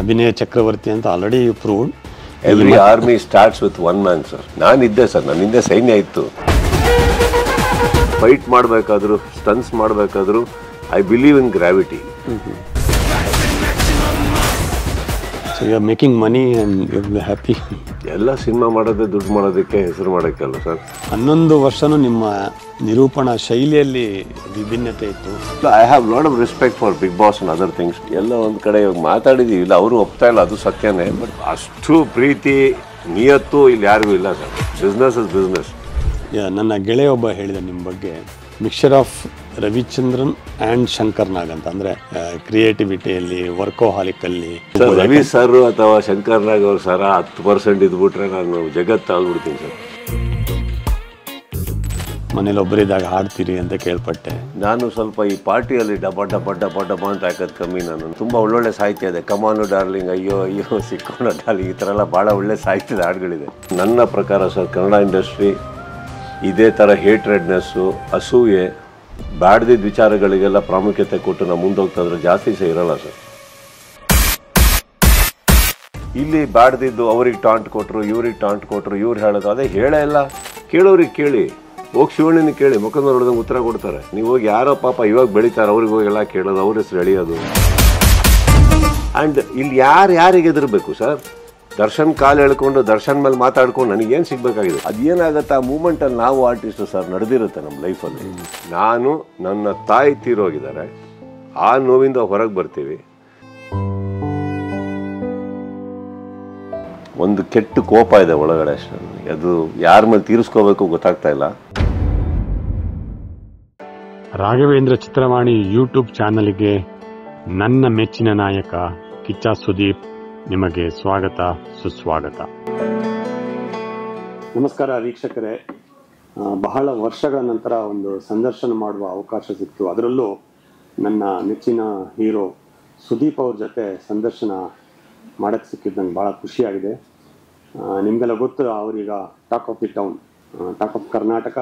ಅಭಿನಯ ಚಕ್ರವರ್ತಿ ಅಂತ already proved. Every army starts with one man sir. ನಾನಿದ್ದೆ ಸರ್, ನನ್ನ ಹಿಂದೆ ಸೈನ್ಯ ಇತ್ತು. ಫೈಟ್ ಮಾಡಬೇಕಾದ್ರು, ಸ್ಟನ್ಸ್ ಮಾಡಬೇಕಾದ್ರು I believe in gravity. So you are making money and you are happy. ಎಲ್ಲ ಸಿನಿಮಾ ಮಾಡೋದೇ ದುಡ್ಡು ಮಾಡೋದಕ್ಕೆ, ಹೆಸರು ಮಾಡೋಕ್ಕಲ್ಲ ಸರ್. 11 ವರ್ಷನೂ ನಿಮ್ಮ ನಿರೂಪಣಾ ಶೈಲಿಯಲ್ಲಿ ವಿಭಿನ್ನತೆ ಇತ್ತು. I have lot of respect for Bigg Boss and other things. ಎಲ್ಲ ಒಂದು ಕಡೆ ಇವಾಗ ಮಾತಾಡಿದೀವಿ, ಇಲ್ಲ ಅವರು ಒಪ್ತಾ ಇಲ್ಲ, ಅದು ಸತ್ಯನೇ. ಬಟ್ ಅಷ್ಟು ಪ್ರೀತಿ ನಿಯತ್ತು ಇಲ್ಲಿ ಯಾರಿಗೂ ಇಲ್ಲ ಸರ್. Business is business. ನನ್ನ ಗೆಳೆಯ ಒಬ್ಬ ಹೇಳಿದ ನಿಮ್ಮ ಬಗ್ಗೆ, mixture of Ravichandran and Shankar Nag ಅಂತ. ಅಂದರೆ ಕ್ರಿಯೇಟಿವಿಟಿಯಲ್ಲಿ, ವರ್ಕೋಹಾಲಿಕಲ್ಲಿ. ರವಿ ಸರ್ ಅಥವಾ ಶಂಕರ್ ನಾಗ್ ಅವ್ರ ಸರ 10% ಇದ್ಬಿಟ್ರೆ ನಾನು ಜಗತ್ತು ಆಳ್ಬಿಡ್ತೀನಿ ಸರ್. ಮನೇಲಿ ಒಬ್ಬರಿದ್ದಾಗ ಹಾಡ್ತೀರಿ ಅಂತ ಕೇಳ್ಪಟ್ಟೆ. ನಾನು ಸ್ವಲ್ಪ ಈ ಪಾರ್ಟಿಯಲ್ಲಿ ಡಬ್ಬ ಡಬ್ಬ ಡಬ್ಬ ಡಬ್ಬ ಅಂತ ಹಾಕೋದು ಕಮ್ಮಿ. ನಾನು ತುಂಬ ಒಳ್ಳೊಳ್ಳೆ ಸಾಹಿತ್ಯ ಇದೆ. ಕಮಾನು ಡಾರ್ಲಿಂಗ್, ಅಯ್ಯೋ ಅಯ್ಯೋ ಸಿಕ್ಕೋಣ ಡಾರ್ಲಿಂಗ್, ಈ ಥರ ಎಲ್ಲ ಭಾಳ ಒಳ್ಳೆ ಸಾಹಿತ್ಯದ ಹಾಡುಗಳಿದೆ. ನನ್ನ ಪ್ರಕಾರ ಸರ್, ಕನ್ನಡ ಇಂಡಸ್ಟ್ರಿ ಇದೇ ಥರ ಹೇಟ್ರೆಡ್ನೆಸ್ಸು, ಅಸೂಯೆ, ಬ್ಯಾಡ್ದಿದ್ದ ವಿಚಾರಗಳಿಗೆಲ್ಲ ಪ್ರಾಮುಖ್ಯತೆ ಕೊಟ್ಟು ನಾವು ಮುಂದೋಗ್ತಾ ಇದ್ರೆ ಜಾಸ್ತಿ ಸಹ ಇರಲ್ಲ ಸರ್. ಇಲ್ಲಿ ಬ್ಯಾಡ್ದಿದ್ದು ಅವ್ರಿಗೆ ಟಾಂಟ್ ಕೊಟ್ಟರು, ಇವ್ರಿಗೆ ಟಾಂಟ್ ಕೊಟ್ಟರು, ಇವ್ರು ಹೇಳೋದು ಅದೇ ಹೇಳೇ ಇಲ್ಲ. ಕೇಳೋರಿಗೆ ಕೇಳಿ, ಹೋಗಿ ಶಿವಣ್ಣನ ಕೇಳಿ, ಮುಖದ ನೋಡಿದಂಗೆ ಉತ್ತರ ಕೊಡ್ತಾರೆ. ನೀವು ಹೋಗಿ ಯಾರೋ ಪಾಪ ಇವಾಗ ಬೆಳೀತಾರೆ ಅವ್ರಿಗೆ ಹೋಗೆಲ್ಲ ಕೇಳೋದು, ಅವ್ರ ಹೆಸರು ಎಳೆಯೋದು. ಆ್ಯಂಡ್ ಇಲ್ಲಿ ಯಾರಿಗೆ ಎದುರಬೇಕು ಸರ್? ದರ್ಶನ್ ಕಾಲು ಎಳ್ಕೊಂಡು ದರ್ಶನ್ ಮೇಲೆ ಮಾತಾಡ್ಕೊಂಡು ನನಗೇನು ಸಿಗಬೇಕಾಗಿದೆ? ಅದೇನಾಗತ್ತೆ ಆ ಮೂಮೆಂಟಲ್ಲಿ ನಾವು ಆರ್ಟಿಸ್ಟು ಸರ್ ನಡೆದಿರುತ್ತೆ ನಮ್ಮ ಲೈಫಲ್ಲಿ. ನಾನು, ನನ್ನ ತಾಯಿ ತೀರೋಗಿದ್ದಾರೆ, ಆ ನೋವಿಂದ ಹೊರಗೆ ಬರ್ತೀವಿ. ಒಂದು ಕೆಟ್ಟ ಕೋಪ ಇದೆ ಒಳಗಡೆ ಅಷ್ಟೇ. ಅದು ಯಾರ ಮೇಲೆ ತೀರಿಸ್ಕೋಬೇಕು ಗೊತ್ತಾಗ್ತಾ ಇಲ್ಲ. ರಾಘವೇಂದ್ರ ಚಿತ್ರವಾಣಿ ಯೂಟ್ಯೂಬ್ ಚಾನಲ್ಗೆ ನನ್ನ ಮೆಚ್ಚಿನ ನಾಯಕ ಕಿಚ್ಚ ಸುದೀಪ್ ನಿಮಗೆ ಸ್ವಾಗತ, ಸುಸ್ವಾಗತ. ನಮಸ್ಕಾರ ವೀಕ್ಷಕರೇ. ಬಹಳ ವರ್ಷಗಳ ನಂತರ ಒಂದು ಸಂದರ್ಶನ ಮಾಡುವ ಅವಕಾಶ ಸಿಕ್ತು. ಅದರಲ್ಲೂ ನನ್ನ ನೆಚ್ಚಿನ ಹೀರೋ ಸುದೀಪ್ ಅವ್ರ ಜೊತೆ ಸಂದರ್ಶನ ಮಾಡೋಕ್ಕೆ ಸಿಕ್ಕಿದ್ದು ನಂಗೆ ಭಾಳ ಖುಷಿಯಾಗಿದೆ. ನಿಮಗೆಲ್ಲ ಗೊತ್ತು, ಅವರೀಗ talk of the town, talk of Karnataka,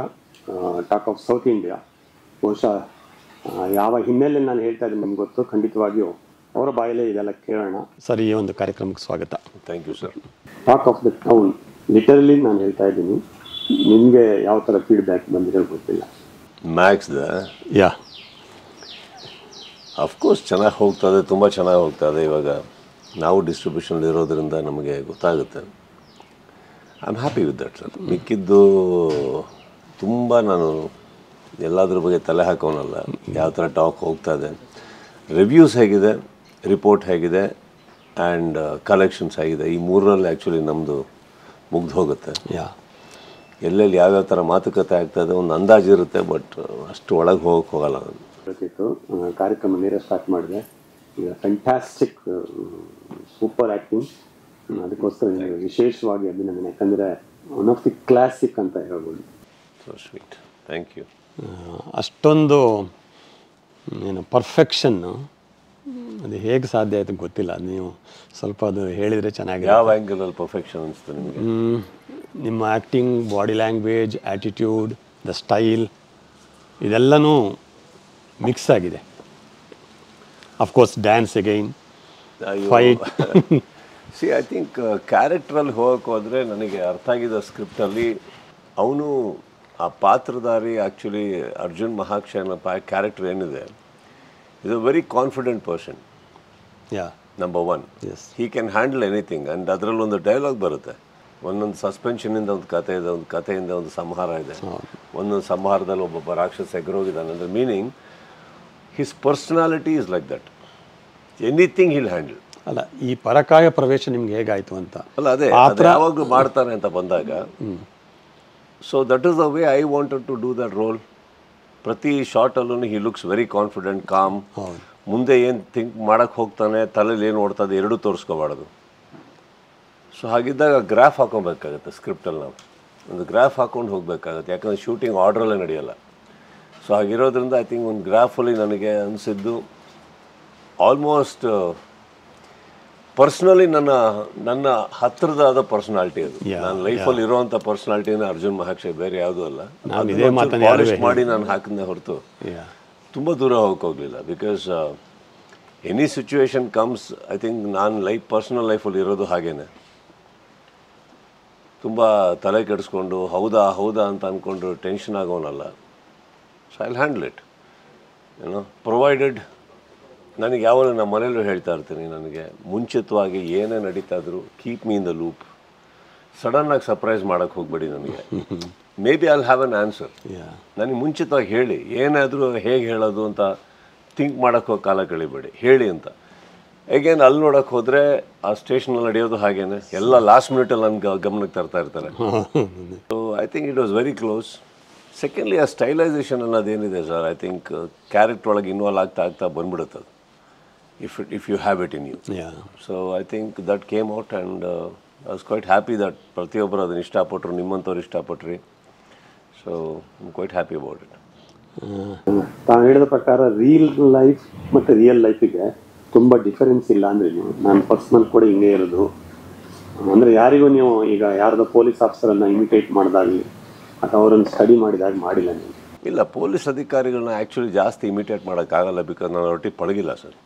talk of south India. ಬಹುಶಃ ಯಾವ ಹಿನ್ನೆಲೆಯಲ್ಲಿ ನಾನು ಹೇಳ್ತಾ ಇದ್ದೀನಿ ನಿಮ್ಗೆ ಗೊತ್ತು. ಖಂಡಿತವಾಗಿಯೂ ಅವರ ಬಾಯಲ್ಲೇ ಇದೆಲ್ಲ ಕೇಳೋಣ. ಸರ್, ಈ ಒಂದು ಕಾರ್ಯಕ್ರಮಕ್ಕೆ ಸ್ವಾಗತ. Thank you sir. Talk of the town literally ನಾನು ಹೇಳ್ತಾ ಇದ್ದೀನಿ. ನಿಮಗೆ ಯಾವ ಥರ ಫೀಡ್ಬ್ಯಾಕ್ ಬಂದಿರೋ ಗೊತ್ತಿಲ್ಲ. ಮ್ಯಾಕ್ಸ್ ಯಾ ಅಫ್ಕೋರ್ಸ್ ಚೆನ್ನಾಗಿ ಹೋಗ್ತದೆ, ತುಂಬ ಚೆನ್ನಾಗಿ ಹೋಗ್ತದೆ. ಇವಾಗ ನಾವು ಡಿಸ್ಟ್ರಿಬ್ಯೂಷನ್ ಇರೋದ್ರಿಂದ ನಮಗೆ ಗೊತ್ತಾಗುತ್ತೆ. I am happy with that sir. ಮಿಕ್ಕಿದ್ದು ತುಂಬ ನಾನು ಎಲ್ಲದ್ರ ಬಗ್ಗೆ ತಲೆ ಹಾಕೋನಲ್ಲ. ಯಾವ ಥರ ಟಾಕ್ ಹೋಗ್ತಾ ಇದೆ, ರಿವ್ಯೂಸ್ ಹೇಗಿದೆ, ರಿಪೋರ್ಟ್ ಹೇಗಿದೆ, ಆ್ಯಂಡ್ ಕಲೆಕ್ಷನ್ಸ್ ಹೇಗಿದೆ, ಈ ಮೂರರಲ್ಲಿ ಆ್ಯಕ್ಚುಲಿ ನಮ್ಮದು ಮುಗ್ದು ಹೋಗುತ್ತೆ. ಎಲ್ಲೆಲ್ಲಿ ಯಾವ್ಯಾವ ಥರ ಮಾತುಕತೆ ಆಗ್ತಾಯಿದೆ ಒಂದು ಅಂದಾಜು ಇರುತ್ತೆ. ಬಟ್ ಅಷ್ಟು ಒಳಗೆ ಹೋಗಲ್ಲ. ಕಾರ್ಯಕ್ರಮ ನೇರ ಸ್ಟಾರ್ಟ್ ಮಾಡಿದೆ. ಈಗ ಫ್ಯಾಂಟಾಸ್ಟಿಕ್, ಸೂಪರ್ ಆ್ಯಕ್ಟಿಂಗ್. ಅದಕ್ಕೋಸ್ಕರ ನಿಮಗೆ ವಿಶೇಷವಾಗಿ ಅಭಿನಂದನೆ. ಯಾಕಂದರೆ ಒನ್ ಆಫ್ ದಿ ಕ್ಲಾಸಿಕ್ ಅಂತ ಹೇಳ್ಬೋದು. So sweet, thank you. ಅಷ್ಟೊಂದು ಏನು ಪರ್ಫೆಕ್ಷನ್ನು ಅದು ಹೇಗೆ ಸಾಧ್ಯ ಆಯಿತು ಗೊತ್ತಿಲ್ಲ. ನೀವು ಸ್ವಲ್ಪ ಅದು ಹೇಳಿದರೆ ಚೆನ್ನಾಗಿ. ಯಾವ ಆ್ಯಂಗಲಲ್ಲಿ ಪರ್ಫೆಕ್ಷನ್ ಅನಿಸ್ತು ನಿಮಗೆ? ನಿಮ್ಮ acting, body language, attitude, the style, ಇದೆಲ್ಲನೂ ಮಿಕ್ಸ್ ಆಗಿದೆ. Of course dance again, fight. See I think ಕ್ಯಾರೆಕ್ಟ್ರಲ್ಲಿ ಹೋಗೋಕೆ ಹೋದರೆ ನನಗೆ ಅರ್ಥ ಆಗಿದ್ದ ಸ್ಕ್ರಿಪ್ಟಲ್ಲಿ ಅವನು ಆ ಪಾತ್ರಧಾರಿ ಆ್ಯಕ್ಚುಲಿ ಅರ್ಜುನ್ ಮಹಾಕ್ಷಯನ ಕ್ಯಾರೆಕ್ಟರ್ ಏನಿದೆ, is a very confident person. Yeah. Number one. Yes. He can handle anything. And ಅದರಲ್ಲಿ ಒಂದು ಡೈಲಾಗ್ ಬರುತ್ತೆ. ಒಂದೊಂದು ಸಸ್ಪೆನ್ಷನಿಂದ ಒಂದು ಕಥೆ ಇದೆ, ಒಂದು ಕಥೆಯಿಂದ ಒಂದು ಸಂಹಾರ ಇದೆ. ಒಂದೊಂದು ಸಂಹಾರದಲ್ಲಿ ಒಬ್ಬೊಬ್ಬ ರಾಕ್ಷಸ ಎಗರೋಗಿದ್ದಾನೆ ಅಂದರೆ meaning his personality is like that. Anything hill handle. ಅಲ್ಲ, ಈ ಪರಕಾಯ ಪ್ರವೇಶ ನಿಮ್ಗೆ ಹೇಗಾಯಿತು ಅಂತ. ಅಲ್ಲ, ಅದೇ ಯಾವಾಗಲೂ ಮಾಡ್ತಾನೆ ಅಂತ ಬಂದಾಗ. So that is the way I wanted to do that role. ಪ್ರತಿ ಶಾರ್ಟಲ್ಲೂ he looks very confident, calm. ಮುಂದೆ ಏನು ಥಿಂಕ್ ಮಾಡೋಕ್ಕೆ ಹೋಗ್ತಾನೆ, ತಲೆಯಲ್ಲಿ ಏನು ಓಡ್ತದೆ ಎರಡೂ ತೋರಿಸ್ಕೋಬಾರ್ದು. ಸೊ ಹಾಗಿದ್ದಾಗ ಗ್ರಾಫ್ ಹಾಕೊಬೇಕಾಗತ್ತೆ. ಸ್ಕ್ರಿಪ್ಟಲ್ಲಿ ನಾವು ಒಂದು ಗ್ರಾಫ್ ಹಾಕ್ಕೊಂಡು ಹೋಗಬೇಕಾಗತ್ತೆ. ಯಾಕಂದರೆ ಶೂಟಿಂಗ್ ಆರ್ಡ್ರಲ್ಲೇ ನಡೆಯೋಲ್ಲ. ಸೊ ಹಾಗಿರೋದ್ರಿಂದ ಐ ಥಿಂಕ್ ಒಂದು ಗ್ರಾಫಲ್ಲಿ ನನಗೆ ಅನಿಸಿದ್ದು ಆಲ್ಮೋಸ್ಟ್ ಪರ್ಸ್ನಲಿ ನನ್ನ ಹತ್ತಿರದಾದ ಪರ್ಸನಾಲಿಟಿ ಅದು. ನನ್ನ ಲೈಫಲ್ಲಿ ಇರೋವಂಥ ಪರ್ಸನಾಲಿಟಿನ ಅರ್ಜುನ್ ಮಹಾಕ್ಷಯ್ ಬೇರೆ ಯಾವುದೂ ಅಲ್ಲ. ಪಾಲಿಶ್ ಮಾಡಿ ನಾನು ಹಾಕಿದ್ದೆ ಹೊರತು ತುಂಬ ದೂರ ಹೋಗಲಿಲ್ಲ. Because any situation comes, I think ನಾನು ಪರ್ಸ್ನಲ್ ಲೈಫಲ್ಲಿ ಇರೋದು ಹಾಗೇನೆ. ತುಂಬ ತಲೆ ಕೆಡಿಸ್ಕೊಂಡು ಹೌದಾ ಅಂತ ಅಂದ್ಕೊಂಡು ಟೆನ್ಷನ್ ಆಗೋನಲ್ಲ. So I will handle it, provided. ನನಗೆ ಯಾವಾಗ ನಮ್ಮ ಮನೇಲೂ ಹೇಳ್ತಾ ಇರ್ತೀನಿ, ನನಗೆ ಮುಂಚಿತವಾಗಿ ಏನೇ ನಡೀತಾ ಇದ್ರು keep me in the loop. ಸಡನ್ನಾಗಿ ಸರ್ಪ್ರೈಸ್ ಮಾಡೋಕ್ಕೆ ಹೋಗಬೇಡಿ ನನಗೆ. May be I'll have an answer. ನನಗೆ ಮುಂಚಿತವಾಗಿ ಹೇಳಿ, ಏನಾದರೂ ಹೇಗೆ ಹೇಳೋದು ಅಂತ ಥಿಂಕ್ ಮಾಡೋಕ್ಕೆ ಕಾಲ ಕಳಿಬೇಡಿ, ಹೇಳಿ ಅಂತ. ಹೇಗೇನು ಅಲ್ಲಿ ನೋಡೋಕ್ಕೆ ಹೋದರೆ ಆ ಸ್ಟೇಷನಲ್ಲಿ ನಡೆಯೋದು ಹಾಗೇನೆ, ಎಲ್ಲ ಲಾಸ್ಟ್ ಮಿನಿಟಲ್ಲಿ ನನ್ನ ಗಮನಕ್ಕೆ ತರ್ತಾ ಇರ್ತಾರೆ. So I think it was very close. Secondly ಆ ಸ್ಟೈಲೈಸೇಷನ್ ಅನ್ನೋದೇನಿದೆ ಸರ್, ಐ ಥಿಂಕ್ ಕ್ಯಾರೆಕ್ಟರ್ ಒಳಗೆ ಇನ್ವಾಲ್ವ್ ಆಗ್ತಾ ಬಂದ್ಬಿಡುತ್ತೆ ಅದು, if you have it in you. So I think that came out and I was quite happy that ಪ್ರತಿಯೊಬ್ಬರು ಅದನ್ನು ಇಷ್ಟಪಟ್ಟರು, ನಿಮ್ಮಂಥವ್ರು ಇಷ್ಟಪಟ್ರಿ. So I am quite happy about it. ತಾವು ಹೇಳಿದ ಪ್ರಕಾರ ಲೈಫ್ ಮತ್ತು ರಿಯಲ್ ಲೈಫಿಗೆ ತುಂಬ ಡಿಫರೆನ್ಸ್ ಇಲ್ಲ ಅಂದರೆ ನಾನು ಪರ್ಸ್ನಲ್ ಕೂಡ ಹಿಂಗೆ ಇರೋದು. ಅಂದರೆ ಯಾರಿಗೂ ನೀವು ಈಗ ಯಾರ್ದೋ ಪೊಲೀಸ್ ಆಫೀಸರನ್ನು ಇಮಿಟೇಟ್ ಮಾಡಿದಾಗಲಿ ಅಥವಾ ಅವರನ್ನು ಸ್ಟಡಿ ಮಾಡಿದಾಗ ಮಾಡಿಲ್ಲ ನೀವು? ಇಲ್ಲ, ಪೊಲೀಸ್ ಅಧಿಕಾರಿಗಳನ್ನ ಆ್ಯಕ್ಚುಲಿ ಜಾಸ್ತಿ ಇಮಿಟೇಟ್ ಮಾಡೋಕ್ಕಾಗಲ್ಲ, ಬಿಕಾಸ್ ನಾನು ಒಟ್ಟಿಗೆ ಪಳಗಿಲ್ಲ ಸರ್.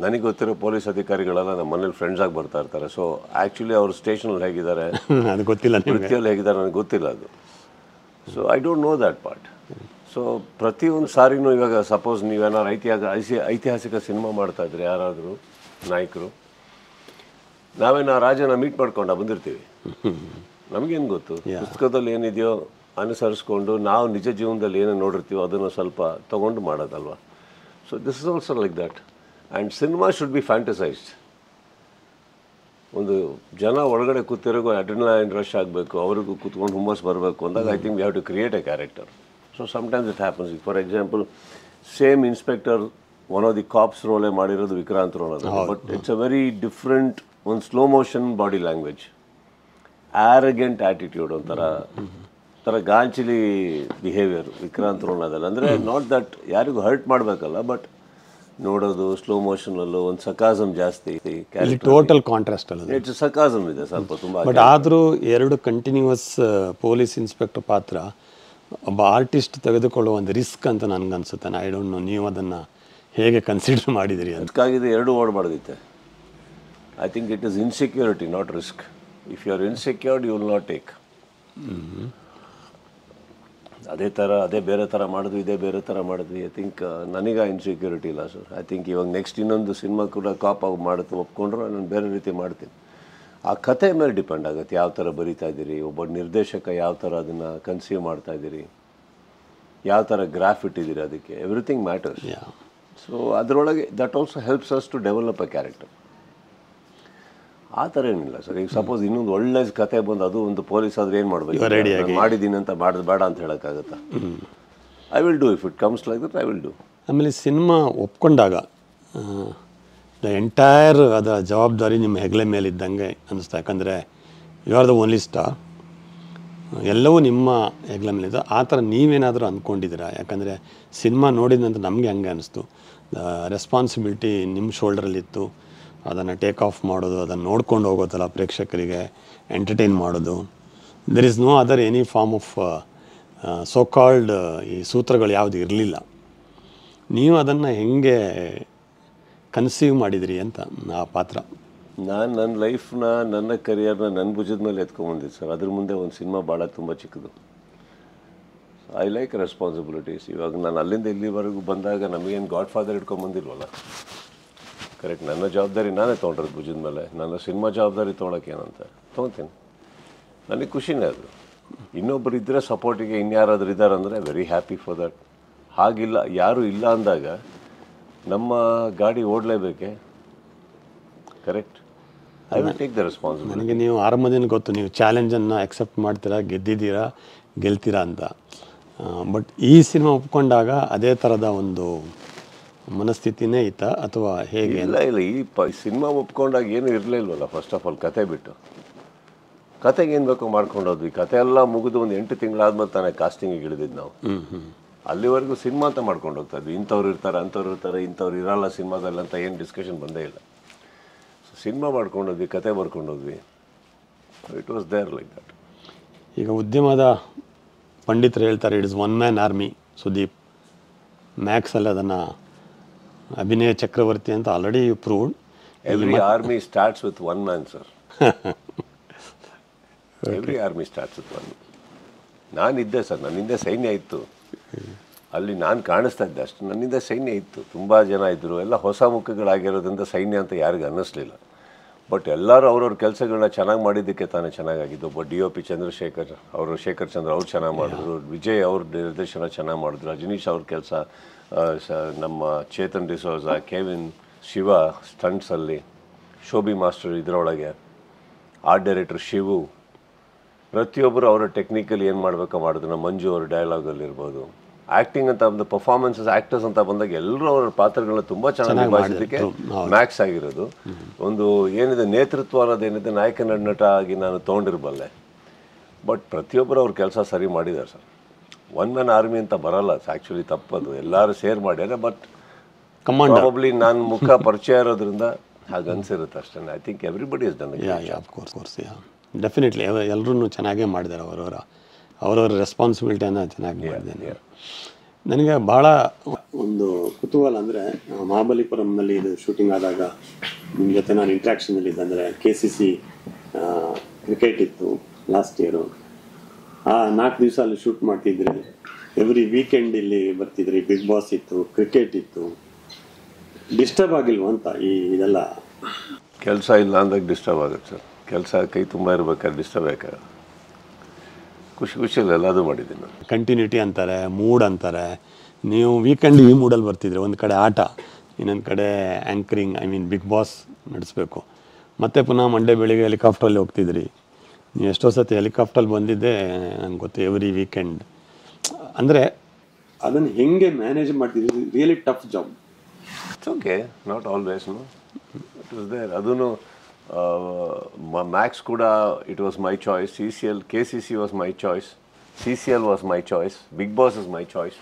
ನನಗೆ ಗೊತ್ತಿರೋ ಪೊಲೀಸ್ ಅಧಿಕಾರಿಗಳೆಲ್ಲ ನಮ್ಮ ಮನೇಲಿ ಫ್ರೆಂಡ್ಸಾಗಿ ಬರ್ತಾ ಇರ್ತಾರೆ. ಸೊ ಆ್ಯಕ್ಚುಲಿ ಅವರು ಸ್ಟೇಷನಲ್ಲಿ ಹೇಗಿದ್ದಾರೆ, ಅದು ಗೊತ್ತಿಲ್ಲ, ವೃತ್ತಿಯಲ್ಲಿ ಹೇಗಿದ್ದಾರೆ ನನಗೆ ಗೊತ್ತಿಲ್ಲ ಅದು. So I don't know that part. So ಪ್ರತಿಯೊಂದು ಸಾರಿನೂ ಇವಾಗ ಸಪೋಸ್ ನೀವೇನಾರು ಐತಿಹಾಸಿಕ ಸಿನಿಮಾ ಮಾಡ್ತಾಯಿದ್ರೆ ಯಾರಾದರೂ ನಾಯಕರು, ನಾವೇನು ರಾಜನ ಮೀಟ್ ಮಾಡ್ಕೊಂಡು ಬಂದಿರ್ತೀವಿ, ನಮಗೇನು ಗೊತ್ತು ಪುಸ್ತಕದಲ್ಲಿ ಏನಿದೆಯೋ ಅನುಸರಿಸ್ಕೊಂಡು ನಾವು ನಿಜ ಜೀವನದಲ್ಲಿ ಏನೇನು ನೋಡಿರ್ತೀವೋ ಅದನ್ನು ಸ್ವಲ್ಪ ತೊಗೊಂಡು ಮಾಡೋದಲ್ವ. So this is also like that. And cinema should be fantasized. ಒಂದು ಜನ ಒಳಗಡೆ ಕೂತಿರೋಗೂ ಅಡ್ರಿನಲೈನ್ ರಶ್ ಆಗಬೇಕು, ಅವ್ರಿಗೂ ಕೂತ್ಕೊಂಡು ಹುಮ್ಮಸ್ ಬರಬೇಕು ಅಂದಾಗ I think we have to create a character. So sometimes it happens. For example, same inspector, one of the cops role ಮಾಡಿರೋದು ವಿಕ್ರಾಂತ್ ರೋಲ್ ಅದು, but it's a very different, ಒಂದು slow motion body language, arrogant attitude, ಒಂಥರ ಗಾಂಚಿಲಿ behaviour Vikrant role ಅದಲ್ಲ. ಅಂದರೆ not that ಯಾರಿಗೂ hurt ಮಾಡಬೇಕಲ್ಲ, but ನೋಡೋದು ಸ್ಲೋ ಮೋಷನಲ್ಲೂ ಒಂದು ಸಕಾಸಮ್ ಜಾಸ್ತಿ. ಟೋಟಲ್ ಕಾಂಟ್ರಾಸ್ಟ್ ಅಲ್ಲ, ಇಟ್ಸ್ ಸಕಾಸಮ್ ಇದೆ ಸ್ವಲ್ಪ ತುಂಬ. ಬಟ್ ಆದರೂ ಎರಡು ಕಂಟಿನ್ಯೂಸ್ ಪೊಲೀಸ್ ಇನ್ಸ್ಪೆಕ್ಟರ್ ಪಾತ್ರ ಒಬ್ಬ ಆರ್ಟಿಸ್ಟ್ ತೆಗೆದುಕೊಳ್ಳುವ ಒಂದು ರಿಸ್ಕ್ ಅಂತ ನನಗನ್ಸುತ್ತೆ. ಐ ಡೋಂಟ್ ನೋ, ನೀವು ಅದನ್ನು ಹೇಗೆ ಕನ್ಸಿಡರ್ ಮಾಡಿದಿರಿ? ಅದಕ್ಕಾಗಿದೆ ಎರಡು ಓಡಬಾರ್ದಿತ್ತೆ. I think it is insecurity, not risk. If you are insecured you will not take. ಅದೇ ಬೇರೆ ಥರ ಮಾಡಿದ್ವಿ, ಇದೇ ಬೇರೆ ಥರ ಮಾಡಿದ್ವಿ. ಐ ಥಿಂಕ್ ನನಗೆ ಇನ್ಸೆಕ್ಯೂರಿಟಿ ಇಲ್ಲ ಸರ್. ಐ ಥಿಂಕ್ ಇವಾಗ ನೆಕ್ಸ್ಟ್ ಇನ್ನೊಂದು ಸಿನಿಮಾ ಕೂಡ ಕಾಪ್ ಆಗಿ ಮಾಡುತ್ತೆ ಒಪ್ಕೊಂಡ್ರು ನಾನು ಬೇರೆ ರೀತಿ ಮಾಡ್ತೀನಿ. ಆ ಕಥೆ ಮೇಲೆ ಡಿಪೆಂಡ್ ಆಗುತ್ತೆ, ಯಾವ ಥರ ಬರೀತಾ ಇದ್ದೀರಿ, ಒಬ್ಬ ನಿರ್ದೇಶಕ ಯಾವ ಥರ ಅದನ್ನು ಕನ್ಸೀವ್ ಮಾಡ್ತಾ ಇದ್ದೀರಿ, ಯಾವ ಥರ ಗ್ರಾಫ್ ಇಟ್ಟಿದ್ದೀರಿ, ಅದಕ್ಕೆ ಎವ್ರಿಥಿಂಗ್ ಮ್ಯಾಟರ್ಸ್. ಸೊ ಅದರೊಳಗೆ that also helps us to develop a character. ಆ ಥರ ಏನಿಲ್ಲ ಸರ್. ಈಗ ಸಪೋಸ್ ಇನ್ನೊಂದು ಒಳ್ಳೆ ಕತೆ ಬಂದು ಅದು ಒಂದು ಪೊಲೀಸ್ ಆದರೆ ಏನು ಮಾಡಬೇಕು, ಮಾಡಿದ್ದೀನಿ ಅಂತ ಮಾಡೋದು ಬೇಡ ಅಂತ ಹೇಳೋಕ್ಕಾಗತ್ತಾ? I will do if it comes like that, I will do. ಆಮೇಲೆ ಸಿನಿಮಾ ಒಪ್ಕೊಂಡಾಗ ದ ಎಂಟೈರ್ ಅದರ ಜವಾಬ್ದಾರಿ ನಿಮ್ಮ ಹೆಗಲೆ ಮೇಲಿದ್ದಂಗೆ ಅನ್ನಿಸ್ತಾ. ಯಾಕಂದರೆ you are the only star, ಎಲ್ಲವೂ ನಿಮ್ಮ ಹೆಗಲ ಮೇಲಿದೆ. ಆ ಥರ ನೀವೇನಾದರೂ ಅಂದ್ಕೊಂಡಿದ್ದೀರಾ? ಯಾಕಂದರೆ ಸಿನಿಮಾ ನೋಡಿದ ನಂತರ ನಮಗೆ ಹಂಗೆ ಅನ್ನಿಸ್ತು, ರೆಸ್ಪಾನ್ಸಿಬಿಲಿಟಿ ನಿಮ್ಮ ಶೋಲ್ಡ್ರಲ್ಲಿತ್ತು. ಅದನ್ನು ಟೇಕ್ ಆಫ್ ಮಾಡೋದು, ಅದನ್ನು ನೋಡ್ಕೊಂಡು ಹೋಗೋದಲ್ಲ, ಪ್ರೇಕ್ಷಕರಿಗೆ ಎಂಟರ್ಟೈನ್ ಮಾಡೋದು. There is no other any form of so called ಈ ಸೂತ್ರಗಳು ಯಾವುದು ಇರಲಿಲ್ಲ. ನೀವು ಅದನ್ನು ಹೆಂಗೆ ಕನ್ಸೀವ್ ಮಾಡಿದಿರಿ ಅಂತ ಆ ಪಾತ್ರ? ನಾನು ನನ್ನ ಲೈಫ್ನ, ನನ್ನ ಕರಿಯರ್ನ ನನ್ನ ಭುಜದ ಮೇಲೆ ಎತ್ಕೊಂಡ್ಬಂದಿದ್ದು ಸರ್. ಅದ್ರ ಮುಂದೆ ಒಂದು ಸಿನಿಮಾ ಭಾಳ ತುಂಬ ಚಿಕ್ಕದು. I like responsibilities. ಇವಾಗ ನಾನು ಅಲ್ಲಿಂದ ಇಲ್ಲಿವರೆಗೂ ಬಂದಾಗ ನಮಗೇನು ಗಾಡ್ ಫಾದರ್ ಇಟ್ಕೊಂಬಂದಿಲ್ವಲ್ಲ, ಕರೆಕ್ಟ್. ನನ್ನ ಜವಾಬ್ದಾರಿ ನಾನೇ ತೊಗೊಂಡ್ರದ್ದು ಭುಜದ ಮೇಲೆ. ನನ್ನ ಸಿನಿಮಾ ಜವಾಬ್ದಾರಿ ತೊಗೊಳಕ್ಕೇನಂತ ತೊಗೊತೀನಿ. ನನಗೆ ಖುಷಿನೇ ಅದು. ಇನ್ನೊಬ್ಬರು ಇದ್ದರೆ ಸಪೋರ್ಟಿಗೆ ಇನ್ಯಾರಾದ್ರೂ ಇದ್ದಾರೆ ಅಂದರೆ ವೆರಿ ಹ್ಯಾಪಿ ಫಾರ್ ದಟ್. ಹಾಗಿಲ್ಲ, ಯಾರೂ ಇಲ್ಲ ಅಂದಾಗ ನಮ್ಮ ಗಾಡಿ ಓಡಲೇಬೇಕೆ, correct. I will take the responsibility. ನನಗೆ ನೀವು ಆರಂಭದಿಂದ ಗೊತ್ತು, ನೀವು ಚಾಲೆಂಜನ್ನು ಅಕ್ಸೆಪ್ಟ್ ಮಾಡ್ತೀರಾ, ಗೆದ್ದಿದ್ದೀರಾ, ಗೆಲ್ತೀರಾ ಅಂತ. ಬಟ್ ಈ ಸಿನಿಮಾ ಒಪ್ಕೊಂಡಾಗ ಅದೇ ಥರದ ಒಂದು ಮನಸ್ಥಿತಿನೇ ಇತ್ತಾ ಅಥವಾ ಹೇಗೆ? ಇಲ್ಲ, ಈ ಸಿನಿಮಾ ಒಪ್ಕೊಂಡಾಗ ಏನೂ ಇರಲಿಲ್ವಲ್ಲ. ಫಸ್ಟ್ ಆಫ್ ಆಲ್ ಕತೆ ಬಿಟ್ಟು, ಕತೆಗೆ ಏನು ಬೇಕೋ ಮಾಡ್ಕೊಂಡೋದ್ವಿ. ಕತೆ ಎಲ್ಲ ಮುಗಿದು ಒಂದು 8 ತಿಂಗಳಾದ್ಮೇಲೆ ತಾನೇ ಕಾಸ್ಟಿಂಗಿಗೆ ಇಳಿದಿದ್ದು ನಾವು. ಅಲ್ಲಿವರೆಗೂ ಸಿನಿಮಾ ಅಂತ ಮಾಡ್ಕೊಂಡು ಹೋಗ್ತಾ ಇದ್ವಿ. ಇಂಥವ್ರು ಇರ್ತಾರೆ, ಅಂಥವ್ರು ಇರ್ತಾರೆ, ಇಂಥವ್ರು ಇರಲ್ಲ ಸಿನಿಮಾದಲ್ಲಿ ಅಂತ ಏನು ಡಿಸ್ಕಷನ್ ಬಂದೇ ಇಲ್ಲ. ಸೊ ಸಿನಿಮಾ ಮಾಡ್ಕೊಂಡೋದ್ವಿ, ಕತೆ ಬರ್ಕೊಂಡೋದ್ವಿ. It was there like that. ಈಗ ಉದ್ಯಮದ ಪಂಡಿತರು ಹೇಳ್ತಾರೆ, it is one man army. Sudeep ಮ್ಯಾಕ್ಸಲ್ಲಿ ಅದನ್ನು ಅಭಿನಯ ಚಕ್ರವರ್ತಿ ಅಂತ already proved. Every army starts with one man sir. Every army starts with one. ನಾನಿದ್ದೆ ಸರ್, ನನ್ನಿಂದ ಸೈನ್ಯ ಇತ್ತು ಅಲ್ಲಿ, ನಾನು ಕಾಣಿಸ್ತಾ ಇದ್ದೆ ಅಷ್ಟು, ನನ್ನಿಂದ ಸೈನ್ಯ ಇತ್ತು. ತುಂಬ ಜನ ಇದ್ದರು, ಎಲ್ಲ ಹೊಸ ಮುಖಗಳಾಗಿರೋದ್ರಿಂದ ಸೈನ್ಯ ಅಂತ ಯಾರಿಗೂ ಅನ್ನಿಸ್ಲಿಲ್ಲ. ಬಟ್ ಎಲ್ಲರೂ ಅವ್ರವ್ರ ಕೆಲಸಗಳನ್ನ ಚೆನ್ನಾಗಿ ಮಾಡಿದ್ದಕ್ಕೆ ತಾನೇ ಚೆನ್ನಾಗಾಗಿದ್ದು. ಒಬ್ಬ DOP ಚಂದ್ರಶೇಖರ್ ಅವರು, ಶೇಖರ್ ಚಂದ್ರ ಅವ್ರು ಚೆನ್ನಾಗಿ ಮಾಡಿದ್ರು, ವಿಜಯ್ ಅವ್ರ ನಿರ್ದೇಶನ ಚೆನ್ನಾಗಿ ಮಾಡಿದ್ರು, ರಜನೀಶ್ ಅವ್ರ ಕೆಲಸ, ನಮ್ಮ ಚೇತನ್ ಡಿಸೋಜ, ಕೆವಿನ್, ಶಿವ ಸ್ಟಂಟ್ಸಲ್ಲಿ, ಶೋಭಿ ಮಾಸ್ಟರ್ ಇದರೊಳಗೆ, ಆರ್ಟ್ ಡೈರೆಕ್ಟರ್ ಶಿವು, ಪ್ರತಿಯೊಬ್ಬರು ಅವರ ಟೆಕ್ನಿಕಲ್ ಏನು ಮಾಡಬೇಕೋ ಮಾಡಿದ್ರು. ನಮ್ಮ ಮಂಜು ಅವ್ರ ಡೈಲಾಗಲ್ಲಿರ್ಬೋದು, ಆ್ಯಕ್ಟಿಂಗ್ ಅಂತ ಬಂದು ಪರ್ಫಾರ್ಮೆನ್ಸಸ್, ಆ್ಯಕ್ಟರ್ಸ್ ಅಂತ ಬಂದಾಗ ಎಲ್ಲರೂ ಅವರ ಪಾತ್ರಗಳನ್ನ ತುಂಬ ಚೆನ್ನಾಗಿ ನಿಭಾಯಿಸೋದಕ್ಕೆ ಮ್ಯಾಕ್ಸ್ ಆಗಿರೋದು. ಒಂದು ಏನಿದೆ ನೇತೃತ್ವ ಅನ್ನೋದೇನಿದೆ, ನಾಯಕ ನಟ ಆಗಿ ನಾನು ತೊಗೊಂಡಿರಬಲ್ಲೆ. ಬಟ್ ಪ್ರತಿಯೊಬ್ಬರು ಅವ್ರ ಕೆಲಸ ಸರಿ ಮಾಡಿದ್ದಾರೆ ಸರ್. ಒನ್ ಮ್ಯಾನ್ ಆರ್ಮಿ ಅಂತ ಬರಲ್ಲ, ಆ್ಯಕ್ಚುಲಿ ತಪ್ಪದು, ಎಲ್ಲರೂ ಸೇರ್ ಮಾಡ್ಯಾರೆ. ಬಟ್ ಪ್ರಾಬಬ್ಲಿ ನಾನು ಮುಖ ಪರಿಚಯ ಇರೋದ್ರಿಂದ ಹಾಗೆ ಅನ್ಸಿರುತ್ತೆ ಅಷ್ಟೇ. I think everybody is done. Course definitely ಎಲ್ಲರೂ ಚೆನ್ನಾಗೇ ಮಾಡಿದ್ದಾರೆ. ಅವರವರ ರೆಸ್ಪಾನ್ಸಿಬಿಲಿಟಿಯನ್ನು ಚೆನ್ನಾಗಿ ಮಾಡಿದ್ದೇನೆ. ನನಗೆ ಭಾಳ ಒಂದು ಕುತೂಹಲ ಅಂದರೆ, ಮಹಾಬಲಿಪುರಂನಲ್ಲಿ ಇದು ಶೂಟಿಂಗ್ ಆದಾಗ ನಿಮ್ಮ ಜೊತೆ ನಾನು ಇಂಟ್ರ್ಯಾಕ್ಷನಲ್ಲಿದ್ದೆ. ಅಂದರೆ KCC ಕ್ರಿಕೆಟ್ ಇತ್ತು ಲಾಸ್ಟ್ ಇಯರು. ಆ 4 ದಿವಸ ಅಲ್ಲಿ ಶೂಟ್ ಮಾಡ್ತಿದ್ರಿ. ಎವ್ರಿ ವೀಕೆಂಡ್ ಇಲ್ಲಿ ಬರ್ತಿದ್ರಿ. ಬಿಗ್ ಬಾಸ್ ಇತ್ತು, ಕ್ರಿಕೆಟ್ ಇತ್ತು. ಡಿಸ್ಟರ್ಬ್ ಆಗಿಲ್ವ ಅಂತ ಇದೆಲ್ಲ? ಕೆಲಸ ಇಲ್ಲ ಅಂದಾಗ ಡಿಸ್ಟರ್ಬ್ ಆಗುತ್ತೆ ಸರ್. ಕೆಲಸ ಕೈ ತುಂಬ ಇರ್ಬೇಕಾದ್ರೆ ಡಿಸ್ಟರ್ಬ್ ಬೇಕಾಗ. ಖುಷಿಯಲ್ಲಿ ಎಲ್ಲದೂ ಮಾಡಿದ್ದೀನಿ ನಾನು. ಕಂಟಿನ್ಯೂಟಿ ಅಂತಾರೆ, ಮೂಡ್ ಅಂತಾರೆ. ನೀವು ವೀಕೆಂಡ್ ಈ ಮೂಡಲ್ಲಿ ಬರ್ತಿದ್ರಿ. ಒಂದು ಕಡೆ ಆಟ, ಇನ್ನೊಂದು ಕಡೆ ಆ್ಯಂಕರಿಂಗ್, ಬಿಗ್ ಬಾಸ್ ನಡೆಸಬೇಕು. ಮತ್ತೆ ಪುನಃ ಮಂಡೇ ಬೆಳಿಗ್ಗೆ ಹೆಲಿಕಾಪ್ಟ್ರಲ್ಲಿ ಹೋಗ್ತಿದ್ರಿ. ನೀವು ಎಷ್ಟೋ ಸತಿ ಹೆಲಿಕಾಪ್ಟ್ರಲ್ಲಿ ಬಂದಿದ್ದೆ ನಂಗೆ ಗೊತ್ತು, ಎವ್ರಿ ವೀಕೆಂಡ್. ಅಂದರೆ ಅದನ್ನು ಹೆಂಗೆ ಮ್ಯಾನೇಜ್ ಮಾಡ್ತಿದ್ರಿ? Really tough job. It's okay, not always. It was there. ಅದೂ ಮ್ಯಾಕ್ಸ್ ಕೂಡ it was my choice. KCC was my choice, CCL was my choice, Bigg Boss is my choice.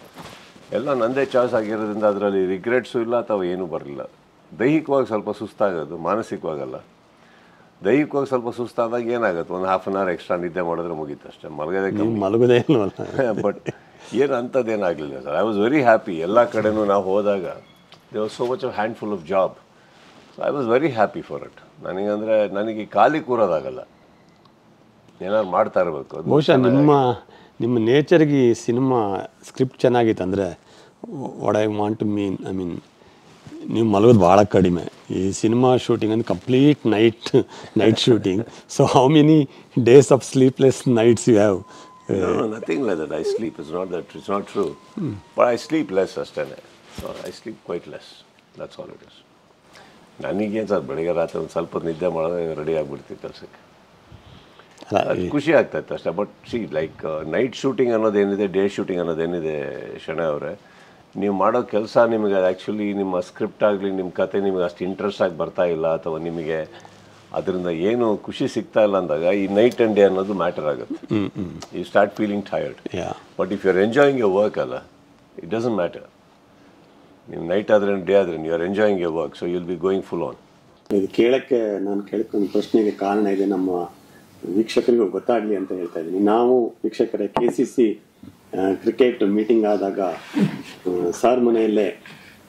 ಎಲ್ಲ ನನ್ನದೇ choice ಆಗಿರೋದ್ರಿಂದ ಅದರಲ್ಲಿ ರಿಗ್ರೆಟ್ಸು ಇಲ್ಲ ಅಥವಾ ಏನೂ ಬರಲಿಲ್ಲ. ದೈಹಿಕವಾಗಿ ಸ್ವಲ್ಪ ಸುಸ್ತಾಗೋದು, ಮಾನಸಿಕವಾಗಲ್ಲ. ದೈಹಿಕವಾಗಿ ಸ್ವಲ್ಪ ಸುಸ್ತಾದಾಗ ಏನಾಗುತ್ತೆ, ಒಂದು ಹಾಫ್ ಆನ್ ಅವರ್ ಎಕ್ಸ್ಟ್ರಾ ನಿದ್ದೆ ಮಾಡಿದ್ರೆ ಮುಗೀತು ಅಷ್ಟೇ. ಮಲಗೋದೇ ಬಟ್ ಏನು ಅಂಥದ್ದೇನಾಗಲಿಲ್ಲ sir. I was very happy. ಎಲ್ಲ ಕಡೆನೂ ನಾವು ಹೋದಾಗ there was so much of handful of job. So I was very happy for it. ನನಗೆ ಖಾಲಿ ಕೂರೋದಾಗಲ್ಲ, ಏನಾದ್ರು ಮಾಡ್ತಾ ಇರಬೇಕು. ಬಹುಶಃ ನಿಮ್ಮ ನೇಚರ್ಗೆ ಈ ಸಿನಿಮಾ ಸ್ಕ್ರಿಪ್ಟ್ ಚೆನ್ನಾಗಿತ್ತು. ಅಂದರೆ what I want to mean, ನೀವು ಮಲಗೋದು ಭಾಳ ಕಡಿಮೆ. ಈ ಸಿನಿಮಾ ಶೂಟಿಂಗ್ ಅಂದರೆ complete night shooting. So how many days of sleepless nights you have? Nothing like that. I sleep is not that, it's not true. But I sleep less ಅಷ್ಟೇ. So I sleep quite less, that's all it is. ನನಗೇನು sir, ಬೆಳಿಗ್ಗೆ ರಾತ್ರಿ ಒಂದು ಸ್ವಲ್ಪ ನಿದ್ದೆ ಮಾಡೋದು ready ಆಗಿಬಿಡ್ತೀವಿ ಕೆಲಸಕ್ಕೆ. ಅದು ಖುಷಿ ಆಗ್ತಾಯಿತ್ತು ಅಷ್ಟೇ. ಬಟ್ ಲೈಕ್ ನೈಟ್ ಶೂಟಿಂಗ್ ಅನ್ನೋದೇನಿದೆ, ಡೇ ಶೂಟಿಂಗ್ ಅನ್ನೋದೇನಿದೆ ಶಣೆ ಅವರೇ, ನೀವು ಮಾಡೋ ಕೆಲಸ ನಿಮಗೆ ಆ್ಯಕ್ಚುಲಿ ನಿಮ್ಮ ಸ್ಕ್ರಿಪ್ಟ್ ಆಗಲಿ, ನಿಮ್ಮ ಕತೆ ನಿಮಗೆ ಅಷ್ಟು ಇಂಟ್ರೆಸ್ಟ್ ಆಗಿ ಬರ್ತಾ ಇಲ್ಲ, ಅಥವಾ ನಿಮಗೆ ಅದರಿಂದ ಏನು ಖುಷಿ ಸಿಗ್ತಾ ಇಲ್ಲ ಅಂದಾಗ ಈ ನೈಟ್ ಆ್ಯಂಡ್ ಡೇ ಅನ್ನೋದು ಮ್ಯಾಟರ್ ಆಗುತ್ತೆ. You start feeling tired. But if you are enjoying your work ಅಲ್ಲ, ಇಟ್ ಡಸಂಟ್ ಮ್ಯಾಟರ್. ನೀವು ನೈಟ್ ಆದರೆ ಡೇ ಆದರೆ you are enjoying your work, so you'll be going full on. ಇದು ಕೇಳೋಕ್ಕೆ ನಾನು ಕೇಳ್ಕೊಂಡು ಪ್ರಶ್ನೆಗೆ ಕಾರಣ ಇದೆ, ನಮ್ಮ ವೀಕ್ಷಕರಿಗೂ ಗೊತ್ತಾಗಲಿ ಅಂತ ಹೇಳ್ತಾ ಇದ್ದೀನಿ. ನಾವು ವೀಕ್ಷಕರೇ KCC ಕ್ರಿಕೆಟ್ ಮೀಟಿಂಗ್ ಆದಾಗ ಸಾರ್ ಮನೆಯಲ್ಲೇ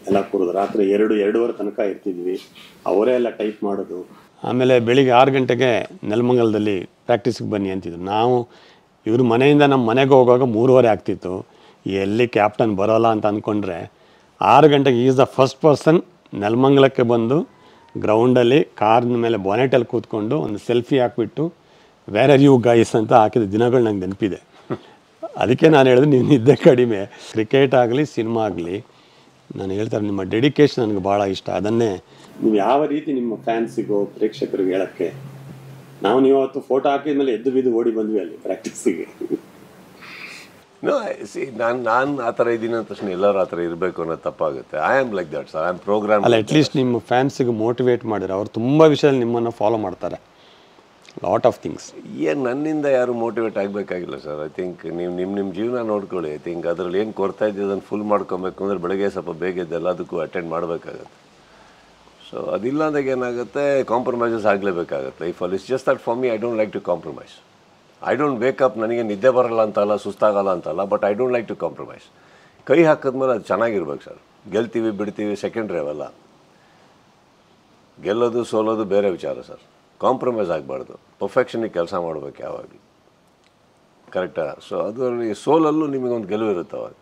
ಎಲ್ಲ ಕೂರೋದು. ರಾತ್ರಿ 2-2:30 ತನಕ ಇರ್ತಿದ್ವಿ. ಅವರೇ ಎಲ್ಲ ಟೈಪ್ ಮಾಡೋದು. ಆಮೇಲೆ ಬೆಳಿಗ್ಗೆ 6 ಗಂಟೆಗೆ ನೆಲಮಂಗಲದಲ್ಲಿ ಪ್ರಾಕ್ಟೀಸಿಗೆ ಬನ್ನಿ ಅಂತಿದ್ರು. ನಾವು ಇವ್ರ ಮನೆಯಿಂದ ನಮ್ಮ ಮನೆಗೆ ಹೋಗುವಾಗ 3:30 ಆಗ್ತಿತ್ತು. ಎಲ್ಲಿ ಕ್ಯಾಪ್ಟನ್ ಬರೋಲ್ಲ ಅಂತ ಅಂದ್ಕೊಂಡ್ರೆ 6 ಗಂಟೆಗೆ ಈಸ್ ದ ಫಸ್ಟ್ ಪರ್ಸನ್ ನೆಲಮಂಗಲಕ್ಕೆ ಬಂದು ಗ್ರೌಂಡಲ್ಲಿ ಕಾರ್ನ ಮೇಲೆ ಬಾನೆಟಲ್ಲಿ ಕೂತ್ಕೊಂಡು ಒಂದು ಸೆಲ್ಫಿ ಹಾಕ್ಬಿಟ್ಟು ವೇರ್ ಆರ್ ಯು ಗೈಸ್ ಅಂತ ಹಾಕಿದ ದಿನಗಳು ನಂಗೆ ನೆನಪಿದೆ. ಅದಕ್ಕೆ ನಾನು ಹೇಳಿದ್ರೆ ನೀವು ನಿದ್ದೆ ಕಡಿಮೆ. ಕ್ರಿಕೆಟ್ ಆಗಲಿ ಸಿನಿಮಾ ಆಗಲಿ, ನಾನು ಹೇಳ್ತಾರೆ ನಿಮ್ಮ ಡೆಡಿಕೇಶನ್ ನನಗೆ ಭಾಳ ಇಷ್ಟ. ಅದನ್ನೇ ನೀವು ಯಾವ ರೀತಿ ನಿಮ್ಮ ಫ್ಯಾನ್ಸಿಗೋ ಪ್ರೇಕ್ಷಕರಿಗೆ ಹೇಳೋಕ್ಕೆ, ನೀವು ಅವತ್ತು ಫೋಟೋ ಹಾಕಿದ್ಮೇಲೆ ಎದ್ದು ಬಿದ್ದು ಓಡಿ ಬಂದ್ವಿ ಅಲ್ಲಿ ಪ್ರಾಕ್ಟೀಸಿಗೆ. ನಾನು ಆ ಥರ ಇದ್ದೀನಿ ಅಂದ ತಕ್ಷಣ ಎಲ್ಲರೂ ಆ ಥರ ಇರಬೇಕು ಅನ್ನೋದು ತಪ್ಪಾಗುತ್ತೆ. I am like that sir. I am programme. ಅಲ್ಲ, ಅಟ್ಲೀಸ್ಟ್ ನಿಮ್ಮ ಫ್ಯಾನ್ಸಿಗೆ ಮೋಟಿವೇಟ್ ಮಾಡಿದ್ರೆ ಅವ್ರು ತುಂಬ ವಿಷಯದಲ್ಲಿ ನಿಮ್ಮನ್ನು ಫಾಲೋ ಮಾಡ್ತಾರೆ. Lot of things. ನನ್ನಿಂದ ಯಾರು ಮೋಟಿವೇಟ್ ಆಗಬೇಕಾಗಿಲ್ಲ ಸರ್. ಐ ಥಿಂಕ್ ನೀವು ನಿಮ್ಮ ಜೀವನ ನೋಡ್ಕೊಳ್ಳಿ. ಐ ಥಿಂಕ್ ಅದರಲ್ಲಿ ಏನು ಕೊಡ್ತಾ ಇದ್ದೀವಿ ಅದನ್ನು ಫುಲ್ ಮಾಡ್ಕೊಬೇಕು ಅಂದರೆ ಬೆಳಗ್ಗೆ ಸ್ವಲ್ಪ ಬೇಗ ಎದ್ದು ಎಲ್ಲದಕ್ಕೂ ಅಟೆಂಡ್ ಮಾಡಬೇಕಾಗತ್ತೆ. ಸೊ ಅದಿಲ್ಲ ಅಂದಾಗ ಏನಾಗುತ್ತೆ, ಕಾಂಪ್ರಮೈಸಸ್ ಆಗಲೇಬೇಕಾಗುತ್ತೆ. If all is just that for me, I don't like to compromise. I don't wake up, ನನಗೆ ನಿದ್ದೆ ಬರಲ್ಲ ಅಂತಲ್ಲ, ಸುಸ್ತಾಗಲ್ಲ ಅಂತಲ್ಲ, but I don't like to compromise. ಕೈ ಹಾಕಿದ್ಮೇಲೆ ಅದು ಚೆನ್ನಾಗಿರ್ಬೇಕು ಸರ್. ಗೆಲ್ತೀವಿ ಬಿಡ್ತೀವಿ ಸೆಕೆಂಡ್ರಿ ಅವೆಲ್ಲ. ಗೆಲ್ಲೋದು ಸೋಲೋದು ಬೇರೆ ವಿಚಾರ ಸರ್. ಕಾಂಪ್ರಮೈಸ್ ಆಗಬಾರ್ದು, ಪರ್ಫೆಕ್ಷನಿಗೆ ಕೆಲಸ ಮಾಡಬೇಕು ಯಾವಾಗಲೂ, ಕರೆಕ್ಟಾ? ಸೊ ಅದರಲ್ಲಿ ಸೋಲಲ್ಲೂ ನಿಮಗೊಂದು ಗೆಲುವು ಇರುತ್ತೆ. ಅವಾಗ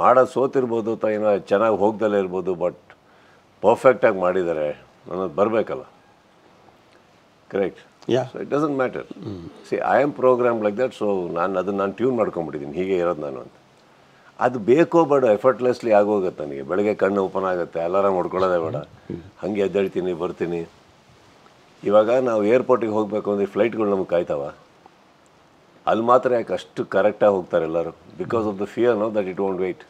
ಮಾಡೋದು ಸೋತಿರ್ಬೋದು ಅಥವಾ ಏನೋ ಚೆನ್ನಾಗಿ ಹೋಗ್ದಲ್ಲೇ ಇರ್ಬೋದು, ಬಟ್ ಪರ್ಫೆಕ್ಟಾಗಿ ಮಾಡಿದ್ದಾರೆ ಅನ್ನೋದು ಬರಬೇಕಲ್ಲ, correct? So it doesn't matter. See I am programme like that. So ನಾನು ಟ್ಯೂನ್ ಮಾಡ್ಕೊಂಬಿಟ್ಟಿದ್ದೀನಿ, ಹೀಗೆ ಇರೋದು ನಾನು ಅಂತ. ಅದು ಬೇಕೋ ಬೇಡ, ಎಫರ್ಟ್ಲೆಸ್ಲಿ ಆಗೋಗುತ್ತೆ ನನಗೆ. ಬೆಳಗ್ಗೆ ಕಣ್ಣು ಓಪನ್ ಆಗುತ್ತೆ, ಅಲಾರಾಮ್ ಹೊಡ್ಕೊಳ್ಳೋದೇ ಬೇಡ, ಹಾಗೆ ಎದ್ದೇಳ್ತೀನಿ ಬರ್ತೀನಿ. ಇವಾಗ ನಾವು ಏರ್ಪೋರ್ಟಿಗೆ ಹೋಗಬೇಕು ಅಂದರೆ ಫ್ಲೈಟ್ಗಳು ನಮಗೆ ಕಾಯ್ತಾವ? ಅಲ್ಲಿ ಮಾತ್ರ ಯಾಕೆ ಅಷ್ಟು ಕರೆಕ್ಟಾಗಿ ಹೋಗ್ತಾರೆ ಎಲ್ಲರೂ? Because of the fear no that it won't wait.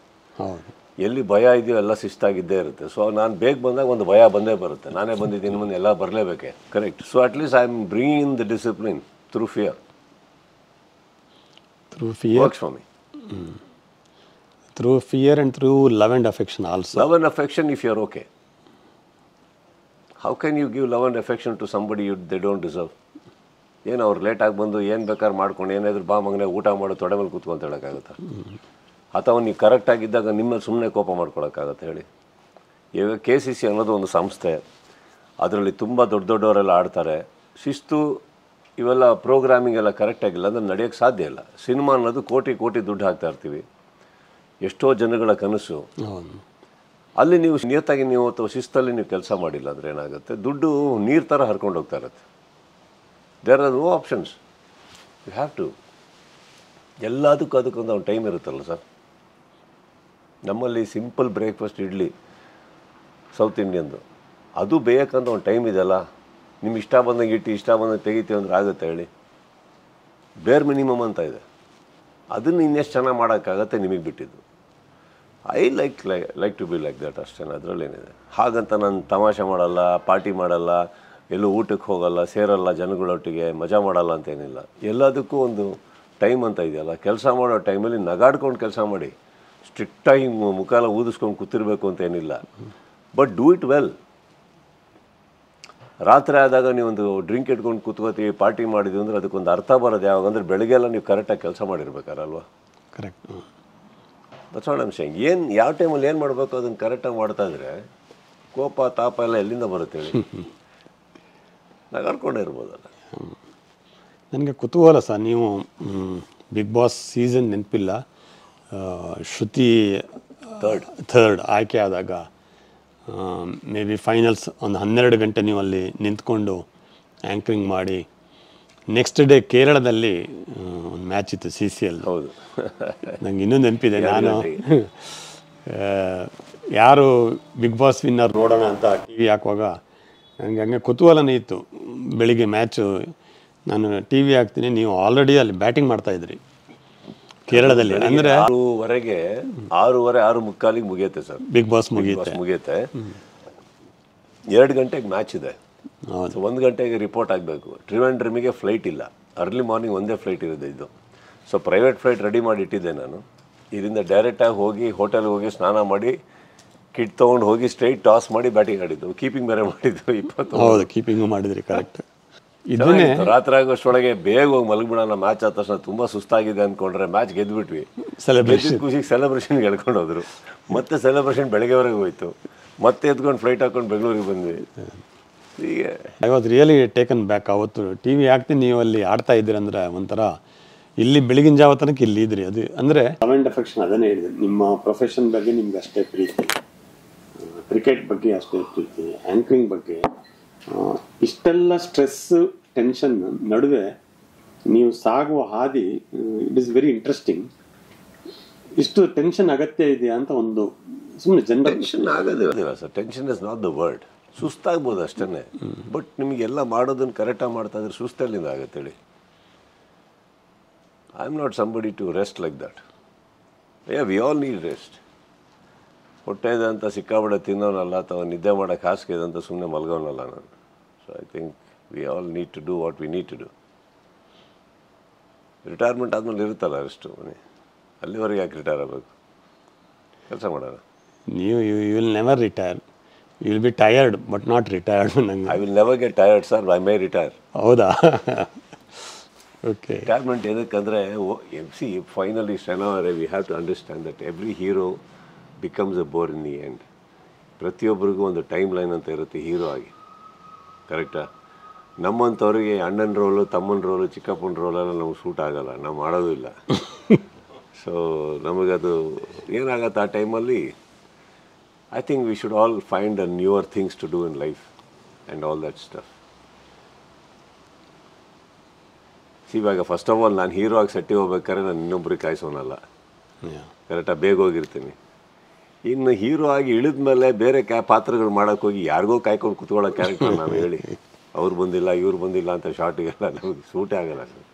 ಎಲ್ಲಿ ಭಯ ಇದೆಯೋ ಎಲ್ಲ ಶಿಸ್ತಾಗಿದ್ದೇ ಇರುತ್ತೆ. ಸೊ ನಾನು ಬೇಗ ಬಂದಾಗ ಒಂದು ಭಯ ಬಂದೇ ಬರುತ್ತೆ, ನಾನೇ ಬಂದಿದ್ದೀನಿ ಮುಂದೆ ಎಲ್ಲ ಬರಲೇಬೇಕೆ, correct? So at least I am bringing in the discipline through fear. Works for me. Through fear and through love and affection also. Love and affection if you're okay. How can you give love and affection to somebody they don't deserve? ಏನು ಅವ್ರು ಲೇಟಾಗಿ ಬಂದು ಏನು ಬೇಕಾದ್ರೆ ಮಾಡ್ಕೊಂಡು ಏನಾದರೂ ಬಾ ಮಗನೇ ಊಟ ಮಾಡೋ ತೊಡೆ ಮೇಲೆ ಕೂತ್ಕೊಂತ ಹೇಳೋಕ್ಕಾಗತ್ತಾ? ಅಥವಾ ನೀವು ಕರೆಕ್ಟಾಗಿದ್ದಾಗ ನಿಮ್ಮಲ್ಲಿ ಸುಮ್ಮನೆ ಕೋಪ ಮಾಡ್ಕೊಳಕ್ಕಾಗತ್ತೆ ಹೇಳಿ? ಈಗ KCC ಅನ್ನೋದು ಒಂದು ಸಂಸ್ಥೆ, ಅದರಲ್ಲಿ ತುಂಬ ದೊಡ್ಡವರೆಲ್ಲ ಆಡ್ತಾರೆ. ಶಿಸ್ತು ಇವೆಲ್ಲ ಪ್ರೋಗ್ರಾಮಿಂಗ್ ಎಲ್ಲ ಕರೆಕ್ಟಾಗಿಲ್ಲ ಅಂದರೆ ನಡೆಯೋಕ್ಕೆ ಸಾಧ್ಯ ಇಲ್ಲ. ಸಿನಿಮಾ ಅನ್ನೋದು ಕೋಟಿ ಕೋಟಿ ದುಡ್ಡು ಹಾಕ್ತಾ ಇರ್ತೀವಿ, ಎಷ್ಟೋ ಜನಗಳ ಕನಸು. ಅಲ್ಲಿ ನೀವು ನಿಯತ್ತಾಗಿ ನೀವು ಅಥವಾ ಶಿಸ್ತಲ್ಲಿ ನೀವು ಕೆಲಸ ಮಾಡಿಲ್ಲ ಅಂದರೆ ಏನಾಗುತ್ತೆ, ದುಡ್ಡು ನೀರು ಥರ ಹರ್ಕೊಂಡು ಹೋಗ್ತಾ ಇರುತ್ತೆ. There are no options, you have to. ಎಲ್ಲದಕ್ಕೂ ಅದಕ್ಕೊಂದು ಒಂದು ಟೈಮ್ ಇರುತ್ತಲ್ಲ ಸರ್. ನಮ್ಮಲ್ಲಿ ಸಿಂಪಲ್ ಬ್ರೇಕ್ಫಾಸ್ಟ್ ಇಡ್ಲಿ ಸೌತ್ ಇಂಡಿಯನ್ದು, ಅದು ಬೇಕಂತ ಒಂದು ಟೈಮ್ ಇದೆಯಲ್ಲ. ನಿಮ್ಗೆ ಇಷ್ಟ ಬಂದಂಗೆ ಇಟ್ಟು ಇಷ್ಟ ಬಂದಂಗೆ ತೆಗಿತೀವಿ ಅಂದ್ರೆ ಆಗುತ್ತೆ ಹೇಳಿ? ಬೇರ್ ಮಿನಿಮಮ್ ಅಂತ ಇದೆ, ಅದನ್ನು ಇನ್ನೆಷ್ಟು ಚೆನ್ನಾಗಿ ಮಾಡೋಕ್ಕಾಗತ್ತೆ ನಿಮಗೆ ಬಿಟ್ಟಿದ್ದು. I like to be like that ಅಷ್ಟೇ, ಅದರಲ್ಲೇನಿದೆ. ಹಾಗಂತ ನಾನು ತಮಾಷೆ ಮಾಡಲ್ಲ, ಪಾರ್ಟಿ ಮಾಡಲ್ಲ, ಎಲ್ಲೂ ಊಟಕ್ಕೆ ಹೋಗಲ್ಲ, ಸೇರಲ್ಲ ಜನಗಳೊಟ್ಟಿಗೆ, ಮಜಾ ಮಾಡಲ್ಲ ಅಂತೇನಿಲ್ಲ. ಎಲ್ಲದಕ್ಕೂ ಒಂದು ಟೈಮ್ ಅಂತ ಇದೆಯಲ್ಲ. ಕೆಲಸ ಮಾಡೋ ಟೈಮಲ್ಲಿ ನಗಾಡ್ಕೊಂಡು ಕೆಲಸ ಮಾಡಿ, ಸ್ಟ್ರಿಕ್ಟಾಗಿ ಮುಖ ಎಲ್ಲ ಊದಿಸ್ಕೊಂಡು ಕೂತಿರ್ಬೇಕು ಅಂತೇನಿಲ್ಲ, ಬಟ್ ಡೂ ಇಟ್ ವೆಲ್. ರಾತ್ರಿ ಆದಾಗ ನೀವೊಂದು ಡ್ರಿಂಕ್ ಇಟ್ಕೊಂಡು ಕೂತ್ಕೋತೀವಿ, ಪಾರ್ಟಿ ಮಾಡಿದ್ವಿ ಅಂದರೆ ಅದಕ್ಕೊಂದು ಅರ್ಥ ಬರೋದು ಯಾವಾಗ ಅಂದರೆ ಬೆಳಗ್ಗೆಲ್ಲ ನೀವು ಕರೆಕ್ಟಾಗಿ ಕೆಲಸ ಮಾಡಿರ್ಬೇಕಾರಲ್ವ? Correct. That's what I am saying. ಏನು ಯಾವ ಟೈಮಲ್ಲಿ ಏನು ಮಾಡಬೇಕು ಅದನ್ನು ಕರೆಕ್ಟಾಗಿ ಮಾಡ್ತಾಯಿದ್ರೆ ಕೋಪ ತಾಪ ಎಲ್ಲ ಎಲ್ಲಿಂದ ಬರುತ್ತೆ ಹೇಳಿ? ನಗಾಡ್ಕೊಂಡೇ ಇರ್ಬೋದಲ್ಲ. ನನಗೆ ಕುತೂಹಲ ಸರ್, ನೀವು ಬಿಗ್ ಬಾಸ್ ಸೀಸನ್ ನೆನಪಿಲ್ಲ, ಶ್ರುತಿ ಥರ್ಡ್ ಆಯ್ಕೆ ಆದಾಗ ಮೇ ಬಿ ಫೈನಲ್ಸ್ ಒಂದು 12 ಗಂಟೆ ನೀವು ಅಲ್ಲಿ ನಿಂತ್ಕೊಂಡು ಆ್ಯಂಕರಿಂಗ್ ಮಾಡಿ, ನೆಕ್ಸ್ಟ್ ಡೇ ಕೇರಳದಲ್ಲಿ ಒಂದು ಮ್ಯಾಚ್ ಇತ್ತು CCL. ಹೌದು, ನಂಗೆ ಇನ್ನೂ ನೆನಪಿದೆ. ನಾನು ಯಾರು ಬಿಗ್ ಬಾಸ್ ವಿನ್ನರ್ ನೋಡೋಣ ಅಂತ TV ಹಾಕುವಾಗ ನನಗೆ ಹಂಗೆ ಕುತೂಹಲನೇ ಇತ್ತು. ಬೆಳಿಗ್ಗೆ ಮ್ಯಾಚು ನಾನು TV ಹಾಕ್ತೀನಿ, ನೀವು ಆಲ್ರೆಡಿ ಅಲ್ಲಿ ಬ್ಯಾಟಿಂಗ್ ಮಾಡ್ತಾಯಿದ್ರಿ ಕೇರಳದಲ್ಲಿ. ಅಂದರೆ 6:30 6:45 ಮುಗಿಯುತ್ತೆ ಸರ್ ಬಿಗ್ ಬಾಸ್ ಮುಗಿಯುತ್ತೆ. 2 ಗಂಟೆಗೆ ಮ್ಯಾಚ್ ಇದೆ. ಸೊ 1 ಗಂಟೆಗೆ ರಿಪೋರ್ಟ್ ಆಗಬೇಕು. ಟ್ರಿವೆಂಡ್ರಮಿಗೆ ಫ್ಲೈಟ್ ಇಲ್ಲ, ಅರ್ಲಿ ಮಾರ್ನಿಂಗ್ ಒಂದೇ ಫ್ಲೈಟ್ ಇರೋದು ಇದು. ಸೊ ಪ್ರೈವೇಟ್ ಫ್ಲೈಟ್ ರೆಡಿ ಮಾಡಿ ಇಟ್ಟಿದ್ದೆ ನಾನು. ಇದರಿಂದ ಡೈರೆಕ್ಟಾಗಿ ಹೋಗಿ ಹೋಟೆಲ್ಗೆ ಹೋಗಿ ಸ್ನಾನ ಮಾಡಿ ಕಿಟ್ ತೊಗೊಂಡು ಹೋಗಿ ಸ್ಟ್ರೈಟ್ ಟಾಸ್ ಮಾಡಿ ಬ್ಯಾಟಿಂಗ್ ಆಡಿದ್ದು. ಕೀಪಿಂಗ್ ಬೇರೆ ಮಾಡಿದ್ದು 20. ಹೌದು, ಕೀಪಿಂಗು ಮಾಡಿದ್ರಿ, ಕರೆಕ್ಟ್. ರಾತ್ರಿ ಆಗೋಷ್ಟೊಳಗೆ ಬೇಗ ಹೋಗಿ ಮಲಗಿಬಿಡೋಣ, ಮ್ಯಾಚ್ ಆದ ತಕ್ಷಣ ತುಂಬ ಸುಸ್ತಾಗಿದೆ ಅಂದ್ಕೊಂಡ್ರೆ ಮ್ಯಾಚ್ ಗೆದ್ದುಬಿಟ್ವಿ. ಖುಷಿಗೆ ಸೆಲೆಬ್ರೇಷನ್ಗೆ ಎಳ್ಕೊಂಡು ಹೋದ್ರು. ಮತ್ತೆ ಸೆಲೆಬ್ರೇಷನ್ ಬೆಳಗ್ಗೆವರೆಗೆ ಹೋಯ್ತು. ಮತ್ತೆ ಎತ್ಕೊಂಡು ಫ್ಲೈಟ್ ಹಾಕೊಂಡು ಬೆಂಗಳೂರಿಗೆ ಬಂದ್ವಿ. ಹೀಗೆ I was really taken back. ಅವತ್ತು TV ಹಾಕ್ತೀನಿ, ನೀವು ಅಲ್ಲಿ ಆಡ್ತಾ ಇದ್ದೀರಿ ಅಂದರೆ ಒಂಥರ ಇಲ್ಲಿ ಬೆಳಗಿನ ಜಾವ ತನಕ ಇಲ್ಲಿ ಇದ್ರಿ. ಅದು ಅಂದರೆ ಲವ್ ಆ್ಯಂಡ್ ಅಫೆಕ್ಷನ್. ಅದನ್ನೇ ಹೇಳಿದೆ, ನಿಮ್ಮ ಪ್ರೊಫೆಷನ್ ಬಗ್ಗೆ ನಿಮ್ಗೆ ಅಷ್ಟೇ ಪ್ರೀತಿ, ಕ್ರಿಕೆಟ್ ಬಗ್ಗೆ ಅಷ್ಟೇ ಪ್ರೀತಿ, ಆ್ಯಂಕರಿಂಗ್ ಬಗ್ಗೆ ಇಷ್ಟೆಲ್ಲ ಸ್ಟ್ರೆಸ್ ಟೆನ್ಷನ್ ನಡುವೆ ನೀವು ಸಾಗುವ ಹಾದಿ ಇಟ್ ಇಸ್ ವೆರಿ ಇಂಟ್ರೆಸ್ಟಿಂಗ್. ಇಷ್ಟು ಟೆನ್ಷನ್ ಅಗತ್ಯ ಇದೆಯಾ ಅಂತ ಒಂದು ಸುಮ್ಮನೆ ಜನರ ಟೆನ್ಷನ್ ಆಗೋದಿಲ್ಲ sir. Tension is not the word. ಸುಸ್ತಾಗ್ಬೋದು ಅಷ್ಟೇ, ಬಟ್ ನಿಮಗೆಲ್ಲ ಮಾಡೋದನ್ನು ಕರೆಕ್ಟಾಗಿ ಮಾಡ್ತಾ ಇದ್ರೆ ಸುಸ್ತಲ್ಲಿಂದ ಆಗುತ್ತೆ ಹೇಳಿ? I am not somebody to rest like that. We all need rest. ಹೊಟ್ಟೆ ಇದೆ ಅಂತ ಸಿಕ್ಕಾಬಡೆ ತಿನ್ನೋನಲ್ಲ, ಅಥವಾ ನಿದ್ದೆ ಮಾಡೋಕ್ಕೆ ಹಾಸಿಗೆ ಇದೆ ಅಂತ ಸುಮ್ಮನೆ ಮಲ್ಗೋನಲ್ಲ ನಾನು. So I think we all need to do what we need to do. Retirement ಆದಮೇಲೆ ಇರುತ್ತಲ್ಲ ರೆಸ್ಟು ಮನೆ, ಅಲ್ಲಿವರೆಗೆ ಯಾಕೆ ರಿಟೈರ್ ಆಗಬೇಕು? ಕೆಲಸ ಮಾಡೋಣ. ನೀವು you will never retire. You will be tired but not retired. ನಂಗೆ I will never get tired sir, I may retire. ಹೌದಾ? ಓಕೆ. ರಿಟೈರ್ಮೆಂಟ್ ಏನಕ್ಕಂದರೆ ಫೈನಲಿ ಶನಿವಾರ we have to understand that every hero becomes a bore in the end. ಪ್ರತಿಯೊಬ್ಬರಿಗೂ ಒಂದು time line ಅಂತ ಇರುತ್ತೆ hero ಆಗಿ, ಕರೆಕ್ಟಾ? ನಮ್ಮಂಥವ್ರಿಗೆ ಅಣ್ಣನ ರೋಲು, ತಮ್ಮನ ರೋಲು, ಚಿಕ್ಕಪ್ಪನ ರೋಲೆಲ್ಲ ನಮ್ಗೆ ಸೂಟ್ ಆಗೋಲ್ಲ, ನಾವು ಮಾಡೋದು ಇಲ್ಲ. ಸೊ ನಮಗದು ಏನಾಗತ್ತೆ ಆ ಟೈಮಲ್ಲಿ, I think we should all find a newer things to do in life and all that stuff. ಇವಾಗ ಫಸ್ಟ್ ಆಫ್ ಆಲ್ ನಾನು ಹೀರೋ ಆಗಿ ಸೆಟ್ಟಿಗೆ ಹೋಗ್ಬೇಕಾದ್ರೆ ನಾನು ಇನ್ನೊಬ್ರಿಗೆ ಕಾಯಿಸೋನಲ್ಲ, ಕರೆಕ್ಟಾಗಿ ಬೇಗ ಹೋಗಿರ್ತೀನಿ. ಇನ್ನು ಹೀರೋ ಆಗಿ ಇಳಿದ ಮೇಲೆ ಬೇರೆ ಪಾತ್ರಗಳು ಮಾಡೋಕ್ಕೆ ಹೋಗಿ ಯಾರಿಗೋ ಕಾಯ್ಕೊಂಡು ಕುತ್ಕೊಳ್ಳೋ ಕ್ಯಾರೆಕ್ಟರ್ ನಾವು ಹೇಳಿ ಅವ್ರು ಬಂದಿಲ್ಲ ಇವ್ರು ಬಂದಿಲ್ಲ ಅಂತ ಶಾರ್ಟಿಗೆಲ್ಲ ನಮಗೆ ಸೂಟೇ ಆಗಲ್ಲ ಸರ್,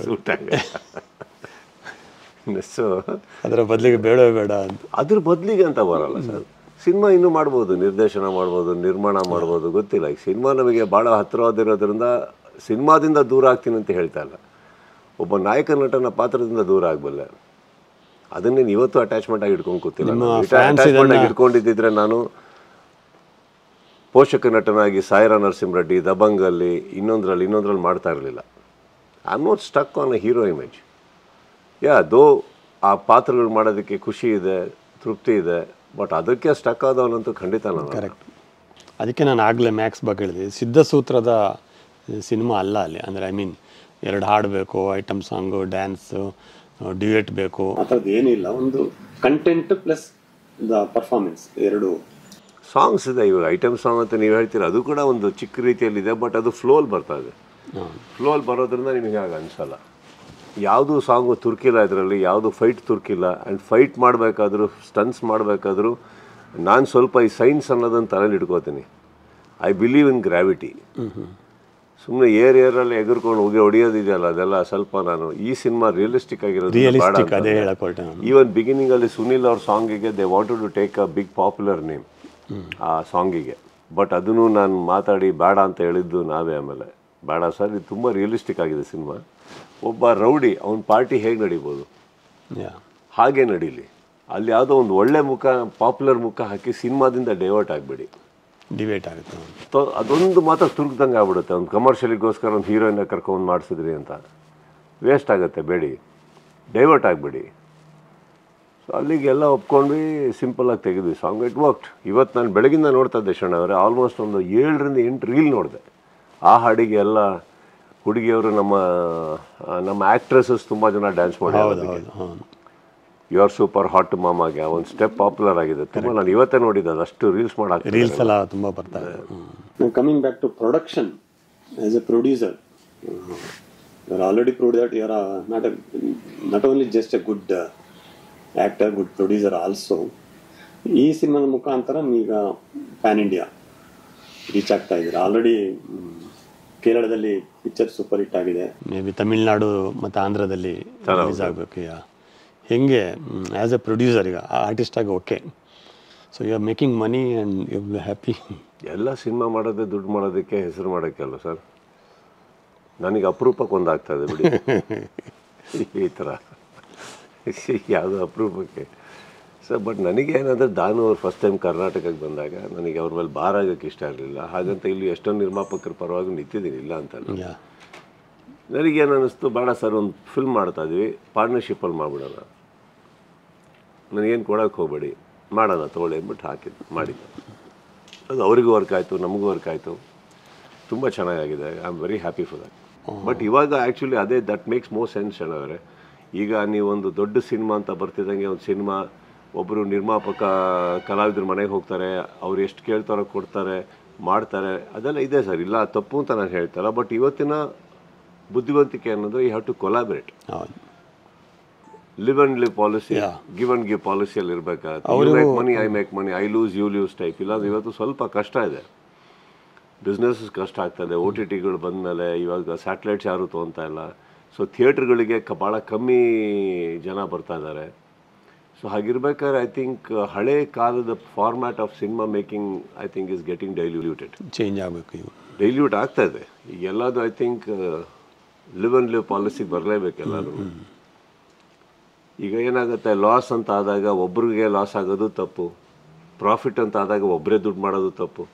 ಸೂಟ್ ಆಗಲ್ಲ. ಸೊ ಅದರ ಬದಲಿಗೆ ಬೇಡ ಬೇಡ ಅಂತ, ಅದ್ರ ಬದಲಿಗೆ ಅಂತ ಬರಲ್ಲ ಸರ್. ಸಿನಿಮಾ ಇನ್ನೂ ಮಾಡ್ಬೋದು, ನಿರ್ದೇಶನ ಮಾಡ್ಬೋದು, ನಿರ್ಮಾಣ ಮಾಡ್ಬೋದು, ಗೊತ್ತಿಲ್ಲ. ಈಗ ಸಿನಿಮಾ ನಮಗೆ ಭಾಳ ಹತ್ತಿರವಾದಿರೋದ್ರಿಂದ ಸಿನಿಮಾದಿಂದ ದೂರ ಆಗ್ತೀನಿ ಅಂತ ಹೇಳ್ತಾ ಇಲ್ಲ, ಒಬ್ಬ ನಾಯಕ ನಟನ ಪಾತ್ರದಿಂದ ದೂರ ಆಗಬಲ್ಲೆ. ಅದನ್ನೇನು ಇವತ್ತು ಅಟ್ಯಾಚ್ಮೆಂಟ್ ಆಗಿ ಇಟ್ಕೊಂಡು ಕೂತಿಲ್ಲ. ಅಟ್ಯಾಚ್ಮೆಂಟ್ ಆಗಿ ಇಟ್ಕೊಂಡಿದ್ದಿದ್ರೆ ನಾನು ಪೋಷಕ ನಟನಾಗಿ ಸಾಯಿರಾ ನರಸಿಂಹರೆಡ್ಡಿ, ದಬಂಗಲ್ಲಿ, ಇನ್ನೊಂದ್ರಲ್ಲಿ ಮಾಡ್ತಾ ಇರಲಿಲ್ಲ. I am not stuck on a hero image. ದೋ ಆ ಪಾತ್ರಗಳು ಮಾಡೋದಕ್ಕೆ ಖುಷಿ ಇದೆ, ತೃಪ್ತಿ ಇದೆ, ಬಟ್ ಅದಕ್ಕೆ ಸ್ಟಕ್ ಆದವನಂತೂ ಖಂಡಿತ ನಾನು. ಕರೆಕ್ಟ್. ಅದಕ್ಕೆ ನಾನು ಆಗಲೇ ಮ್ಯಾಕ್ಸ್ ಬಗ್ಗೆ ಹೇಳಿದೆ, ಸಿದ್ಧಸೂತ್ರದ ಸಿನಿಮಾ ಅಲ್ಲ ಅಲ್ಲಿ. ಅಂದರೆ ಐ ಮೀನ್ 2 ಹಾಡು ಬೇಕು, ಐಟಮ್ ಸಾಂಗು, ಡ್ಯಾನ್ಸು, ಡ್ಯೂಯೆಟ್ ಬೇಕು, ಆ ಥರದ್ದು ಏನಿಲ್ಲ. ಒಂದು content plus the performance, 2 songs ಇದೆ. ಇವಾಗ ಐಟಮ್ ಸಾಂಗ್ ಅಂತ ನೀವು ಹೇಳ್ತೀರ, ಅದು ಕೂಡ ಒಂದು ಚಿಕ್ಕ ರೀತಿಯಲ್ಲಿದೆ, ಬಟ್ ಅದು ಫ್ಲೋಲ್ ಬರ್ತಾ ಇದೆ. ಫ್ಲೋಲ್ ಬರೋದ್ರಿಂದ ನಿಮಗೆ ಆಗ ಅನಿಸಲ್ಲ. ಯಾವುದು ಸಾಂಗು ತುರ್ಕಿಲ್ಲ ಇದರಲ್ಲಿ, ಯಾವುದು ಫೈಟ್ ತುರ್ಕಿಲ್ಲ. ಆ್ಯಂಡ್ ಫೈಟ್ ಮಾಡಬೇಕಾದ್ರೂ, ಸ್ಟನ್ಸ್ ಮಾಡಬೇಕಾದ್ರೂ ನಾನು ಸ್ವಲ್ಪ ಈ ಸೈನ್ಸ್ ಅನ್ನೋದನ್ನು ತಲೆಯಲ್ಲಿ ಇಟ್ಕೋತೀನಿ. I believe in gravity. ಸುಮ್ಮನೆ ಏರಲ್ಲಿ ಎಗರ್ಕೊಂಡು ಹೊಡಿಯೋದಿದೆಯಲ್ಲ, ಅದೆಲ್ಲ ಸ್ವಲ್ಪ ನಾನು ಈ ಸಿನಿಮಾ ರಿಯಲಿಸ್ಟಿಕ್ ಆಗಿರೋದು. ಈವನ್ ಬಿಗಿನಿಂಗಲ್ಲಿ ಸುನಿಲ್ ಅವ್ರ ಸಾಂಗಿಗೆ they wanted to take a big popular name ಆ ಸಾಂಗಿಗೆ, ಬಟ್ ಅದನ್ನು ನಾನು ಮಾತಾಡಿ ಬೇಡ ಅಂತ ಹೇಳಿದ್ದು ನಾವೇ. ಆಮೇಲೆ ಬೇಡ ಸರ್, ಇದು ತುಂಬ ರಿಯಲಿಸ್ಟಿಕ್ ಆಗಿದೆ ಸಿನಿಮಾ. ಒಬ್ಬ ರೌಡಿ ಅವನ ಪಾರ್ಟಿ ಹೇಗೆ ನಡೀಬೋದು ಹಾಗೆ ನಡೀಲಿ. ಅಲ್ಲಿ ಯಾವುದೋ ಒಂದು ಒಳ್ಳೆ ಮುಖ, ಪಾಪ್ಯುಲರ್ ಮುಖ ಹಾಕಿ ಸಿನಿಮಾದಿಂದ ಡೈವರ್ಟ್ ಆಗಬೇಡಿ. ಡಿಬೇಟ್ ಆಗುತ್ತೆ. ಅದೊಂದು ಮಾತ್ರ ತುರ್ಕ್ದಂಗೆ ಆಗ್ಬಿಡುತ್ತೆ. ಒಂದು ಕಮರ್ಷಿಯಲಿಗೋಸ್ಕರ ಒಂದು ಹೀರೋಯಿನ್ನ ಕರ್ಕೊಂಡು ಮಾಡಿಸಿದ್ರಿ ಅಂತ ವೇಸ್ಟ್ ಆಗುತ್ತೆ. ಬೇಡಿ, ಡೈವರ್ಟ್ ಆಗಿಬಿಡಿ. ಸೊ ಅಲ್ಲಿಗೆಲ್ಲ ಒಪ್ಕೊಂಡ್ವಿ, ಸಿಂಪಲಾಗಿ ತೆಗೆದ್ವಿ ಸಾಂಗ್. It worked. ಇವತ್ತು ನಾನು ಬೆಳಗಿಂದ ನೋಡ್ತಾ ಇದ್ದೆ ಶರಣ ಅವರೇ, ಆಲ್ಮೋಸ್ಟ್ ಒಂದು 7 ರಿಂದ 8 ರೀಲ್ ನೋಡಿದೆ. ಆ ಹಾಡಿಗೆ ಎಲ್ಲ ಹುಡುಗಿಯವರು, ನಮ್ಮ ಆ್ಯಕ್ಟ್ರೆಸಸ್ ತುಂಬ ಜನ ಡ್ಯಾನ್ಸ್ ಮಾಡಿದ್ದಾರೆ. ಯು ಆರ್ ಸೂಪರ್ ಹಾಟ್ ಮಾಮಾಗೆ ಒಂದು ಸ್ಟೆಪ್ ಪಾಪ್ಯುಲರ್ ಆಗಿದೆ ತುಂಬ. ನಾನು ಇವತ್ತೇ ನೋಡಿದ್ದೆ, ಅದಷ್ಟು ರೀಲ್ಸ್ ಮಾಡಾಕ್ತಾರೆ, ರೀಲ್ಸ್ ಎಲ್ಲ ತುಂಬ ಬರ್ತಾರೆ. Coming back to production, as a producer, you are already proved that you are not only just a good actor, good producer also. ಈ ಸಿನಿಮಾದ ಮುಖಾಂತರ ಈಗ ಪ್ಯಾನ್ ಇಂಡಿಯಾ ರೀಚ್ ಆಗ್ತಾ ಇದ್ದೀರಾ. ಆಲ್ರೆಡಿ ಕೇರಳದಲ್ಲಿ ಪಿಕ್ಚರ್ ಸೂಪರ್ ಹಿಟ್ ಆಗಿದೆ, ಮೇ ಬಿ ತಮಿಳ್ನಾಡು ಮತ್ತು ಆಂಧ್ರದಲ್ಲಿ ರಿಲೀಸ್ ಆಗಬೇಕು. ಹೆಂಗೆ ಆ್ಯಸ್ ಎ ಪ್ರೊಡ್ಯೂಸರ್ ಈಗ ಆರ್ಟಿಸ್ಟ್ ಆಗಿ okay, so you are making money and you will happy. ಎಲ್ಲ ಸಿನಿಮಾ ಮಾಡೋದೇ ದುಡ್ಡು ಮಾಡೋದಕ್ಕೆ, ಹೆಸರು ಮಾಡೋಕ್ಕೆ ಅಲ್ಲ ಸರ್. ನನಗೆ ಅಪರೂಪಕ್ಕೆ ಒಂದು ಆಗ್ತಾಯಿದೆ ಬಿಡಿ ಈ ಥರ ಯಾವುದೋ ಅಪರೂಪಕ್ಕೆ ಸರ್. ಬಟ್ ನನಗೇನಂದರೆ, ದಾನು ಅವ್ರು ಫಸ್ಟ್ ಟೈಮ್ ಕರ್ನಾಟಕಕ್ಕೆ ಬಂದಾಗ ನನಗೆ ಅವ್ರ ಮೇಲೆ ಭಾರ ಆಗೋಕ್ಕೆ ಇಷ್ಟ ಇರಲಿಲ್ಲ. ಹಾಗಂತ ಇಲ್ಲಿ ಎಷ್ಟೊಂದು ನಿರ್ಮಾಪಕರ ಪರವಾಗಿ ನಿಂತಿದ್ದೀನಿ, ಇಲ್ಲ ಅಂತಲ್ಲ. ನನಗೇನು ಅನ್ನಿಸ್ತು, ಬೇಡ ಸರ್ ಒಂದು ಫಿಲ್ಮ್ ಮಾಡ್ತಾಯಿದ್ವಿ, ಪಾರ್ಟ್ನರ್ಶಿಪ್ಪಲ್ಲಿ ಮಾಡಿಬಿಡೋಣ, ನನಗೇನು ಕೊಡೋಕ್ಕೆ ಹೋಗಬೇಡಿ, ಮಾಡೋಣ ತೊಗೊಳ್ಳಿ ಅಂದ್ಬಿಟ್ಟು ಹಾಕಿದ್ದು, ಮಾಡಿದ್ದು. ಅದು ಅವ್ರಿಗೂ ವರ್ಕ್ ಆಯಿತು, ನಮಗೂ ವರ್ಕ್ ಆಯಿತು, ತುಂಬ ಚೆನ್ನಾಗಿದೆ. I am very happy for that. But ಇವಾಗ ಆ್ಯಕ್ಚುಲಿ ಅದೇ ದಟ್ ಮೇಕ್ಸ್ ಮೋರ್ ಸೆನ್ಸ್ ಅವರೇ. ಈಗ ನೀವೊಂದು ದೊಡ್ಡ ಸಿನಿಮಾ ಅಂತ ಬರ್ತಿದ್ದಂಗೆ, ಒಂದು ಸಿನಿಮಾ ಒಬ್ಬರು ನಿರ್ಮಾಪಕ ಕಲಾವಿದ್ರ ಮನೆಗೆ ಹೋಗ್ತಾರೆ, ಅವ್ರು ಎಷ್ಟು ಕೇಳ್ತಾರೋ ಕೊಡ್ತಾರೆ, ಮಾಡ್ತಾರೆ, ಅದೆಲ್ಲ ಇದೆ ಸರ್, ಇಲ್ಲ ತಪ್ಪು ಅಂತ ನಾನು ಹೇಳ್ತಾರ. ಬಟ್ ಇವತ್ತಿನ ಬುದ್ಧಿವಂತಿಕೆ ಅನ್ನೋದು you have to collaborate. Live and live policy, give and give ಪಾಲಿಸಿಯಲ್ಲಿ ಇರಬೇಕಾಗುತ್ತೆ. You make money, I make money, I lose, you lose type. ಇಲ್ಲ ಇವತ್ತು ಸ್ವಲ್ಪ ಕಷ್ಟ ಇದೆ, ಬಿಸ್ನೆಸ್ ಕಷ್ಟ ಆಗ್ತಾಯಿದೆ. ಓ ಟಿ ಟಿಗಳು ಬಂದಮೇಲೆ ಇವಾಗ ಸ್ಯಾಟಲೈಟ್ಸ್ ಯಾರು ತೊಗೊತಾ ಇಲ್ಲ. ಸೊ ಥಿಯೇಟ್ರ್ಗಳಿಗೆ ಭಾಳ ಕಮ್ಮಿ ಜನ ಬರ್ತಾ ಇದ್ದಾರೆ. ಸೊ ಹಾಗಿರ್ಬೇಕಾದ್ರೆ ಐ ಥಿಂಕ್ ಹಳೆ ಕಾಲದ format of cinema making I think is getting diluted, change ಆಗಬೇಕು, ಡೈಲ್ಯೂಟ್ ಆಗ್ತಾ ಇದೆ. ಈಗ ಎಲ್ಲದು I think live and live ಪಾಲಿಸಿಗೆ ಬರಲೇಬೇಕು ಎಲ್ಲರೂ. ಈಗ ಏನಾಗುತ್ತೆ, ಲಾಸ್ ಅಂತ ಆದಾಗ ಒಬ್ರಿಗೆ ಲಾಸ್ ಆಗೋದು ತಪ್ಪು, ಪ್ರಾಫಿಟ್ ಅಂತ ಆದಾಗ ಒಬ್ಬರೇ ದುಡ್ಡು ಮಾಡೋದು ತಪ್ಪು.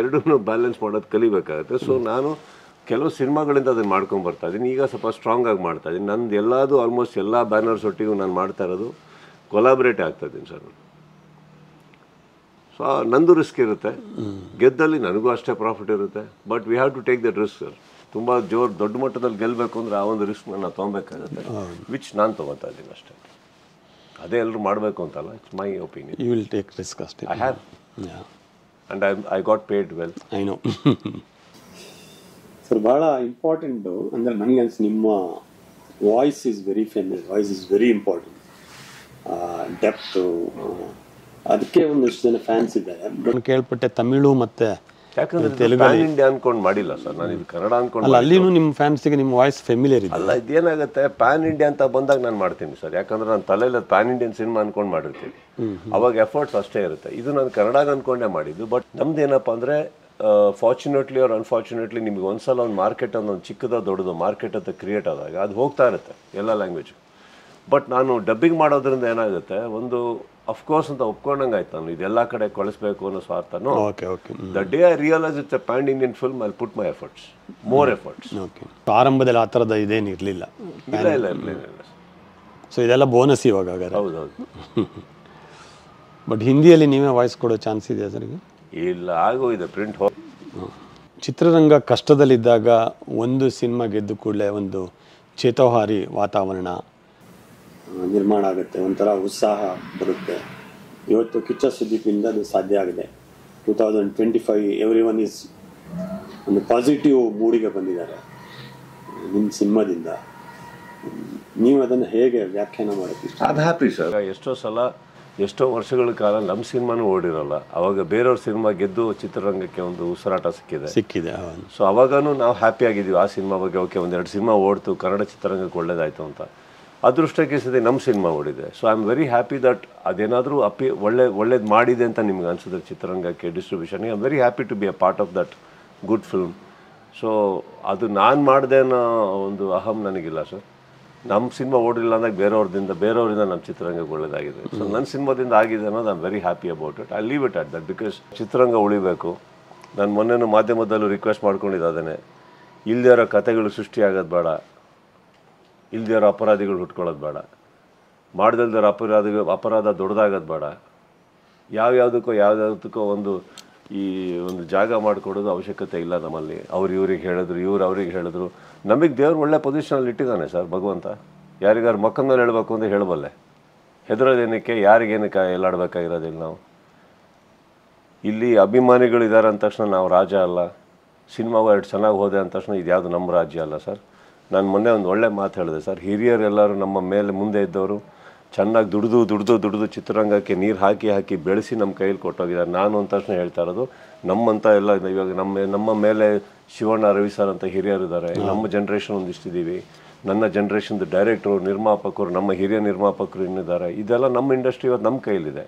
ಎರಡೂ ಬ್ಯಾಲೆನ್ಸ್ ಮಾಡೋದು ಕಲಿಬೇಕಾಗುತ್ತೆ. ಸೊ ನಾನು ಕೆಲವು ಸಿನಿಮಾಗಳಿಂದ ಅದನ್ನು ಮಾಡ್ಕೊಂಡು ಬರ್ತಾ ಇದ್ದೀನಿ. ಈಗ ಸ್ವಲ್ಪ ಸ್ಟ್ರಾಂಗಾಗಿ ಮಾಡ್ತಾ ಇದ್ದೀನಿ. ನಂದು ಎಲ್ಲದು ಆಲ್ಮೋಸ್ಟ್ ಎಲ್ಲ ಬ್ಯಾನರ್ಸ್ ಒಟ್ಟಿಗೂ ನಾನು ಮಾಡ್ತಾ ಇರೋದು ಕೊಲಾಬ್ರೇಟ್ ಆಗ್ತಾ ಇದ್ದೀನಿ ಸರ್. ಸೊ ನಂದು ರಿಸ್ಕ್ ಇರುತ್ತೆ, ಗೆದ್ದಲ್ಲಿ ನನಗೂ ಅಷ್ಟೇ ಪ್ರಾಫಿಟ್ ಇರುತ್ತೆ. But we have to take that risk sir. ತುಂಬ ದೊಡ್ಡ ಮಟ್ಟದಲ್ಲಿ ಗೆಲ್ಲಬೇಕು ಅಂದರೆ ಆ ಒಂದು ರಿಸ್ಕ್ ನಾನು ತೊಗೊಬೇಕಾಗುತ್ತೆ, ವಿಚ್ ನಾನು ತೊಗೊತಾ ಇದ್ದೀನಿ ಅಷ್ಟೇ. ಅದೇ ಎಲ್ಲರೂ ಮಾಡಬೇಕು ಅಂತಲ್ಲ, it's my opinion. You will take risk ಅಷ್ಟೇ. I have and I got paid well. I know sir. ಭಾಳ ಇಂಪಾರ್ಟೆಂಟು ಅಂದರೆ ನನಗೆ ಅನ್ಸಿ ನಿಮ್ಮ voice is very famous, voice is very important. Depth, ಅದಕ್ಕೆ ಒಂದಷ್ಟು ಜನ ಫ್ಯಾನ್ಸ್ ಇದ್ದಾರೆ. ನಾನು ಕೇಳ್ಪಟ್ಟೆ ತಮಿಳು ಮತ್ತು ಯಾಕಂದ್ರೆ ತೆಲುಗು ಇಂಡಿಯಾ ಅನ್ಕೊಂಡು ಮಾಡಿಲ್ಲ ಸರ್, ನಾನು ಇದು ಕನ್ನಡ ಅನ್ಕೊಂಡು. ಅಲ್ಲ, ಅಲ್ಲಿನೂ ನಿಮ್ಮ ಫ್ಯಾನ್ಸಿಗೆ ನಿಮ್ಮ ವಾಯ್ಸ್ ಫೆಮಿಲಿಯರ್ ಇದೆ. ಅಲ್ಲ, ಇದೇನಾಗುತ್ತೆ ಪ್ಯಾನ್ ಇಂಡಿಯಾ ಅಂತ ಬಂದಾಗ ನಾನು ಮಾಡ್ತೀನಿ ಸರ್. ಯಾಕಂದ್ರೆ ನಾನು ತಲೆಯಲ್ಲಿ ಪ್ಯಾನ್ ಇಂಡಿಯನ್ ಸಿನಿಮಾ ಅನ್ಕೊಂಡು ಮಾಡಿರ್ತೀನಿ, ಅವಾಗ ಎಫರ್ಟ್ಸ್ ಅಷ್ಟೇ ಇರುತ್ತೆ. ಇದು ನಾನು ಕನ್ನಡಾಗ ಅನ್ಕೊಂಡೇ ಮಾಡಿದ್ದು. ಬಟ್ ನಮ್ದು ಏನಪ್ಪ ಅಂದರೆ ಫಾರ್ಚುನೇಟ್ಲಿ ಆರ್ ಅನ್ಫಾರ್ಚುನೇಟ್ಲಿ ನಿಮಗೆ ಒಂದ್ಸಲ ಒಂದು ಮಾರ್ಕೆಟ್ ಒಂದು ಚಿಕ್ಕದ ದೊಡ್ಡದು ಮಾರ್ಕೆಟ್ ಅಂತ ಕ್ರಿಯೇಟ್ ಆದಾಗ ಅದು ಹೋಗ್ತಾ ಇರುತ್ತೆ ಎಲ್ಲ ಲ್ಯಾಂಗ್ವೇಜ್. ಬಟ್ ನಾನು ಡಬ್ಬಿಂಗ್ ಮಾಡೋದ್ರಿಂದ ಏನಾಗುತ್ತೆ, ಒಂದು ಅಫ್ಕೋರ್ಸ್ ಅಂತ ಒಪ್ಕೊಂಡಂಗೆ ಆಯ್ತು. ನಾನು ಇದೆಲ್ಲ ಕಡೆ ಕಳಿಸ್ಬೇಕು ಅನ್ನೋ ಸ್ವಾರ್ಥನೂ. The day I realise it's a pan Indian film, I put my efforts, more efforts. ಆರಂಭದಲ್ಲಿ ಆ ಥರದ ಇದೇನು ಇರಲಿಲ್ಲ. ಇಲ್ಲ. ಸೊ ಇದೆಲ್ಲ ಬೋನಸ್ ಇವಾಗ. ಹೌದೌದು. ಬಟ್ ಹಿಂದಿಯಲ್ಲಿ ನೀವೇ ವಾಯ್ಸ್ ಕೊಡೋ ಚಾನ್ಸ್ ಇದೆಯಾ ಸರ್? ಇಲ್ಲ, ಆಗೋಗಿದೆ ಪ್ರಿಂಟ್. ಚಿತ್ರರಂಗ ಕಷ್ಟದಲ್ಲಿದ್ದಾಗ ಒಂದು ಸಿನಿಮಾ ಗೆದ್ದು ಕೂಡಲೇ ಒಂದು ಚೇತೋಹಾರಿ ವಾತಾವರಣ ನಿರ್ಮಾಣ ಆಗುತ್ತೆ, ಒಂಥರ ಉತ್ಸಾಹ ಬರುತ್ತೆ. ಇವತ್ತು ಕಿಚ್ಚ ಸುದೀಪಿಂದ ಅದು ಸಾಧ್ಯ ಆಗಿದೆ. 2025 ಎವ್ರಿ ಒನ್ ಈಸ್ ಒಂದು ಪಾಸಿಟಿವ್ ಮೂಡಿಗೆ ಬಂದಿದ್ದಾರೆ ನಿಮ್ಮ ಸಿನಿಮಾದಿಂದ. ನೀವು ಅದನ್ನು ಹೇಗೆ ವ್ಯಾಖ್ಯಾನ ಮಾಡೋಕ್ಕೆ? ಅದು ಹ್ಯಾಪಿ ಸರ್. ಎಷ್ಟೋ ವರ್ಷಗಳ ಕಾಲ ನಮ್ಮ ಸಿನಿಮಾನೂ ಓಡಿರೋಲ್ಲ, ಅವಾಗ ಬೇರೆಯವ್ರ ಸಿನಿಮಾ ಗೆದ್ದು ಚಿತ್ರರಂಗಕ್ಕೆ ಒಂದು ಉಸಿರಾಟ ಸಿಕ್ಕಿದೆ. ಸೊ ಅವಾಗೂ ನಾವು ಹ್ಯಾಪಿ ಆಗಿದ್ದೀವಿ ಆ ಸಿನಿಮಾ ಬಗ್ಗೆ. ಓಕೆ, ಒಂದೆರಡು ಸಿನಿಮಾ ಓಡ್ತು, ಕನ್ನಡ ಚಿತ್ರರಂಗಕ್ಕೆ ಒಳ್ಳೇದಾಯಿತು ಅಂತ. ಅದೃಷ್ಟಕ್ಕೆ ಸತಿ ನಮ್ಮ ಸಿನಿಮಾ ಓಡಿದೆ. So I am very happy that ಅದೇನಾದರೂ ಒಳ್ಳೇದು ಮಾಡಿದೆ ಅಂತ ನಿಮ್ಗೆ ಅನಿಸಿದ್ರೆ ಚಿತ್ರರಂಗಕ್ಕೆ, ಡಿಸ್ಟ್ರಿಬ್ಯೂಷನ್ಗೆ. I am very happy to be a part of that good film. So ಅದು ನಾನು ಮಾಡಿದೆ ಅನ್ನೋ ಒಂದು ಅಹಂ ನನಗಿಲ್ಲ ಸರ್. ನಮ್ಮ ಸಿನಿಮಾ ಓಡಿಲ್ಲ ಅಂದಾಗ ಬೇರೆಯವರಿಂದ ನಮ್ಮ ಚಿತ್ರರಂಗಕ್ಕೆ ಒಳ್ಳೇದಾಗಿದೆ. ಸೊ ನನ್ನ ಸಿನಿಮಾದಿಂದ ಆಗಿದೆ ಅನ್ನೋದು I am very happy about it. I leave it at that because ಚಿತ್ರರಂಗ ಉಳಿಬೇಕು. ನಾನು ಮೊನ್ನೆನೂ ಮಾಧ್ಯಮದಲ್ಲೂ ರಿಕ್ವೆಸ್ಟ್ ಮಾಡ್ಕೊಂಡಿದ್ದೆ ಅದನ್ನೇ. ಇಲ್ಲದೇ ಇರೋ ಕಥೆಗಳು ಸೃಷ್ಟಿಯಾಗೋದು ಬೇಡ, ಇಲ್ಲದೇ ಇರೋ ಅಪರಾಧಿಗಳು ಹುಟ್ಕೊಳ್ಳೋದು ಬೇಡ, ಮಾಡ್ದಲ್ದಿರೋ ಅಪರಾಧ ದೊಡ್ಡದಾಗೋದು ಬೇಡ. ಯಾವ್ಯಾವುದಕ್ಕೋ ಒಂದು ಜಾಗ ಮಾಡಿಕೊಡೋದು ಅವಶ್ಯಕತೆ ಇಲ್ಲ ನಮ್ಮಲ್ಲಿ. ಇವ್ರಿಗೆ ಹೇಳಿದ್ರು, ಅವ್ರಿಗೆ ಹೇಳಿದ್ರು. ನಮಗೆ ದೇವ್ರು ಒಳ್ಳೆ ಪೊಸಿಷನಲ್ಲಿ ಇಟ್ಟಿದ್ದಾನೆ ಸರ್ ಭಗವಂತ. ಯಾರಿಗಾರು ಮಕ್ಕಳ ಮೇಲೆ ಹೇಳಬೇಕು ಅಂತ ಹೇಳಬಲ್ಲೆ. ಹೆದರೋದೇನಕ್ಕೆ, ಯಾರಿಗೇನಕ್ಕೆ ಎಲ್ಲಾಡಬೇಕಾಗಿರೋದಿಲ್ಲ. ನಾವು ಇಲ್ಲಿ ಅಭಿಮಾನಿಗಳಿದ್ದಾರೆ ಅಂದ ತಕ್ಷಣ ನಾವು ರಾಜ ಅಲ್ಲ. ಸಿನಿಮಾ ಎರಡು ಚೆನ್ನಾಗಿ ಹೋದೆ ಅಂದ ತಕ್ಷಣ ಇದು ಯಾವುದು ನಮ್ಮ ರಾಜ್ಯ ಅಲ್ಲ ಸರ್. ನಾನು ಮೊನ್ನೆ ಒಂದು ಒಳ್ಳೆ ಮಾತು ಹೇಳಿದೆ ಸರ್. ಹಿರಿಯರೆಲ್ಲರೂ ನಮ್ಮ ಮೇಲೆ ಮುಂದೆ ಇದ್ದವರು ಚೆನ್ನಾಗಿ ದುಡಿದು ಚಿತ್ರರಂಗಕ್ಕೆ ನೀರು ಹಾಕಿ ಬೆಳೆಸಿ ನಮ್ಮ ಕೈಯಲ್ಲಿ ಕೊಟ್ಟೋಗಿದ್ದಾರೆ. ನಾನು ಅಂದ ತಕ್ಷಣ ಹೇಳ್ತಾ ಇರೋದು ನಮ್ಮಂತ ಎಲ್ಲ ಇವಾಗ ನಮ್ಮ ಮೇಲೆ ಶಿವಣ್ಣ, ರವಿ ಸರ್ ಅಂತ ಹಿರಿಯರಿದ್ದಾರೆ. ನಮ್ಮ ಜನ್ರೇಷನ್ ಒಂದಿಷ್ಟಿದ್ದೀವಿ. ನನ್ನ ಜನ್ರೇಷನ್ದು ಡೈರೆಕ್ಟ್ರು, ನಿರ್ಮಾಪಕರು, ನಮ್ಮ ಹಿರಿಯ ನಿರ್ಮಾಪಕರು ಇನ್ನಿದ್ದಾರೆ. ಇದೆಲ್ಲ ನಮ್ಮ ಇಂಡಸ್ಟ್ರಿ ಇವತ್ತು ನಮ್ಮ ಕೈಲಿದೆ.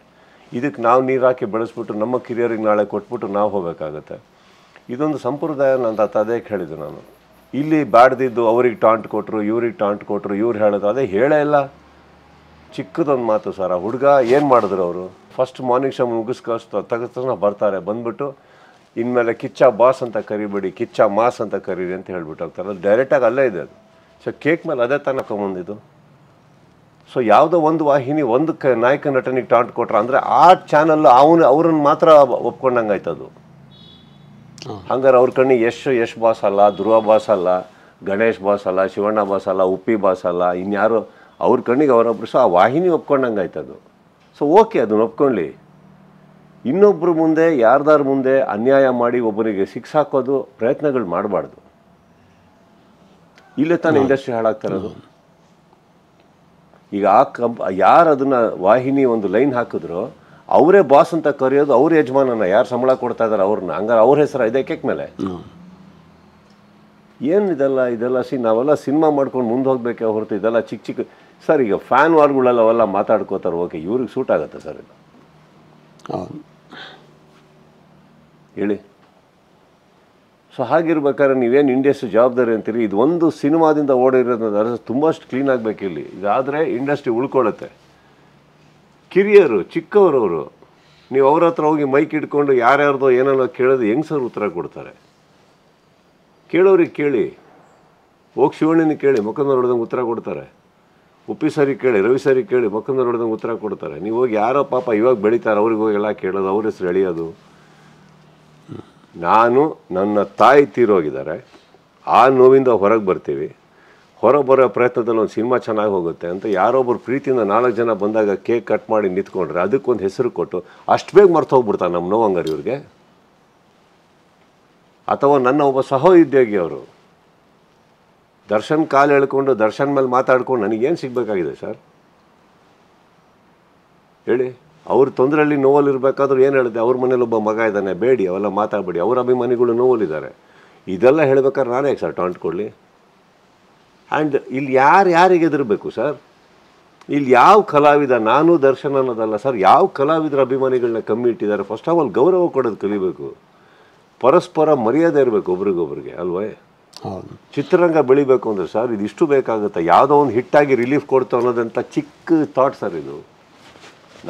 ಇದಕ್ಕೆ ನಾವು ನೀರು ಹಾಕಿ ಬೆಳೆಸ್ಬಿಟ್ಟು ನಮ್ಮ ಕಿರಿಯರಿಗೆ ನಾಳೆ ಕೊಟ್ಬಿಟ್ಟು ನಾವು ಹೋಗಬೇಕಾಗತ್ತೆ. ಇದೊಂದು ಸಂಪ್ರದಾಯ ಅಂತ ಅದಕ್ಕೆ ಹೇಳಿದ್ದು ನಾನು. ಇಲ್ಲಿ ಬ್ಯಾಡ್ದಿದ್ದು ಅವ್ರಿಗೆ ಟಾಂಟ್ ಕೊಟ್ಟರು, ಇವ್ರಿಗೆ ಟಾಂಟ್ ಕೊಟ್ಟರು, ಇವ್ರು ಹೇಳೋದು ಅದೇ ಹೇಳೇ ಇಲ್ಲ. ಚಿಕ್ಕದೊಂದು ಮಾತು ಸರ್. ಆ ಹುಡುಗ ಏನು ಮಾಡಿದ್ರು ಅವರು, ಫಸ್ಟ್ ಮಾರ್ನಿಂಗ್ ಶೋ ತಕ್ಷಣ ಬರ್ತಾರೆ, ಬಂದ್ಬಿಟ್ಟು ಇನ್ಮೇಲೆ ಕಿಚ್ಚ ಬಾಸ್ ಅಂತ ಕರಿಬೇಡಿ, ಕಿಚ್ಚ ಮಾಸ್ ಅಂತ ಕರೀರಿ ಅಂತ ಹೇಳ್ಬಿಟ್ಟು ಹೋಗ್ತಾರೆ. ಅದು ಡೈರೆಕ್ಟಾಗಿ ಅಲ್ಲೇ ಇದೆ ಅದು. ಸೊ ಕೇಕ್ ಮೇಲೆ ಅದೇ ತನಕೊಂಬಂದಿದ್ದು. ಸೊ ಯಾವುದೋ ಒಂದು ವಾಹಿನಿ ಒಂದು ನಾಯಕ ನಟನಿಗೆ ಟಾಂಟ್ ಕೊಟ್ರ ಅಂದರೆ ಆ ಚಾನಲ್ ಅವ್ರನ್ನ ಮಾತ್ರ ಒಪ್ಕೊಂಡಂಗೆ ಆಯ್ತದು. ಹಂಗಾರೆ ಅವ್ರ ಕಣ್ಣಿಗೆ ಯಶ್ ಬಾಸ್ ಅಲ್ಲ, ಧ್ರುವ ಬಾಸ್ ಅಲ್ಲ, ಗಣೇಶ್ ಬಾಸ್ ಅಲ್ಲ, ಶಿವಣ್ಣ ಬಾಸ್ ಅಲ್ಲ, ಉಪ್ಪಿ ಬಾಸ್ ಅಲ್ಲ, ಇನ್ಯಾರು ಅವ್ರ ಕಣ್ಣಿಗೆ ಅವರೊಬ್ಬರು. ಸೊ ಆ ವಾಹಿನಿ ಒಪ್ಕೊಂಡಂಗೆ ಆಯ್ತದು. ಸೊ ಓಕೆ, ಅದನ್ನ ಒಪ್ಕೊಳ್ಳಿ. ಇನ್ನೊಬ್ಬರು ಮುಂದೆ, ಯಾರ್ದಾರ ಮುಂದೆ ಅನ್ಯಾಯ ಮಾಡಿ ಒಬ್ಬರಿಗೆ ಹಾಕೋದು ಪ್ರಯತ್ನಗಳು ಮಾಡಬಾರ್ದು. ಇಲ್ಲೇ ತಾನೇ ಇಂಡಸ್ಟ್ರಿ ಹಾಳಾಗ್ತಾ ಇರೋದು. ಈಗ ಯಾರು ಅದನ್ನ ವಾಹಿನಿ ಒಂದು ಲೈನ್ ಹಾಕಿದ್ರು ಅವರೇ ಬಾಸ್ ಅಂತ ಕರೆಯೋದು, ಅವ್ರ ಯಜಮಾನನ ಯಾರು ಸಂಬಳ ಕೊಡ್ತಾ ಇದಾರೆ ಅವ್ರನ್ನ, ಹಂಗಾರೆ ಅವ್ರ ಹೆಸರು ಇದೆ ಕೇಕ್ ಮೇಲೆ. ಏನು ಇದೆಲ್ಲ ನಾವೆಲ್ಲ ಸಿನಿಮಾ ಮಾಡ್ಕೊಂಡು ಮುಂದೆ ಹೋಗ್ಬೇಕೆ ಹೊರತು ಇದೆಲ್ಲ ಚಿಕ್ಕ ಸರ್. ಈಗ ಫ್ಯಾನ್ ವಾರ್ಗಳೆಲ್ಲ ಅವೆಲ್ಲ ಮಾತಾಡ್ಕೋತಾರೆ. ಓಕೆ, ಇವ್ರಿಗೆ ಸೂಟ್ ಆಗುತ್ತೆ ಸರ್ ಇದು, ಹೇಳಿ. ಸೊ ಹಾಗಿರ್ಬೇಕಾದ್ರೆ ನೀವೇನು ಇಂಡಸ್ಟ್ರಿ ಜವಾಬ್ದಾರಿ ಅಂತೀರಿ. ಇದು ಒಂದು ಸಿನಿಮಾದಿಂದ ಓಡಿರೋದು ತುಂಬಷ್ಟು ಕ್ಲೀನ್ ಆಗಬೇಕು ಇಲ್ಲಿ. ಇದಾದರೆ ಇಂಡಸ್ಟ್ರಿ ಉಳ್ಕೊಳ್ಳುತ್ತೆ. ಕಿರಿಯರು, ಚಿಕ್ಕವರವರು, ನೀವು ಅವ್ರ ಹತ್ರ ಹೋಗಿ ಮೈಕ್ ಇಟ್ಕೊಂಡು ಯಾರ್ಯಾರ್ದೋ ಏನೇನೋ ಕೇಳೋದು ಹೆಂಗೆ ಸರ್ ಉತ್ತರ ಕೊಡ್ತಾರೆ? ಕೇಳೋರಿಗೆ ಕೇಳಿ, ಹೋಗಿ ಶಿವಣ್ಣನಿಗೆ ಕೇಳಿ, ಮುಖಂದ ನೋಡಿದಂಗೆ ಉತ್ತರ ಕೊಡ್ತಾರೆ. ಉಪ್ಪಿ ಸರಿ ಕೇಳಿ, ರವಿ ಸರಿ ಕೇಳಿ, ಮುಖಂದ ನೋಡಿದಂಗೆ ಉತ್ತರ ಕೊಡ್ತಾರೆ. ನೀವು ಹೋಗಿ ಯಾರೋ ಪಾಪ ಇವಾಗ ಬೆಳೀತಾರೆ ಅವ್ರಿಗೆ ಹೋಗಿ ಎಲ್ಲ ಕೇಳೋದು, ಅವ್ರ ಹೆಸರು ಎಳೆಯೋದು. ನಾನು ನನ್ನ ತಾಯಿ ತೀರೋಗಿದ್ದಾರೆ, ಆ ನೋವಿಂದ ಹೊರಗೆ ಬರ್ತೀವಿ. ಹೊರಗೆ ಬರೋ ಪ್ರಯತ್ನದಲ್ಲಿ ಒಂದು ಸಿನಿಮಾ ಚೆನ್ನಾಗಿ ಹೋಗುತ್ತೆ ಅಂತ ಯಾರೊಬ್ಬರು ಪ್ರೀತಿಯಿಂದ 4 ಜನ ಬಂದಾಗ ಕೇಕ್ ಕಟ್ ಮಾಡಿ ನಿಂತ್ಕೊಂಡ್ರೆ ಅದಕ್ಕೊಂದು ಹೆಸರು ಕೊಟ್ಟು ಅಷ್ಟು ಬೇಗ ಮರ್ತು ಹೋಗ್ಬಿಡ್ತಾರೆ ನಮ್ಮ ನೋವಂಗಾರಿ ಇವ್ರಿಗೆ. ಅಥವಾ ನನ್ನ ಒಬ್ಬ ಸಹೋದ್ಯೋಗಿ ಅವರು ದರ್ಶನ್ ಕಾಲು ಎಳ್ಕೊಂಡು ದರ್ಶನ್ ಮೇಲೆ ಮಾತಾಡ್ಕೊಂಡು ನನಗೇನು ಸಿಗಬೇಕಾಗಿದೆ ಸರ್ ಹೇಳಿ? ಅವ್ರ ತೊಂದರೆಯಲ್ಲಿ ನೋವಲ್ಲಿ ಇರಬೇಕಾದ್ರೂ ಏನು ಹೇಳಿದೆ, ಅವ್ರ ಮನೇಲಿ ಒಬ್ಬ ಮಗ ಇದ್ದಾನೆ, ಬೇಡಿ ಅವೆಲ್ಲ ಮಾತಾಡಬೇಡಿ, ಅವ್ರ ಅಭಿಮಾನಿಗಳು ನೋವಲ್ಲಿದ್ದಾರೆ. ಇದೆಲ್ಲ ಹೇಳ್ಬೇಕಾದ್ರೆ ನಾನೇ ಸರ್ ಟಾಂಟ್ ಕೊಡಲಿ? ಆ್ಯಂಡ್ ಇಲ್ಲಿ ಯಾರಿಗೆ ಎದುರಬೇಕು ಸರ್? ಇಲ್ಲಿ ಯಾವ ಕಲಾವಿದ, ನಾನು ದರ್ಶನ್ ಅನ್ನೋದಲ್ಲ ಸರ್, ಯಾವ ಕಲಾವಿದರ ಅಭಿಮಾನಿಗಳನ್ನ ಕಮ್ಮಿ ಇಟ್ಟಿದ್ದಾರೆ? ಫಸ್ಟ್ ಆಫ್ ಆಲ್ ಗೌರವ ಕೊಡೋದು ಕಲಿಬೇಕು, ಪರಸ್ಪರ ಮರ್ಯಾದೆ ಇರಬೇಕು ಒಬ್ರಿಗೊಬ್ರಿಗೆ ಅಲ್ವೇ? ಚಿತ್ರರಂಗ ಬೆಳಿಬೇಕು ಅಂದರೆ ಸರ್ ಇದಿಷ್ಟು ಬೇಕಾಗುತ್ತೆ. ಯಾವುದೋ ಒಂದು ಹಿಟ್ಟಾಗಿ ರಿಲೀಫ್ ಕೊಡ್ತು ಅನ್ನೋದಂಥ ಚಿಕ್ಕ ಥಾಟ್ ಸರ್ ಇದು.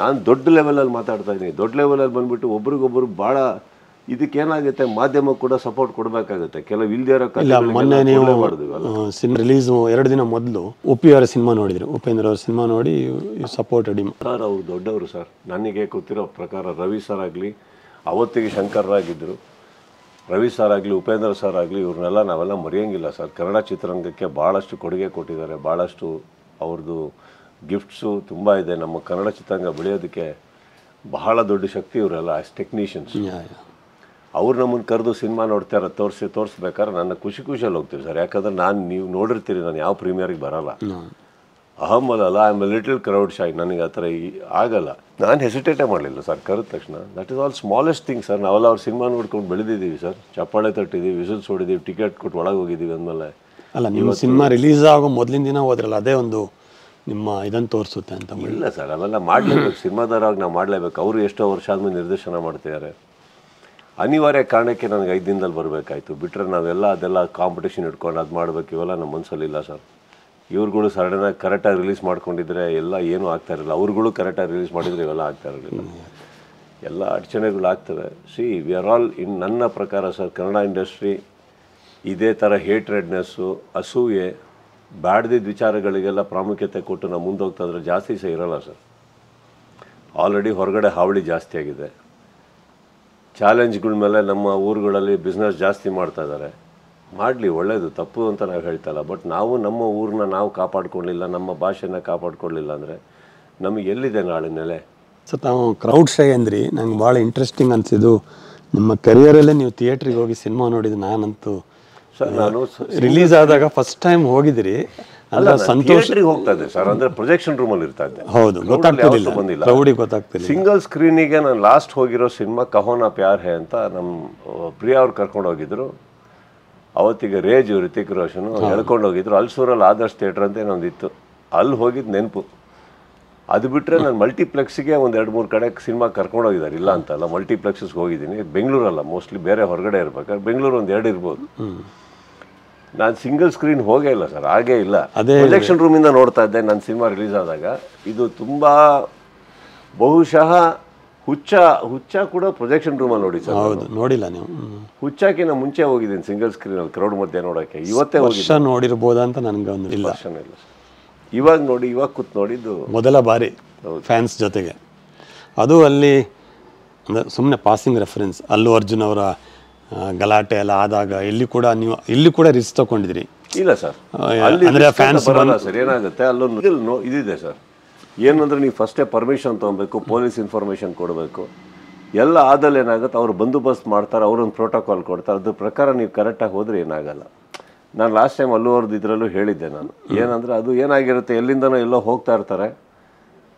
ನಾನು ದೊಡ್ಡ ಲೆವೆಲಲ್ಲಿ ಮಾತಾಡ್ತಾ ಇದ್ದೀನಿ. ದೊಡ್ಡ ಲೆವೆಲಲ್ಲಿ ಬಂದುಬಿಟ್ಟು ಒಬ್ರಿಗೊಬ್ಬರು ಭಾಳ ಇದಕ್ಕೇನಾಗುತ್ತೆ, ಮಾಧ್ಯಮ ಕೂಡ ಸಪೋರ್ಟ್ ಕೊಡಬೇಕಾಗುತ್ತೆ. ಕೆಲವು ಇಲ್ದೇ ಇರೋ ಮೊನ್ನೆ ನೀವು ಸಿನಿಮಾ ರಿಲೀಸ್ 2 ದಿನ ಮೊದಲು ಉಪ್ಪಿ ಅವರ ಸಿನಿಮಾ ನೋಡಿದ್ರು, ಉಪೇಂದ್ರ ಅವ್ರ ಸಿನಿಮಾ ನೋಡಿ ಸಪೋರ್ಟೆಡ್ ಸರ್. ಅವ್ರು ದೊಡ್ಡವರು ಸರ್. ನನಗೆ ಗೊತ್ತಿರೋ ಪ್ರಕಾರ ರವಿ ಸರ್ ಆಗಲಿ, ಅವತ್ತಿಗೆ ಶಂಕರ್ರಾಗಿದ್ದರು, ರವಿ ಸರ್ ಆಗಲಿ, ಉಪೇಂದ್ರ ಸರ್ ಆಗಲಿ, ಇವ್ರನ್ನೆಲ್ಲ ನಾವೆಲ್ಲ ಮರೆಯೋಂಗಿಲ್ಲ ಸರ್. ಕನ್ನಡ ಚಿತ್ರರಂಗಕ್ಕೆ ಭಾಳಷ್ಟು ಕೊಡುಗೆ ಕೊಟ್ಟಿದ್ದಾರೆ, ಭಾಳಷ್ಟು ಅವ್ರದ್ದು ಗಿಫ್ಟ್ಸು ತುಂಬ ಇದೆ. ನಮ್ಮ ಕನ್ನಡ ಚಿತ್ರರಂಗ ಬೆಳೆಯೋದಕ್ಕೆ ಬಹಳ ದೊಡ್ಡ ಶಕ್ತಿ ಇವರೆಲ್ಲ ಆಸ್ ಟೆಕ್ನಿಷಿಯನ್ಸ್. ಅವ್ರು ನಮ್ಮನ್ನು ಕರೆದು ಸಿನಿಮಾ ನೋಡ್ತಾರೆ ತೋರಿಸ್ಬೇಕಾದ್ರೆ ನನ್ನ ಖುಷಿಯಲ್ಲಿ ಹೋಗ್ತೀವಿ ಸರ್. ಯಾಕಂದ್ರೆ ನೀವು ನೋಡಿರ್ತೀರಿ, ನಾನು ಯಾವ ಪ್ರೀಮಿಯರ್ಗೆ ಬರೋಲ್ಲ, ಅಹಮಲ್ಲ, I am a little crowd shy, ನನಗೆ ಆ ಥರ ಆಗಲ್ಲ. ನಾನು ಹೆಸಿಟೇಟೇ ಮಾಡಲಿಲ್ಲ ಸರ್ ಕರೆದ ತಕ್ಷಣ. That is all smallest thing sir. ನಾವೆಲ್ಲ ಅವ್ರ ಸಿನಿಮಾ ನೋಡ್ಕೊಂಡು ಬೆಳೆದಿದ್ದೀವಿ ಸರ್, ಚಪ್ಪಾಳೆ ತಟ್ಟಿದ್ದೀವಿ, ವಿಸಿಲ್ಸ್ ಹೊಡಿದ್ದೀವಿ, ಟಿಕೆಟ್ ಕೊಟ್ಟು ಒಳಗೆ ಹೋಗಿದ್ದೀವಿ. ಅಂದಮೇಲೆ ಅಲ್ಲ, ನಿಮ್ಮ ಸಿನಿಮಾ ರಿಲೀಸ್ ಆಗೋ ಮೊದಲಿನ ದಿನ ಹೋದ್ರಲ್ಲ, ಅದೇ ಒಂದು ನಿಮ್ಮ ಇದನ್ನು ತೋರಿಸುತ್ತೆ ಅಂತ. ಇಲ್ಲ ಸರ್, ಅವೆಲ್ಲ ಮಾಡಲೇಬೇಕು, ಸಿನಿಮಾದಾರಾಗಿ ನಾವು ಮಾಡಲೇಬೇಕು. ಅವರು ಎಷ್ಟೋ ವರ್ಷ ಆದಮೇಲೆ ನಿರ್ದೇಶನ ಮಾಡ್ತಿದ್ದಾರೆ. ಅನಿವಾರ್ಯ ಕಾರಣಕ್ಕೆ ನನಗೆ 5 ದಿನದಲ್ಲಿ ಬರಬೇಕಾಯ್ತು. ಬಿಟ್ಟರೆ ನಾವೆಲ್ಲ ಅದೆಲ್ಲ ಕಾಂಪಿಟೇಷನ್ ಇಟ್ಕೊಂಡು ಅದು ಮಾಡಬೇಕು, ಇವೆಲ್ಲ ನಮ್ಮ ಮನಸ್ಸಲ್ಲಿಲ್ಲ ಸರ್. ಇವ್ರುಗಳು ಸಡನ್ನಾಗಿ ಕರೆಕ್ಟಾಗಿ ರಿಲೀಸ್ ಮಾಡ್ಕೊಂಡಿದ್ರೆ ಎಲ್ಲ ಏನೂ ಆಗ್ತಾ ಇರಲಿಲ್ಲ. ಅವ್ರುಗಳು ಕರೆಕ್ಟಾಗಿ ರಿಲೀಸ್ ಮಾಡಿದರೆ ಇವೆಲ್ಲ ಆಗ್ತಾ ಇರಲಿಲ್ಲ. ಎಲ್ಲ ಅಡಚಣೆಗಳು ಆಗ್ತವೆ. ವಿ ಆರ್ ಆಲ್ ಇನ್ ನನ್ನ ಪ್ರಕಾರ ಸರ್, ಕನ್ನಡ ಇಂಡಸ್ಟ್ರಿ ಇದೇ ಥರ ಹೇಟ್ರೆಡ್ನೆಸ್ಸು, ಅಸೂಯೆ, ಬ್ಯಾಡ್ದಿದ್ದ ವಿಚಾರಗಳಿಗೆಲ್ಲ ಪ್ರಾಮುಖ್ಯತೆ ಕೊಟ್ಟು ನಾವು ಮುಂದೆ ಹೋಗ್ತಾ ಇದ್ರೆ ಜಾಸ್ತಿ ಸಹ ಇರೋಲ್ಲ ಸರ್. ಆಲ್ರೆಡಿ ಹೊರಗಡೆ ಹಾವಳಿ ಜಾಸ್ತಿ ಆಗಿದೆ. ಚಾಲೆಂಜ್ಗಳ ಮೇಲೆ ನಮ್ಮ ಊರುಗಳಲ್ಲಿ ಬಿಸ್ನೆಸ್ ಜಾಸ್ತಿ ಮಾಡ್ತಾ ಇದ್ದಾರೆ. ಮಾಡಲಿ, ಒಳ್ಳೆಯದು, ತಪ್ಪು ಅಂತ ನಾವು ಹೇಳ್ತಾ ಇಲ್ಲ. ಬಟ್ ನಾವು ನಮ್ಮ ಊರನ್ನ ನಾವು ಕಾಪಾಡ್ಕೊಳ್ಳಿಲ್ಲ, ನಮ್ಮ ಭಾಷೆನ ಕಾಪಾಡ್ಕೊಳ್ಳಿಲ್ಲ ಅಂದರೆ ನಮಗೆ ಎಲ್ಲಿದೆ ನಾಳೆ ನೆಲೆ? ಸರ್, ತಾವು ಕ್ರೌಡ್ ಶೈ ಅಂದ್ರಿ, ನಂಗೆ ಭಾಳ ಇಂಟ್ರೆಸ್ಟಿಂಗ್ ಅನಿಸಿದ್ದು ನಿಮ್ಮ ಕರಿಯರಲ್ಲೇ ನೀವು ಥಿಯೇಟ್ರಿಗೆ ಹೋಗಿ ಸಿನಿಮಾ ನೋಡಿದ್ದು. ನಾನಂತೂ ಸರ್, ನಾನು ರಿಲೀಸ್ ಆದಾಗ ಫಸ್ಟ್ ಟೈಮ್ ಹೋಗಿದ್ರಿ ಅಲ್ಲ, ಥಿಯೇಟ್ರಿಗೆ ಹೋಗ್ತಾ ಇದ್ದೆ ಸರ್, ಅಂದರೆ ಪ್ರೊಜೆಕ್ಷನ್ ರೂಮಲ್ಲಿ ಇರ್ತಾ ಇದ್ದೆ. ಹೌದು, ಗೊತ್ತಾಗ್ತಿಲ್ಲ, ಕ್ರೌಡಿಗೆ ಗೊತ್ತಾಗ್ತಿಲ್ಲ. ಸಿಂಗಲ್ ಸ್ಕ್ರೀನಿಗೆ ನಾನು ಲಾಸ್ಟ್ ಹೋಗಿರೋ ಸಿನಿಮಾ ಕಹೋನಾ ಪ್ಯಾರ್ ಹೇ ಅಂತ ನಮ್ಮ ಪ್ರಿಯಾ ಅವ್ರು ಕರ್ಕೊಂಡು ಹೋಗಿದ್ರು. ಅವತ್ತಿಗೆ ರೇಜ್ ರಿತಿಕ್ ರೋಷನ್ ಹೇಳ್ಕೊಂಡು ಹೋಗಿದ್ರು. ಅಲ್ಸೂರಲ್ಲಿ ಆದರ್ಶ್ ಥಿಯೇಟ್ರ್ ಅಂತ ಏನೊಂದಿತ್ತು, ಅಲ್ಲಿ ಹೋಗಿದ್ದು ನೆನಪು. ಅದು ಬಿಟ್ಟರೆ ನಾನು ಮಲ್ಟಿಪ್ಲೆಕ್ಸಿಗೆ ಒಂದು 2-3 ಕಡೆ ಸಿನಿಮಾ ಕರ್ಕೊಂಡು ಹೋಗಿದ್ದಾರೆ, ಇಲ್ಲ ಅಂತಲ್ಲ. ಮಲ್ಟಿಪ್ಲೆಕ್ಸಿಗೆ ಹೋಗಿದ್ದೀನಿ, ಬೆಂಗಳೂರಲ್ಲ, ಮೋಸ್ಟ್ಲಿ ಬೇರೆ ಹೊರಗಡೆ ಇರ್ಬೇಕಾದ್ರೆ. ಬೆಂಗಳೂರು ಒಂದು 2 ಇರ್ಬೋದು. ನಾನು ಸಿಂಗಲ್ ಸ್ಕ್ರೀನ್ ಹೋಗೇ ಇಲ್ಲ ಸರ್, ಹಾಗೇ ಇಲ್ಲ. ಪ್ರೊಜೆಕ್ಷನ್ ರೂಮಿಂದ ನೋಡ್ತಾ ಇದ್ದೆ ನಾನು ಸಿನಿಮಾ ರಿಲೀಸ್ ಆದಾಗ. ಇದು ತುಂಬ ಬಹುಶಃ ಹುಚ್ಚ ಕೂಡ ಪ್ರೊಜೆಕ್ಷನ್ ರೂಮಲ್ಲಿ ನೋಡಿ ಸರ್. ಹೌದು, ನೋಡಿಲ್ಲ ನೀವು? ಹುಚ್ಚಾಕಿನ ಮುಂಚೆ ಹೋಗಿದ್ದೀನಿ ಸಿಂಗಲ್ ಸ್ಕ್ರೀನಲ್ಲಿ ಕ್ರೌಡ್ ಮಧ್ಯೆ ನೋಡೋಕ್ಕೆ. ಇವತ್ತೇ ಹೋಗಿ ನೋಡಿರ್ಬೋದಾ ಅಂತ ನನಗೆ ಒಂದು ಇಲ್ಲ ಸರ್. ಇವಾಗ ಕೂತ್ ನೋಡಿದ್ದು ಮೊದಲ ಬಾರಿ ಫ್ಯಾನ್ಸ್ ಜೊತೆಗೆ. ಅದು ಅಲ್ಲಿ ಅಂದರೆ ಸುಮ್ಮನೆ ಪಾಸಿಂಗ್ ರೆಫರೆನ್ಸ್, ಅಲ್ಲು ಅರ್ಜುನ್ ಅವರ ಗಲಾಟೆ ಎಲ್ಲ ಆದಾಗ ಇಲ್ಲಿ ಕೂಡ ರಿಸ್ಕ್ ತಗೊಂಡಿದ್ರಿ? ಇಲ್ಲ ಸರ್, ಅಂದರೆ ಫ್ಯಾನ್ಸ್ ಬರಲ್ಲ ಸರ್. ಏನಾಗುತ್ತೆ, ಅಲ್ಲೊಂದು ಇದಿದೆ ಸರ್. ಏನಂದ್ರೆ ನೀವು ಫಸ್ಟೇ ಪರ್ಮಿಷನ್ ತೊಗೊಬೇಕು, ಪೊಲೀಸ್ ಇನ್ಫಾರ್ಮೇಷನ್ ಕೊಡಬೇಕು. ಎಲ್ಲ ಆದಲ್ಲಿ ಏನಾಗುತ್ತೆ, ಅವರು ಬಂದೋಬಸ್ತ್ ಮಾಡ್ತಾರೆ, ಅವರೊಂದು ಪ್ರೋಟೋಕಾಲ್ ಕೊಡ್ತಾರೆ. ಅದ್ರ ಪ್ರಕಾರ ನೀವು ಕರೆಕ್ಟಾಗಿ ಹೋದರೆ ಏನಾಗಲ್ಲ. ನಾನು ಲಾಸ್ಟ್ ಟೈಮ್ ಅಲ್ಲೂ ಅವ್ರದ್ದು ಇದರಲ್ಲೂ ಹೇಳಿದ್ದೆ ನಾನು. ಏನಂದರೆ ಅದು ಏನಾಗಿರುತ್ತೆ, ಎಲ್ಲಿಂದನೋ ಎಲ್ಲೋ ಹೋಗ್ತಾ ಇರ್ತಾರೆ,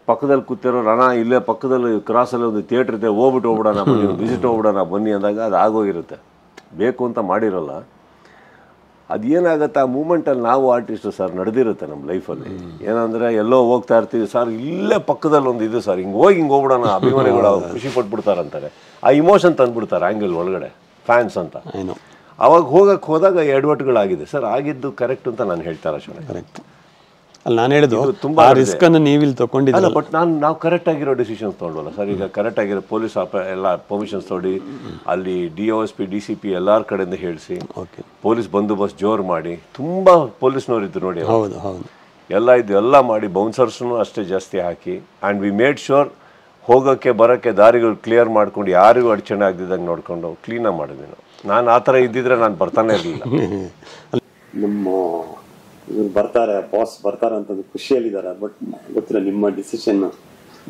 ಪಕ್ಕದಲ್ಲಿ ಕೂತಿರೋ ರಣ ಇಲ್ಲೇ ಪಕ್ಕದಲ್ಲಿ ಕ್ರಾಸಲ್ಲಿ ಒಂದು ಥಿಯೇಟ್ರ್ ಇದೆ, ಹೋಗ್ಬಿಡೋಣ ಬನ್ನಿ, ವಿಸಿಟ್ ಹೋಗ್ಬಿಡೋಣ ಬನ್ನಿ ಅಂದಾಗ ಅದು ಆಗೋಗಿರುತ್ತೆ. ಬೇಕು ಅಂತ ಮಾಡಿರೋಲ್ಲ. ಅದು ಏನಾಗುತ್ತೆ, ಆ ಮೂಮೆಂಟಲ್ಲಿ ನಾವು ಆರ್ಟಿಸ್ಟು ಸರ್ ನಡೆದಿರುತ್ತೆ ನಮ್ಮ ಲೈಫಲ್ಲಿ. ಏನಂದರೆ ಎಲ್ಲೋ ಹೋಗ್ತಾ ಇರ್ತೀವಿ ಸರ್, ಇಲ್ಲೇ ಪಕ್ಕದಲ್ಲಿ ಒಂದು ಇದು ಸರ್, ಹಿಂಗೆ ಹೋಗ್ಬಿಡೋಣ, ಅಭಿಮಾನಿಗಳು ಖುಷಿ ಪಟ್ಬಿಡ್ತಾರಂತಾರೆ. ಆ ಇಮೋಷನ್ ತಂದುಬಿಡ್ತಾರೆ ಆ್ಯಂಗಲ್ ಒಳಗಡೆ ಫ್ಯಾನ್ಸ್ ಅಂತ. ಅವಾಗ ಹೋದಾಗ ಎಡವಟ್ಟುಗಳಾಗಿದೆ ಸರ್. ಆಗಿದ್ದು ಕರೆಕ್ಟ್ ಅಂತ ನಾನು ಹೇಳ್ತಾರೆ ಅಷ್ಟೇ. ಕರೆಕ್ಟ್. ಅಲ್ಲಿ ನಾನು ಹೇಳಿದ್ದು ತುಂಬಾ ಆ ರಿಸ್ಕನ್ನು ನೀವಿಲ್ಲಿ ತೊಗೊಂಡಿದ್ದಲ್ಲ. ಬಟ್ ನಾವು ಕರೆಕ್ಟ್ ಆಗಿರೋ ಡಿಸಿಷನ್ಸ್ ತೊಗೊಂಡಲ್ಲ ಸರ್. ಈಗ ಕರೆಕ್ಟ್ ಆಗಿರೋ ಪೊಲೀಸ್ ಎಲ್ಲ ಪರ್ಮಿಷನ್ಸ್ ತೊಗೊಂಡು ಅಲ್ಲಿ DOSP DCP ಎಲ್ಲರ ಕಡೆಯಿಂದ ಹೇಳಿಸಿ ಪೊಲೀಸ್ ಬಂದೋಬಸ್ತ್ ಜೋರು ಮಾಡಿ ತುಂಬ ಪೊಲೀಸ್ನವ್ರು ಇದ್ರು ನೋಡಿ. ಹೌದು ಹೌದು, ಎಲ್ಲ ಇದು ಎಲ್ಲ ಮಾಡಿ ಬೌನ್ಸರ್ಸ್ನು ಅಷ್ಟೇ ಜಾಸ್ತಿ ಹಾಕಿ ಆ್ಯಂಡ್ ವಿ ಮೇಡ್ ಶ್ಯೂರ್ ಹೋಗೋಕ್ಕೆ ಬರೋಕ್ಕೆ ದಾರಿಗಳು ಕ್ಲಿಯರ್ ಮಾಡ್ಕೊಂಡು ಯಾರಿಗೂ ಅಡಚಣೆ ಆಗದಿದ್ದಂಗೆ ನೋಡ್ಕೊಂಡು ಕ್ಲೀನಾಗಿ ಮಾಡಿದ್ವಿ ನಾವು. ನಾನು ಆ ಥರ ಇದ್ದಿದ್ರೆ ನಾನು ಬರ್ತಾನೆ ಇರಲಿಲ್ಲ. ನಿಮ್ಮ ಇವ್ರು ಬರ್ತಾರೆ, ಬಾಸ್ ಬರ್ತಾರೆ ಅಂತ ಖುಷಿಯಲ್ಲಿದ್ದಾರೆ. ಬಟ್ ಗೊತ್ತಿಲ್ಲ ನಿಮ್ಮ ಡಿಸಿಷನ್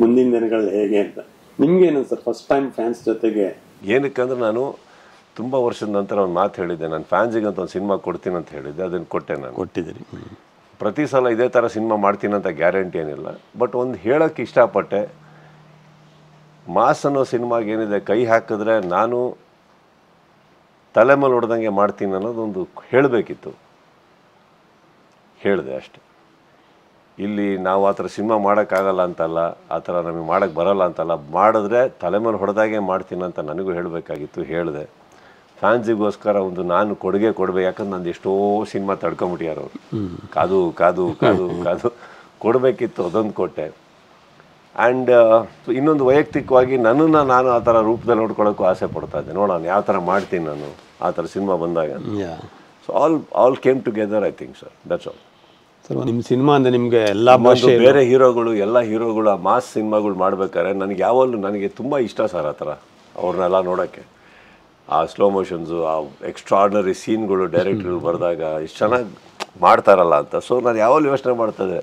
ಮುಂದಿನ ದಿನಗಳಲ್ಲಿ ಹೇಗೆ ಅಂತ. ನಿಮ್ಗೇನು ಸರ್ ಫಸ್ಟ್ ಟೈಮ್ ಫ್ಯಾನ್ಸ್ ಜೊತೆಗೆ? ಏನಕ್ಕಂದ್ರೆ ನಾನು ತುಂಬ ವರ್ಷದ ನಂತರ ಒಂದು ಮಾತು ಹೇಳಿದ್ದೆ, ನಾನು ಫ್ಯಾನ್ಸಿಗೆ ಅಂತ ಒಂದು ಸಿನಿಮಾ ಕೊಡ್ತೀನಿ ಅಂತ ಹೇಳಿದ್ದೆ, ಅದನ್ನು ಕೊಟ್ಟೆ. ನಾನು ಕೊಟ್ಟಿದ್ದೀರಿ. ಪ್ರತಿ ಸಲ ಇದೇ ಥರ ಸಿನಿಮಾ ಮಾಡ್ತೀನಿ ಅಂತ ಗ್ಯಾರಂಟಿ ಏನಿಲ್ಲ. ಬಟ್ ಒಂದು ಹೇಳೋಕ್ಕೆ ಇಷ್ಟಪಟ್ಟೆ, ಮಾಸ್ ಅನ್ನೋ ಸಿನಿಮಾಗೆ ಏನಿದೆ ಕೈ ಹಾಕಿದ್ರೆ ನಾನು ತಲೆ ಮೇಲೆ ಹೊಡೆದಂಗೆ ಮಾಡ್ತೀನಿ ಅನ್ನೋದೊಂದು ಹೇಳಬೇಕಿತ್ತು, ಹೇಳಿದೆ ಅಷ್ಟೆ. ಇಲ್ಲಿ ನಾವು ಆ ಥರ ಸಿನಿಮಾ ಮಾಡೋಕ್ಕಾಗಲ್ಲ ಅಂತಲ್ಲ, ಆ ಥರ ನಮಗೆ ಮಾಡೋಕ್ಕೆ ಬರಲ್ಲ ಅಂತಲ್ಲ, ಮಾಡಿದ್ರೆ ತಲೆ ಮೇಲೆ ಹೊಡೆದಾಗೆ ಮಾಡ್ತೀನಿ ಅಂತ ನನಗೂ ಹೇಳಬೇಕಾಗಿತ್ತು, ಹೇಳಿದೆ. ಫ್ಯಾನ್ಸಿಗೋಸ್ಕರ ಒಂದು ನಾನು ಕೊಡುಗೆ ಕೊಡಬೇಕು, ಯಾಕಂದ್ರೆ ನಂದು ಎಷ್ಟೋ ಸಿನಿಮಾ ತಡ್ಕೊಂಬಿಟ್ಟಿಯಾರು ಅವರು. ಕಾದು ಕಾದು ಕಾದು ಕಾದು ಕೊಡಬೇಕಿತ್ತು, ಅದೊಂದು ಕೊಟ್ಟೆ. ಆ್ಯಂಡ್ ಇನ್ನೊಂದು ವೈಯಕ್ತಿಕವಾಗಿ ನನ್ನನ್ನು ನಾನು ಆ ಥರ ರೂಪದಲ್ಲಿ ನೋಡ್ಕೊಳ್ಳೋಕ್ಕೂ ಆಸೆ ಪಡ್ತಾ ಇದ್ದೆ. ನೋಡೋಣ ಯಾವ ಥರ ಮಾಡ್ತೀನಿ ನಾನು ಆ ಥರ ಸಿನಿಮಾ ಬಂದಾಗ. So all came together, I think sir, that's all. Sir ನಿಮ್ಮ ಸಿನಿಮಾ ಅಂದರೆ ನಿಮಗೆ ಎಲ್ಲ ಭಾಷೆ ಬೇರೆ ಎಲ್ಲ ಹೀರೋಗಳು ಆ ಮಾಸ್ ಸಿನಿಮಾಗಳು ಮಾಡ್ಬೇಕಾದ್ರೆ ನನಗೆ ಯಾವಾಗಲೂ ನನಗೆ ತುಂಬ ಇಷ್ಟ ಸರ್ ಆ ಥರ ಅವ್ರನ್ನೆಲ್ಲ ನೋಡೋಕ್ಕೆ. ಆ ಸ್ಲೋ ಮೋಷನ್ಸು, ಆ ಎಕ್ಸ್ಟ್ರಾರ್ಡಿನರಿ ಸೀನ್ಗಳು ಡೈರೆಕ್ಟ್ರು ಬರೆದಾಗ ಎಷ್ಟು ಚೆನ್ನಾಗಿ ಮಾಡ್ತಾರಲ್ಲ ಅಂತ. ಸೊ ನಾನು ಯಾವಾಗಲೂ ಯೋಚನೆ ಮಾಡ್ತಾಯಿದ್ದೆ,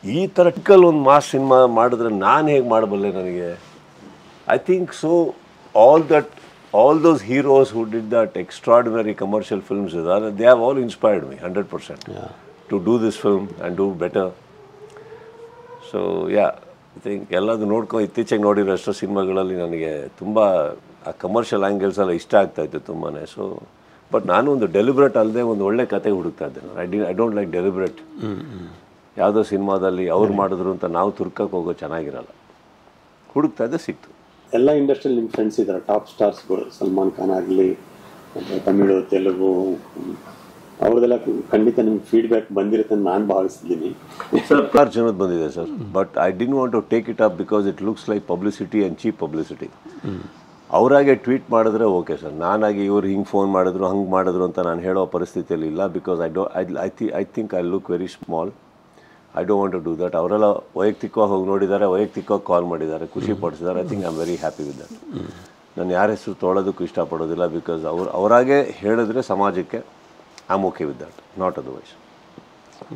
ಈ ಥರ ಟಿಕಲ್ ಒಂದು ಮಾಸ್ ಸಿನಿಮಾ ಮಾಡಿದ್ರೆ ನಾನು ಹೇಗೆ ಮಾಡಬಲ್ಲೆ ನನಗೆ. I think so all those heroes who did that extraordinary commercial films, they have all inspired me 100% to do this film and do better. So yeah, I think ಎಲ್ಲದು ಇತ್ತೀಚೆಗೆ ನೋಡಿರೋ ಅಷ್ಟೋ ಸಿನಿಮಾಗಳಲ್ಲಿ ನನಗೆ ತುಂಬ ಆ ಕಮರ್ಷಿಯಲ್ ಆ್ಯಂಗಲ್ಸ್ ಎಲ್ಲ ಇಷ್ಟ ಆಗ್ತಾಯಿತ್ತು ತುಂಬಾ. ಸೊ ಬಟ್ ನಾನು ಒಂದು ಡೆಲಿಬ್ರೇಟ್ ಅಲ್ಲದೆ ಒಂದು ಒಳ್ಳೆ ಕತೆ ಹುಡುಕ್ತಾ ಇದ್ದೆ. I don't like deliberate. ಯಾವುದೋ ಸಿನಿಮಾದಲ್ಲಿ ಅವ್ರು ಮಾಡಿದ್ರು ಅಂತ ನಾವು ತುರ್ಕಕ್ಕೆ ಹೋಗೋ ಚೆನ್ನಾಗಿರಲ್ಲ. ಹುಡುಕ್ತಾ ಇದ್ದೆ, ಸಿಕ್ತು. ಎಲ್ಲ ಇಂಡಸ್ಟ್ರಿಯಲ್ಲಿ ನಿಮ್ಮ ಫ್ರೆಂಡ್ಸ್ ಇದ್ದಾರೆ, ಟಾಪ್ ಸ್ಟಾರ್ಸ್ಗಳು, ಸಲ್ಮಾನ್ ಖಾನ್ ಆಗಲಿ, ತಮಿಳು, ತೆಲುಗು, ಅವ್ರದ್ದೆಲ್ಲ ಖಂಡಿತ ನಿಮ್ಗೆ ಫೀಡ್ಬ್ಯಾಕ್ ಬಂದಿರುತ್ತೆ ಅಂತ ನಾನು ಭಾವಿಸ್ತೀನಿ. ಸರ್ಕಾರ ಜನದ್ದು ಬಂದಿದೆ sir, but I didn't want to take it up because it looks like publicity and cheap publicity. ಅವರಾಗೆ ಟ್ವೀಟ್ ಮಾಡಿದ್ರೆ ಓಕೆ ಸರ್, ನಾನಾಗಿ ಇವ್ರು ಹಿಂಗೆ ಫೋನ್ ಮಾಡಿದ್ರು ಹಂಗೆ ಮಾಡಿದ್ರು ಅಂತ ನಾನು ಹೇಳೋ ಪರಿಸ್ಥಿತಿಯಲ್ಲಿ ಇಲ್ಲ. Because I think I look very small. I don't want to do that. ಅವರೆಲ್ಲ ವೈಯಕ್ತಿಕವಾಗಿ ಹೋಗಿ ನೋಡಿದ್ದಾರೆ, ವೈಯಕ್ತಿಕವಾಗಿ ಕಾಲ್ ಮಾಡಿದ್ದಾರೆ, ಖುಷಿ ಪಡಿಸಿದ್ದಾರೆ. I think I am very happy with that. ನಾನು ಯಾರ ಹೆಸರು ತೊಗೊಳೋದಕ್ಕೂ ಇಷ್ಟಪಡೋದಿಲ್ಲ. ಬಿಕಾಸ್ ಅವರಾಗೆ ಹೇಳಿದ್ರೆ ಸಮಾಜಕ್ಕೆ I am okay with that, not otherwise.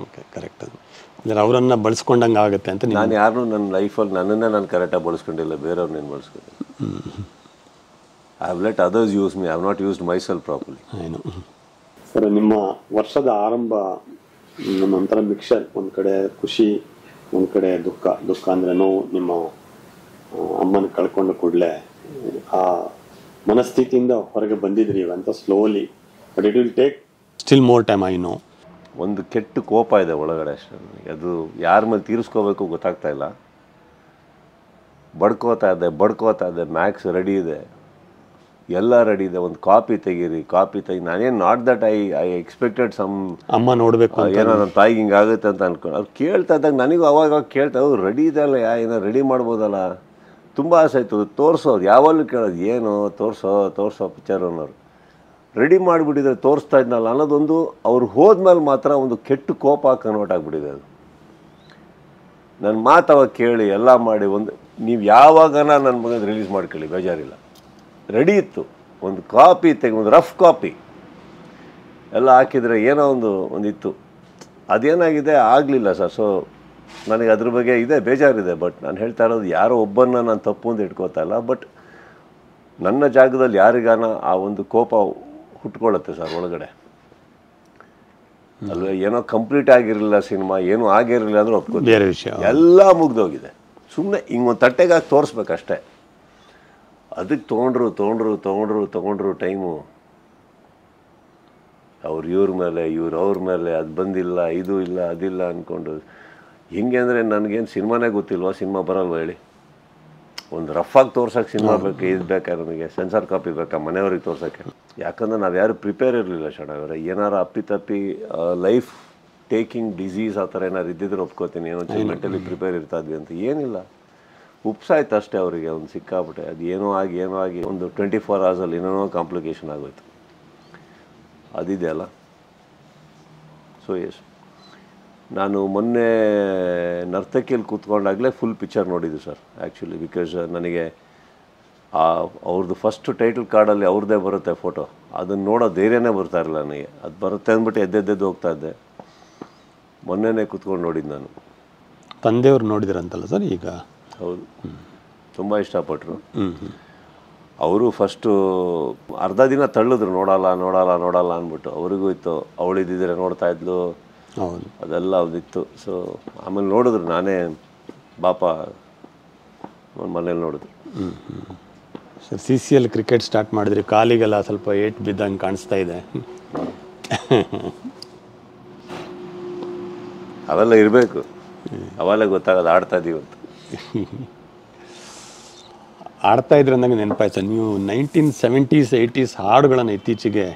Okay, correct. ಅದು ಅಂದರೆ ಅವರನ್ನು ಬಳಸ್ಕೊಂಡಂಗೆ ಆಗುತ್ತೆ ಅಂತ. ನಾನು ಯಾರನ್ನೂ ನನ್ನ ಲೈಫಲ್ಲಿ ನನ್ನನ್ನೇ ನಾನು ಕರೆಕ್ಟಾಗಿ ಬಳಸ್ಕೊಂಡಿಲ್ಲ, ಬೇರೆಯವ್ರನ್ನೇನು ಬಳಸ್ಕೊಂಡಿಲ್ಲ. I have let others use me, I have not used myself properly. ಏನು ಸರ್, ನಿಮ್ಮ ವರ್ಷದ ಆರಂಭ ಒಂಥರ ಮಿಕ್ಸರ್, ಒಂದು ಕಡೆ ಖುಷಿ, ಒಂದು ಕಡೆ ದುಃಖ ಅಂದರೆ ನೋವು. ನಿಮ್ಮ ಅಮ್ಮನ ಕಳ್ಕೊಂಡ ಕೂಡಲೇ ಆ ಮನಸ್ಥಿತಿಯಿಂದ ಹೊರಗೆ ಬಂದಿದ್ರಿ ಅಂತ slowly. But it will take still more time. I know ಒಂದು ಕೆಟ್ಟ ಕೋಪ ಇದೆ ಒಳಗಡೆ ಅಷ್ಟೇ. ಅದು ಯಾರ ಮೇಲೆ ತೀರಿಸ್ಕೋಬೇಕು ಗೊತ್ತಾಗ್ತಾ ಇಲ್ಲ. ಬಡ್ಕೋತಾ ಇದ್ದೆ. ಮ್ಯಾಕ್ಸ್ ರೆಡಿ ಇದೆ, ಎಲ್ಲ ರೆಡಿ ಇದೆ. ಒಂದು ಕಾಪಿ ತೆಗೀರಿ. ನಾನೇನು not that I expected some ಅಮ್ಮ ನೋಡಬೇಕು ಏನೋ ನನ್ನ ತಾಯಿಗೆ ಹಿಂಗೆ ಆಗುತ್ತೆ ಅಂತ ಅನ್ಕೊಂಡು ಅವ್ರು ಕೇಳ್ತಾ ಇದ್ದಾಗ ನನಗೂ ಅವಾಗ ಕೇಳ್ತಾ ಅವ್ರು ರೆಡಿ ಇದೆ ಅಲ್ಲ, ಏನೋ ರೆಡಿ ಮಾಡ್ಬೋದಲ್ಲ, ತುಂಬ ಆಸೆ ಆಯಿತು. ತೋರಿಸೋದು ಯಾವಾಗಲೂ ಕೇಳೋದು, ಏನು ತೋರಿಸೋ ಪಿಕ್ಚರ್ ಅನ್ನೋರು. ರೆಡಿ ಮಾಡಿಬಿಟ್ಟಿದ್ರೆ ತೋರಿಸ್ತಾ ಇದ್ನಲ್ಲ ಅನ್ನೋದೊಂದು ಅವ್ರು ಹೋದ್ಮೇಲೆ ಮಾತ್ರ ಒಂದು ಕೆಟ್ಟ ಕೋಪ ಕನ್ವರ್ಟ್ ಆಗಿಬಿಟ್ಟಿದೆ. ಅದು ನನ್ನ ಮಾತು ಅವಾಗ ಕೇಳಿ ಎಲ್ಲ ಮಾಡಿ ನೀವು ಯಾವಾಗನ ನನ್ನ ಮಗನ ರಿಲೀಸ್ ಮಾಡ್ಕೊಳ್ಳಿ, ಬೇಜಾರಿಲ್ಲ. ರೆಡಿ ಇತ್ತು, ಒಂದು ಕಾಪಿ ಒಂದು ರಫ್ ಕಾಪಿ ಎಲ್ಲ ಹಾಕಿದರೆ ಏನೋ ಒಂದಿತ್ತು. ಅದೇನಾಗಿದೆ ಆಗಲಿಲ್ಲ ಸರ್. ಸೊ ನನಗೆ ಅದ್ರ ಬಗ್ಗೆ ಇದೆ, ಬೇಜಾರಿದೆ. ಬಟ್ ನಾನು ಹೇಳ್ತಾ ಇರೋದು ಯಾರೋ ಒಬ್ಬನ್ನ ನಾನು ತಪ್ಪು ಅಂತ ಇಟ್ಕೋತಾ ಇಲ್ಲ. ಬಟ್ ನನ್ನ ಜಾಗದಲ್ಲಿ ಯಾರಿಗಾನ ಆ ಒಂದು ಕೋಪ ಹುಟ್ಕೊಳ್ಳುತ್ತೆ ಸರ್ ಒಳಗಡೆ. ಅಲ್ವೇ, ಏನೋ ಕಂಪ್ಲೀಟ್ ಆಗಿರಲಿಲ್ಲ ಸಿನಿಮಾ, ಏನೂ ಆಗಿರಲಿಲ್ಲ ಅಂದ್ರೆ ಒಪ್ಕೋತೀನಿ, ಬೇರೆ ವಿಷಯ. ಎಲ್ಲ ಮುಗ್ದೋಗಿದೆ. ಸುಮ್ಮನೆ ಹಿಂಗೊಂದು ತಟ್ಟೆಗಾಗಿ ತೋರಿಸ್ಬೇಕಷ್ಟೇ. ಅದಕ್ಕೆ ತೊಗೊಂಡ್ರು ಟೈಮು. ಇವ್ರ ಮೇಲೆ ಅವ್ರ ಮೇಲೆ, ಅದು ಬಂದಿಲ್ಲ, ಇದು ಇಲ್ಲ, ಅದಿಲ್ಲ ಅಂದ್ಕೊಂಡು ಹಿಂಗೆ ಅಂದರೆ ನನಗೇನು ಸಿನಿಮಾನೇ ಗೊತ್ತಿಲ್ವಾ, ಸಿನಿಮಾ ಬರಲ್ವ ಹೇಳಿ. ಒಂದು ರಫಾಗಿ ತೋರ್ಸೋಕ್ಕೆ ಸಿನಿಮಾ ಬೇಕು, ಇದು ಬೇಕಾ ನನಗೆ, ಸೆನ್ಸಾರ್ ಕಾಪಿ ಬೇಕಾ ಮನೆಯವ್ರಿಗೆ ತೋರ್ಸೋಕ್ಕೆ. ಯಾಕಂದ್ರೆ ನಾವು ಯಾರು ಪ್ರಿಪೇರ್ ಇರಲಿಲ್ಲ ಶಣವರೇ. ಏನಾರು ಅಪ್ಪಿತಪ್ಪಿ ಲೈಫ್ ಟೇಕಿಂಗ್ ಡಿಸೀಸ್ ಆ ಥರ ಏನಾರು ಇದ್ದಿದ್ರೆ ಒಪ್ಕೋತೀನಿ, ಏನೋ ಮೆಂಟಲಿ ಪ್ರಿಪೇರ್ ಇರ್ತಾ ಇದ್ವಿ ಅಂತ. ಏನಿಲ್ಲ, ಉಪ್ಸಾಯ್ತು ಅಷ್ಟೇ ಅವರಿಗೆ. ಒಂದು ಸಿಕ್ಕಾಬಿಟ್ಟೆ ಅದು ಏನೋ ಆಗಿ ಒಂದು 24 hours ಏನೇನೋ ಕಾಂಪ್ಲಿಕೇಶನ್ ಆಗೋಯ್ತು. ಅದಿದೆಯಲ್ಲ. ಸೊ ಎಸ್, ನಾನು ಮೊನ್ನೆ ನರ್ತಕಿಯಲ್ಲಿ ಕೂತ್ಕೊಂಡಾಗಲೇ ಫುಲ್ ಪಿಕ್ಚರ್ ನೋಡಿದ್ದು ಸರ್ ಆ್ಯಕ್ಚುಲಿ. ಬಿಕಾಸ್ ನನಗೆ ಅವ್ರದ್ದು ಫಸ್ಟ್ ಟೈಟಲ್ ಕಾರ್ಡಲ್ಲಿ ಅವ್ರದ್ದೇ ಬರುತ್ತೆ ಫೋಟೋ, ಅದನ್ನು ನೋಡೋ ಧೈರ್ಯನೇ ಬರ್ತಾ ಇರಲಿಲ್ಲ ನನಗೆ. ಅದು ಬರುತ್ತೆ ಅಂದ್ಬಿಟ್ಟು ಎದ್ದೆದ್ದು ಹೋಗ್ತಾ ಇದ್ದೆ. ಮೊನ್ನೆನೇ ಕೂತ್ಕೊಂಡು ನೋಡಿದ್ದು ನಾನು. ತಂದೆಯವ್ರು ನೋಡಿದ್ರಂತಲ್ಲ ಸರ್ ಈಗ? ಹೌದು, ತುಂಬ ಇಷ್ಟಪಟ್ಟರು. ಅವರು ಫಸ್ಟು ಅರ್ಧ ದಿನ ತಳ್ಳಿದ್ರು, ನೋಡಲ್ಲ ಅಂದ್ಬಿಟ್ಟು. ಅವ್ರಿಗೂ ಇತ್ತು, ಅವಳಿದ್ದಿದ್ರೆ ನೋಡ್ತಾ ಇದ್ಲು, ಹೌದು ಅದೆಲ್ಲ ಅವ್ದಿತ್ತು. ಸೊ ಆಮೇಲೆ ನೋಡಿದ್ರು, ನಾನೇ ಬಾಪ ಮನೇಲಿ ನೋಡಿದ್ರು. ಸರ್ CCL ಕ್ರಿಕೆಟ್ ಸ್ಟಾರ್ಟ್ ಮಾಡಿದ್ರಿ, ಕಾಲಿಗೆಲ್ಲ ಸ್ವಲ್ಪ ಏಟ್ ಬಿದ್ದಂಗೆ ಕಾಣಿಸ್ತಾ ಇದೆ. ಅವೆಲ್ಲ ಇರಬೇಕು, ಅವೆಲ್ಲ ಗೊತ್ತಾಗೋದು ಆಡ್ತಾ ಇದೀವಿ ಅಂತ. ಆಡ್ತಾ ಇದ್ರೆ ಅಂದಾಗ ನೆನಪಾಯ್ತು, ನೀವು 1970s 80s ಹಾಡುಗಳನ್ನು ಇತ್ತೀಚೆಗೆ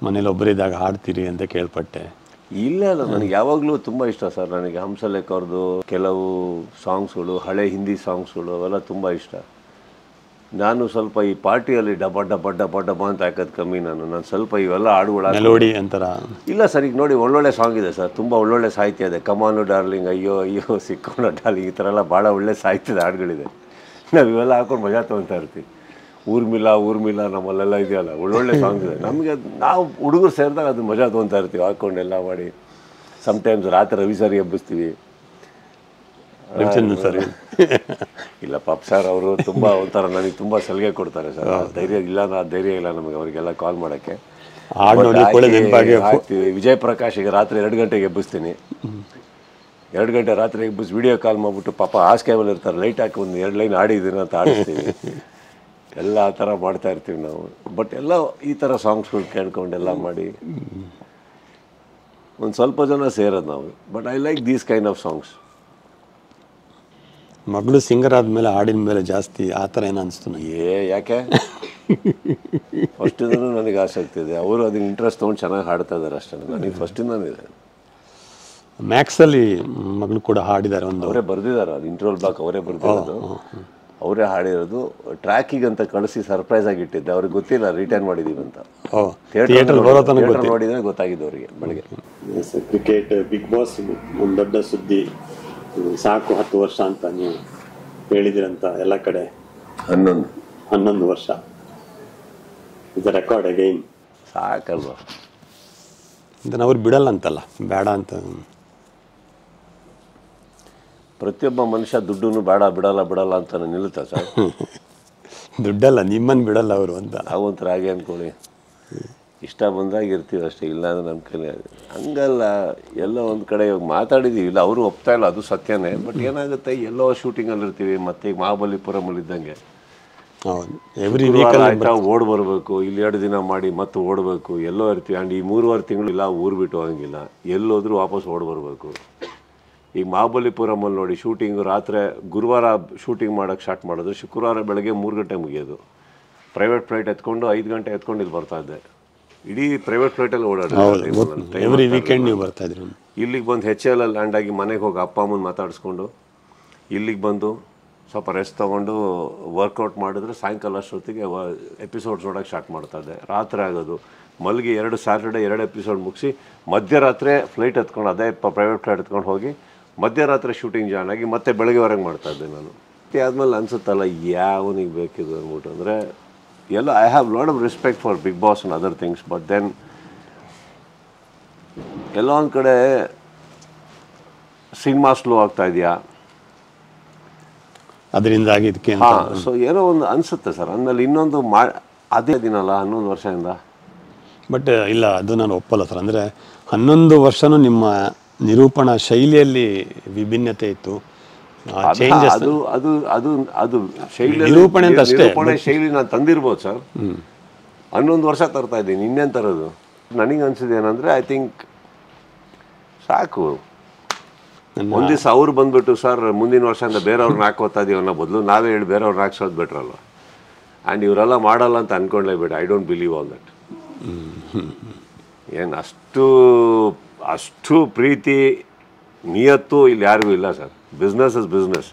ಮನೇಲಿ ಒಬ್ಬರಿದ್ದಾಗ ಹಾಡ್ತೀರಿ ಅಂತ ಕೇಳ್ಪಟ್ಟೆ. ಇಲ್ಲ, ನನಗೆ ಯಾವಾಗಲೂ ತುಂಬ ಇಷ್ಟ ಸರ್. ನನಗೆ ಹಂಸಲೇಖ ಅವ್ರದ್ದು ಕೆಲವು ಸಾಂಗ್ಸ್ಗಳು, ಹಳೆ ಹಿಂದಿ ಸಾಂಗ್ಸ್ಗಳು ಅವೆಲ್ಲ ತುಂಬ ಇಷ್ಟ. ನಾನು ಸ್ವಲ್ಪ ಈ ಪಾರ್ಟಿಯಲ್ಲಿ ಡಬ್ಬ ಅಂತ ಹಾಕೋದು ಕಮ್ಮಿ. ನಾನು ಸ್ವಲ್ಪ ಇವೆಲ್ಲ ಹಾಡುಗಳ ಮೆಲೋಡಿ ಅಂತಾರ. ಇಲ್ಲ ಸರ್, ಈಗ ನೋಡಿ ಒಳ್ಳೊಳ್ಳೆ ಸಾಂಗ್ ಇದೆ ಸರ್, ತುಂಬ ಒಳ್ಳೊಳ್ಳೆ ಸಾಹಿತ್ಯ ಇದೆ. ಕಮಾನು ಡಾರ್ಲಿಂಗ್, ಅಯ್ಯೋ ಸಿಕ್ಕೋಣ ಡಾರ್ಲಿಂಗ್, ಈ ಥರ ಎಲ್ಲ ಭಾಳ ಒಳ್ಳೆ ಸಾಹಿತ್ಯದ ಹಾಡುಗಳಿದೆ. ನಾವು ಇವೆಲ್ಲ ಹಾಕೊಂಡು ಮಜಾ ತೊಗೊತಾ ಇರ್ತೀವಿ. ಊರ್ಮಿಲ್ಲ ನಮ್ಮಲ್ಲೆಲ್ಲ ಇದೆಯಲ್ಲ, ಒಳ್ಳೊಳ್ಳೆ ಸಾಂಗ್ ಇದೆ. ನಮಗೆ ನಾವು ಹುಡುಗರು ಸೇರಿದಾಗ ಅದು ಮಜಾ ತೊಗೊತಾ ಇರ್ತೀವಿ ಹಾಕ್ಕೊಂಡೆಲ್ಲ ಮಾಡಿ. ಸಮ್ಟೈಮ್ಸ್ ರಾತ್ರಿ ರವಿ ಸರಿ ಎಬ್ಬಿಸ್ತೀವಿ. ಸರಿ ಇಲ್ಲ, ಪಾಪ್ ಸರ್ ಅವರು ತುಂಬ ಒಂಥರ ನನಗೆ ತುಂಬ ಸಲಿಗೆ ಕೊಡ್ತಾರೆ ಸರ್. ಧೈರ್ಯ ಇಲ್ಲ ನಮಗೆ ಅವರಿಗೆಲ್ಲ ಕಾಲ್ ಮಾಡೋಕ್ಕೆ. ಹಾಕ್ತೀವಿ. ವಿಜಯ್ ಪ್ರಕಾಶಿಗೆ ರಾತ್ರಿ 2 ಗಂಟೆಗೆ ಎಬ್ಬಿಸ್ತೀನಿ. 2 ಗಂಟೆ ರಾತ್ರಿ ಎಬ್ಬಿಸಿ ವಿಡಿಯೋ ಕಾಲ್ ಮಾಡಿಬಿಟ್ಟು, ಪಾಪ ಹಾಸ್ಕೇಬಲ್ ಇರ್ತಾರೆ, ಲೈಟ್ ಹಾಕಿ ಒಂದು 2 ಲೈನ್ ಆಡಿದ್ದೀನಿ ಅಂತ ಆಡಿಸ್ತೀವಿ. ಎಲ್ಲ ಆ ಥರ ಮಾಡ್ತಾ ಇರ್ತೀವಿ ನಾವು. ಬಟ್ ಎಲ್ಲ ಈ ಥರ ಸಾಂಗ್ಸ್ಗಳು ಕೇಳ್ಕೊಂಡೆಲ್ಲ ಮಾಡಿ ಒಂದು ಸ್ವಲ್ಪ ಜನ ಸೇರೋದು ನಾವು. But I like these kind of songs. ಮಗಳು ಸಿಂಗರ್ ಆದಮೇಲೆ ಹಾಡಿನ ಮೇಲೆ ಜಾಸ್ತಿ ಆ ಥರ ಏನೋ ಅನಿಸ್ತು ನನಗೆ. ಯಾಕೆ? ಫಸ್ಟಿಂದನೂ ನನಗೆ ಆಸಕ್ತಿ ಇದೆ. ಅವರು ಅದಕ್ಕೆ ಇಂಟ್ರೆಸ್ಟ್ ತೊಗೊಂಡು ಚೆನ್ನಾಗಿ ಹಾಡ್ತಾ ಇದ್ದಾರೆ ಅಷ್ಟೇ. ನನಗೆ ಫಸ್ಟಿಂದನೂ ಇದೆ. ಮ್ಯಾಕ್ಸಲ್ಲಿ ಮಗಳು ಕೂಡ ಹಾಡಿದ್ದಾರೆ, ಒಂದು ಅವರೇ ಬರೆದಿದ್ದಾರೆ. ಅದು ಇಂಟ್ರೋಲ್ ಬ್ಲಾಕ್ ಅವರೇ ಬರೆದಿರೋದು, ಅವರೇ ಹಾಡಿರೋದು. ಟ್ರ್ಯಾಕಿಗೆ ಅಂತ ಕಳಿಸಿ ಸರ್ಪ್ರೈಸ್ ಆಗಿ ಇಟ್ಟಿದ್ದೆ. ಅವ್ರಿಗೆ ಗೊತ್ತಿಲ್ಲ ರಿಟರ್ನ್ ಮಾಡಿದ್ದೀವಿ ಅಂತ. ಥಿಯೇಟರ್ ನೋಡಿದರೆ ಗೊತ್ತಾಗಿದ್ದು ಅವರಿಗೆ ಬೆಳಗ್ಗೆ. ಕ್ರಿಕೆಟ್ ಬಿಗ್ ಬಾಸ್ ಒಂದು ದೊಡ್ಡ ಸುದ್ದಿ, ಸಾಕು 10 ವರ್ಷ ಅಂತ ನೀವು ಹೇಳಿದಿರಂತ ಎಲ್ಲ ಕಡೆ. 11 ವರ್ಷ ಇದು ರೆಕಾರ್ಡ್ ಅಗೈನ್. ಸಾಕಲ್ವಾ? ಇದನ್ನು ಅವ್ರು ಬಿಡಲ್ಲ ಅಂತಲ್ಲ, ಬೇಡ ಅಂತ. ಪ್ರತಿಯೊಬ್ಬ ಮನುಷ್ಯ ದುಡ್ಡನ್ನು ಬಿಡಲ್ಲ ಅಂತ ನಿಲ್ಲುತ್ತಾ ಸರ್? ದುಡ್ಡಲ್ಲ, ನಿಮ್ಮನ್ನು ಬಿಡಲ್ಲ ಅವರು ಅಂತ. ನಾವಂತರ ಹಾಗೆ ಅಂದ್ಕೊಳ್ಳಿ, ಇಷ್ಟ ಬಂದಾಗ ಇರ್ತೀವಿ ಅಷ್ಟೇ. ಇಲ್ಲ ಅಂದರೆ ನಮ್ಮ ಕೈಲಿ ಹಂಗಲ್ಲ. ಎಲ್ಲೋ ಒಂದು ಕಡೆ ಇವಾಗ ಮಾತಾಡಿದ್ದೀವಿ, ಇಲ್ಲ ಅವರು ಒಪ್ತಾ ಇಲ್ಲ, ಅದು ಸತ್ಯನೇ. ಬಟ್ ಏನಾಗುತ್ತೆ, ಎಲ್ಲೋ ಶೂಟಿಂಗಲ್ಲಿ ಇರ್ತೀವಿ. ಮತ್ತು ಈಗ ಮಹಾಬಲಿಪುರಮಲ್ಲಿ ಇದ್ದಂಗೆ ಎವ್ರಿ ವೀಕಲ್ಲಿ ಆಯ್ತಾ ಓಡ್ ಬರಬೇಕು, ಇಲ್ಲಿ 2 ದಿನ ಮಾಡಿ ಮತ್ತೆ ಓಡಬೇಕು, ಎಲ್ಲೋ ಇರ್ತೀವಿ. ಆ್ಯಂಡ್ ಈ 3-4 ತಿಂಗಳು ಇಲ್ಲ ಊರು ಬಿಟ್ಟು ಹೋಗಂಗಿಲ್ಲ, ಎಲ್ಲೋದ್ರೂ ವಾಪಸ್ ಓಡ್ ಬರಬೇಕು. ಈಗ ಮಹಾಬಲಿಪುರಮಲ್ಲಿ ನೋಡಿ, ಶೂಟಿಂಗು ರಾತ್ರಿ ಗುರುವಾರ ಶೂಟಿಂಗ್ ಮಾಡೋಕ್ಕೆ ಸ್ಟಾರ್ಟ್ ಮಾಡೋದು, ಶುಕ್ರವಾರ ಬೆಳಗ್ಗೆ 3 ಗಂಟೆ ಮುಗಿಯೋದು. ಪ್ರೈವೇಟ್ ಫ್ಲೈಟ್ ಎತ್ಕೊಂಡು 5 ಗಂಟೆ ಎತ್ಕೊಂಡು ಇಲ್ಲಿ ಬರ್ತಾ ಇದ್ದೆ. ಇಡೀ ಪ್ರೈವೇಟ್ ಫ್ಲೈಟಲ್ಲಿ ಓಡಾಡೋದು. ಎವ್ರಿ ವೀಕೆಂಡ್ ನೀವು ಬರ್ತಾ ಇದ್ರಿ. ಇಲ್ಲಿಗೆ ಬಂದು HL ಲ್ಯಾಂಡ್ ಆಗಿ ಮನೆಗೆ ಹೋಗಿ ಅಪ್ಪ ಅಮ್ಮನ ಮಾತಾಡಿಸ್ಕೊಂಡು ಇಲ್ಲಿಗೆ ಬಂದು ಸ್ವಲ್ಪ ರೆಸ್ಟ್ ತೊಗೊಂಡು ವರ್ಕೌಟ್ ಮಾಡಿದ್ರೆ ಸಾಯಂಕಾಲ ಅಷ್ಟೊತ್ತಿಗೆ ಎಪಿಸೋಡ್ಸ್ ನೋಡೋಕ್ಕೆ ಸ್ಟಾರ್ಟ್ ಮಾಡ್ತಾಯಿದ್ದೆ. ರಾತ್ರಿ ಆಗೋದು, ಮಲ್ಗಿ 2 ಸ್ಯಾಟರ್ಡೆ 2 ಎಪಿಸೋಡ್ ಮುಗಿಸಿ ಮಧ್ಯರಾತ್ರಿ ಫ್ಲೈಟ್ ಎತ್ಕೊಂಡು, ಅದೇ ಪ್ರೈವೇಟ್ ಫ್ಲೈಟ್ ಎತ್ಕೊಂಡು ಹೋಗಿ ಮಧ್ಯರಾತ್ರಿ ಶೂಟಿಂಗ್ ಜಾಯ್ನ್ ಆಗಿ ಮತ್ತೆ ಬೆಳಗ್ಗೆವರೆಗೆ ಮಾಡ್ತಾಯಿದ್ದೆ ನಾನು. ಆದಮೇಲೆ ಅನಿಸುತ್ತಲ್ಲ, ಯಾವನಿಗೆ ಬೇಕಿದು ಅಂದ್ಬಿಟ್ಟು. ಅಂದರೆ ಎಲ್ಲ I have lot of respect for Bigg Boss and other things. But then ಎಲ್ಲೋ ಒಂದು ಕಡೆ ಸಿನಿಮಾ ಸ್ಲೋ ಆಗ್ತಾ ಇದೆಯಾ ಅದರಿಂದಾಗಿ ಇದಕ್ಕೆ. ಸೊ ಏನೋ ಒಂದು ಅನಿಸುತ್ತೆ ಸರ್. ಅಂದಮೇಲೆ ಇನ್ನೊಂದು ಅದೇ ದಿನಲ್ಲ 11 ವರ್ಷದಿಂದ. ಬಟ್ ಇಲ್ಲ, ಅದು ನಾನು ಒಪ್ಪಲ್ಲ ಸರ್. ಅಂದರೆ 11 ವರ್ಷನೂ ನಿಮ್ಮ ನಿರೂಪಣಾ ಶೈಲಿಯಲ್ಲಿ ವಿಭಿನ್ನತೆ ಇತ್ತು. ಅದು ಶೈಲಿ, ನಿರೂಪಣೆ ಅಂತ ಅಷ್ಟೇ. ನಿರೂಪಣೆ ಶೈಲಿ ನಾನು ತಂದಿರ್ಬೋದು ಸರ್. 11 ವರ್ಷ ತರ್ತಾ ಇದ್ದೀನಿ, ಇನ್ನೇನು ತರೋದು? ನನಗೆ ಅನ್ಸಿದ್ದು ಏನಂದರೆ, ಐ ಥಿಂಕ್ ಸಾಕು. ಒಂದು ದಿವಸ ಅವ್ರು ಬಂದುಬಿಟ್ಟು, ಸರ್ ಮುಂದಿನ ವರ್ಷದಿಂದ ಬೇರೆಯವ್ರನ್ನ ಹಾಕೋತಾ ಇದೀವಿ ಅನ್ನೋ ಬದಲು ನಾವೇ ಹೇಳಿ ಬೇರೆಯವ್ರನ್ನ ಹಾಕ್ಸೋದು ಬೆಟ್ರಲ್ವ. ಆ್ಯಂಡ್ ಇವರೆಲ್ಲ ಮಾಡಲ್ಲ ಅಂತ ಅಂದ್ಕೊಂಡ್ಲೇಬೇಡ. I don't believe all that. ಏನು ಅಷ್ಟು ಅಷ್ಟು ಪ್ರೀತಿ ನಿಯತ್ತು ಇಲ್ಲಿ ಯಾರಿಗೂ ಇಲ್ಲ ಸರ್. Business is business.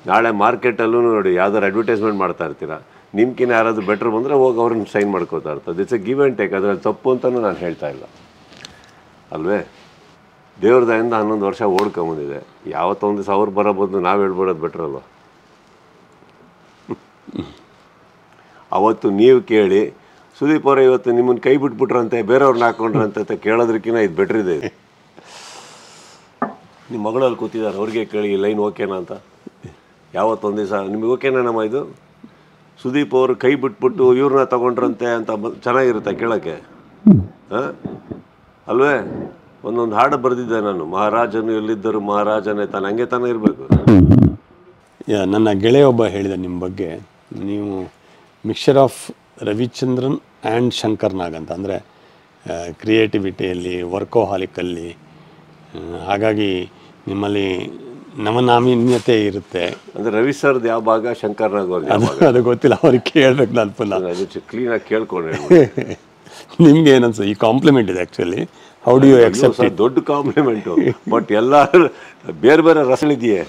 ನಾಳೆ ಮಾರ್ಕೆಟಲ್ಲೂ ನೋಡಿ ಯಾವ್ದಾರು ಅಡ್ವರ್ಟೈಸ್ಮೆಂಟ್ ಮಾಡ್ತಾ ಇರ್ತೀರ, ನಿಮ್ಗಿನ್ನ ಯಾರಾದರೂ ಬೆಟ್ರ್ ಬಂದರೆ ಹೋಗಿ ಅವ್ರನ್ನ ಸೈನ್ ಮಾಡ್ಕೋತಾ ಇರ್ತದೆ. It's A give and take. ಅದರಲ್ಲಿ ತಪ್ಪು ಅಂತಲೂ ನಾನು ಹೇಳ್ತಾ ಇಲ್ಲ ಅಲ್ವೇ. ದೇವ್ರ ದಯಿಂದ 11 ವರ್ಷ ಓಡ್ಕೊಂಬಂದಿದೆ. ಯಾವತ್ತೊಂದು ದಿವಸ ಅವ್ರು ಬರೋ ಬದಲು ನಾವು ಹೇಳ್ಬಿಡೋದು ಬೆಟ್ರಲ್ವ. ಅವತ್ತು ನೀವು ಕೇಳಿ ಸುದೀಪ್ ಅವರೇ ಇವತ್ತು ನಿಮ್ಮನ್ನು ಕೈ ಬಿಟ್ಬಿಟ್ರಂತೆ, ಬೇರೆಯವ್ರನ್ನ ಹಾಕೊಂಡ್ರಂತೆ ಕೇಳೋದ್ರಕ್ಕಿಂತ ಇದು ಬೆಟ್ರಿದೆ. ನಿಮ್ಮ ಮಗಳಲ್ಲಿ ಕೂತಿದ್ದಾರೆ, ಅವ್ರಿಗೆ ಕೇಳಿ ಲೈನ್ ಓಕೆನಾ ಅಂತ. ಯಾವತ್ತೊಂದು ದಿವಸ ನಿಮಗೆ ಓಕೆನಾ ನಮ್ಮ ಇದು ಸುದೀಪ್ ಅವರು ಕೈ ಬಿಟ್ಬಿಟ್ಟು ಇವ್ರನ್ನ ತಗೊಂಡ್ರಂತೆ ಅಂತ ಚೆನ್ನಾಗಿರುತ್ತೆ ಕೇಳೋಕ್ಕೆ, ಹಾಂ ಅಲ್ವೇ. ಒಂದೊಂದು ಹಾಡು ಬರೆದಿದ್ದೆ ನಾನು, ಮಹಾರಾಜನು ಎಲ್ಲಿದ್ದರು ಮಹಾರಾಜನೇ ತಾನು, ಹಂಗೆ ತಾನೇ ಇರಬೇಕು. ನನ್ನ ಗೆಳೆಯ ಒಬ್ಬ ಹೇಳಿದ ನಿಮ್ಮ ಬಗ್ಗೆ, ನೀವು mixture of Ravichandran and Shankar Nag ಅಂತ. ಅಂದರೆ ಕ್ರಿಯೇಟಿವಿಟಿಯಲ್ಲಿ, ವರ್ಕೋಹಾಲಿಕಲ್ಲಿ, ಹಾಗಾಗಿ ನಿಮ್ಮಲ್ಲಿ ನವನಾಮೀನ್ಯತೆ ಇರುತ್ತೆ. ಅಂದರೆ ರವಿ ಸರ್ದು ಯಾವ ಭಾಗ, ಶಂಕರ್ ನಾಗ್ ಅದು ಗೊತ್ತಿಲ್ಲ, ಅವ್ರಿಗೆ ಕೇಳ್ಬೇಕು ನಾನು ಪುನಃ. ಅದು ಕ್ಲೀನಾಗಿ ಕೇಳ್ಕೊಂಡ್ರೆ ನಿಮ್ಗೆ ಏನನ್ಸ ಈ ಕಾಂಪ್ಲಿಮೆಂಟ್ ಇದೆ actually. How do you accept it? ದೊಡ್ಡ ಕಾಂಪ್ಲಿಮೆಂಟು. ಬಟ್ ಎಲ್ಲ ಬೇರೆ ಬೇರೆ ರಸಳಿದೆಯೇ,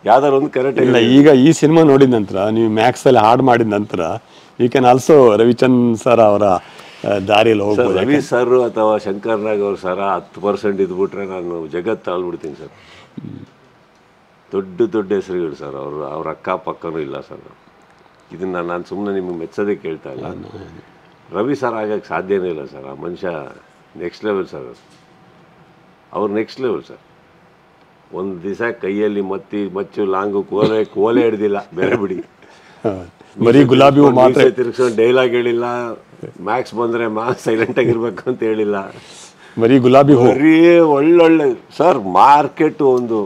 ಯಾವ್ದಾರು ಒಂದು ಕರೆಕ್ಟ್ ಇಲ್ಲ. ಈಗ ಈ ಸಿನಿಮಾ ನೋಡಿದ ನಂತರ, ನೀವು ಮ್ಯಾಕ್ಸಲ್ಲಿ ಹಾಡು ಮಾಡಿದ ನಂತರ, you can also Ravichandran sir ಅವರ ದಾರಿಯಲ್ಲಿ ಹೋಗ್ಬೋದು. ರವಿ ಸರ್ ಅಥವಾ ಶಂಕರ್ ನಾಗ್ ಅವ್ರ ಸರ 10% ಇದ್ಬಿಟ್ರೆ ನಾನು ಜಗತ್ತು ತಾಳ್ಬಿಡ್ತೀನಿ ಸರ್. ದೊಡ್ಡ ದೊಡ್ಡ ಹೆಸರುಗಳು ಸರ್. ಅವ್ರ ಅಕ್ಕಪಕ್ಕನೂ ಇಲ್ಲ ಸರ್. ಇದನ್ನು ನಾನು ಸುಮ್ಮನೆ ನಿಮಗೆ ಮೆಚ್ಚೋದೇ ಕೇಳ್ತಾ ಇಲ್ಲ. ರವಿ ಸರ್ ಆಗಕ್ಕೆ ಸಾಧ್ಯನೇ ಇಲ್ಲ ಸರ್. ಆ ಮನುಷ್ಯ ನೆಕ್ಸ್ಟ್ ಲೆವೆಲ್ ಸರ್. ಅವ್ರು ನೆಕ್ಸ್ಟ್ ಲೆವೆಲ್ ಸರ್. ಒಂದು ದಿವಸ ಕೈಯಲ್ಲಿ ಮಚ್ಚು ಲಾಂಗು ಕೋಲೆ ಹಿಡ್ದಿಲ್ಲ, ಬೇರೆ ಬಿಡಿ. ಬರೀ ಗುಲಾಬಿ ಮಾತ್ರ ತಿರ್ಗಿಸ್ಕೊಂಡು ಡೈಲಾಗ್ ಹೇಳಿಲ್ಲ. ಮ್ಯಾಕ್ಸ್ ಬಂದರೆ ಸೈಲೆಂಟ್ ಆಗಿರ್ಬೇಕು ಅಂತ ಹೇಳಿಲ್ಲ. ಬರೀ ಗುಲಾಬಿ ಬರೀ ಒಳ್ಳೊಳ್ಳೆ ಸರ್. ಮಾರ್ಕೆಟ್ ಒಂದು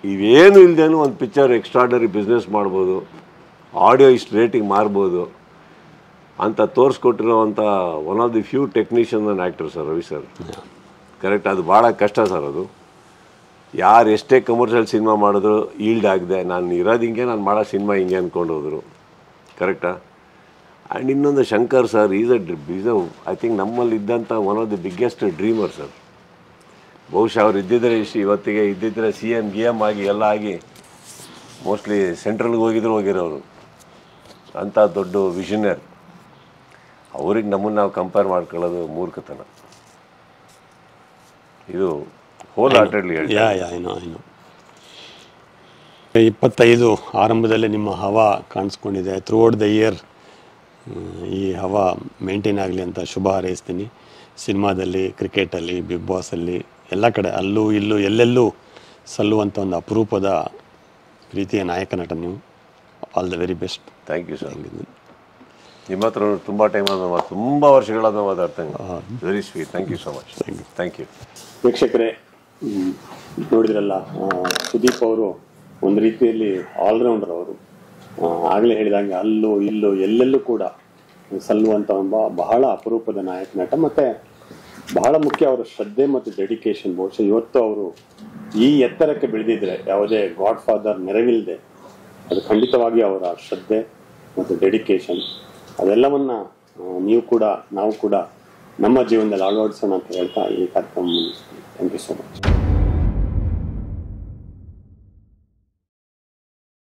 ಇವೇನು ಇಲ್ದೇನು ಒಂದು ಪಿಕ್ಚರ್ ಎಕ್ಸ್ಟ್ರಾಡರಿ ಬಿಸ್ನೆಸ್ ಮಾಡ್ಬೋದು, ಆಡಿಯೋ ಇಷ್ಟು ರೇಟಿಂಗ್ ಮಾರ್ಬೋದು ಅಂತ ತೋರಿಸ್ಕೊಟ್ಟಿರೋವಂಥ one of the few technician and actor sir Ravi sir. Correct. ಅದು ಭಾಳ ಕಷ್ಟ ಸರ್. ಅದು ಯಾರು ಎಷ್ಟೇ ಕಮರ್ಷಿಯಲ್ ಸಿನಿಮಾ ಮಾಡಿದ್ರು ಈಲ್ಡ್ ಆಗಿದೆ. ನಾನು ಇರೋದು ಹಿಂಗೆ, ನಾನು ಮಾಡೋ ಸಿನಿಮಾ ಹಿಂಗೆ ಅಂದ್ಕೊಂಡು ಹೋದರು. ಕರೆಕ್ಟಾ. ಆ್ಯಂಡ್ ಇನ್ನೊಂದು Shankar sir is I think ನಮ್ಮಲ್ಲಿ ಇದ್ದಂಥ one of the biggest dreamer sir. ಬಹುಶಃ ಅವ್ರು ಇದ್ದಿದ್ರೆ ಇವತ್ತಿಗೆ ಇದ್ದಿದ್ರೆ CM GM ಆಗಿ ಎಲ್ಲ ಆಗಿ ಮೋಸ್ಟ್ಲಿ ಸೆಂಟ್ರಲ್ಗೆ ಹೋಗಿರೋರು. ಅಂಥ ದೊಡ್ಡ ವಿಷನರ್. ಅವ್ರಿಗೆ ನಮ್ಮನ್ನು ನಾವು ಕಂಪೇರ್ ಮಾಡ್ಕೊಳ್ಳೋದು ಮೂರ್ಖತನ. ಇದು ಹೋಲ್ ಹಾರ್ಟೆಡ್ಲಿ ಹೇಳಿ. 25 ಆರಂಭದಲ್ಲೇ ನಿಮ್ಮ ಹವಾ ಕಾಣಿಸ್ಕೊಂಡಿದೆ. ಥ್ರೂಔಟ್ ದ ಇಯರ್ ಈ ಹವಾ ಮೇಂಟೈನ್ ಆಗಲಿ ಅಂತ ಶುಭ ಹಾರೈಸ್ತೀನಿ. ಸಿನಿಮಾದಲ್ಲಿ, ಕ್ರಿಕೆಟಲ್ಲಿ, ಬಿಗ್ ಬಾಸಲ್ಲಿ, ಎಲ್ಲ ಕಡೆ ಅಲ್ಲೂ ಇಲ್ಲೂ ಎಲ್ಲೆಲ್ಲೂ ಸಲ್ಲುವಂಥ ಒಂದು ಅಪರೂಪದ ಪ್ರೀತಿಯ ನಾಯಕ ನಟ ನೀವು. All the very best. Thank you sir. ನಿಮ್ಮ ಹತ್ರ ತುಂಬ ಟೈಮ್ ಆದ, ತುಂಬ ವರ್ಷಗಳಾದ ಮಾತಾಡ್ತೇನೆ. Very sweet. Thank you so much. Thank you. ವೀಕ್ಷಕರೇ, ನೋಡಿದ್ರಲ್ಲ, ಸುದೀಪ್ ಅವರು ಒಂದು ರೀತಿಯಲ್ಲಿ ಆಲ್ರೌಂಡರ್. ಅವರು ಆಗಲೇ ಹೇಳಿದಂಗೆ ಅಲ್ಲೂ ಇಲ್ಲೂ ಎಲ್ಲೆಲ್ಲೂ ಕೂಡ ಸಲ್ಲುವಂಥ ಬಹಳ ಅಪರೂಪದ ನಾಯಕ ನಟ. ಮತ್ತು ಬಹಳ ಮುಖ್ಯ ಅವರ ಶ್ರದ್ಧೆ ಮತ್ತು ಡೆಡಿಕೇಶನ್. ಬಹುಶಃ ಇವತ್ತು ಅವರು ಈ ಎತ್ತರಕ್ಕೆ ಬೆಳೆದಿದ್ರೆ ಯಾವುದೇ ಗಾಡ್ ಫಾದರ್ ನೆರವಿಲ್ಲದೆ, ಅದು ಖಂಡಿತವಾಗಿ ಅವರ ಶ್ರದ್ಧೆ ಮತ್ತು ಡೆಡಿಕೇಶನ್. ಅದೆಲ್ಲವನ್ನ ನೀವು ಕೂಡ, ನಾವು ಕೂಡ ನಮ್ಮ ಜೀವನದಲ್ಲಿ ಅಳವಡಿಸೋಣ ಅಂತ ಹೇಳ್ತಾ ಈ ಕಾರ್ಯಕ್ರಮ ಮುಗಿಸ್ತೀವಿ. Thank you so much.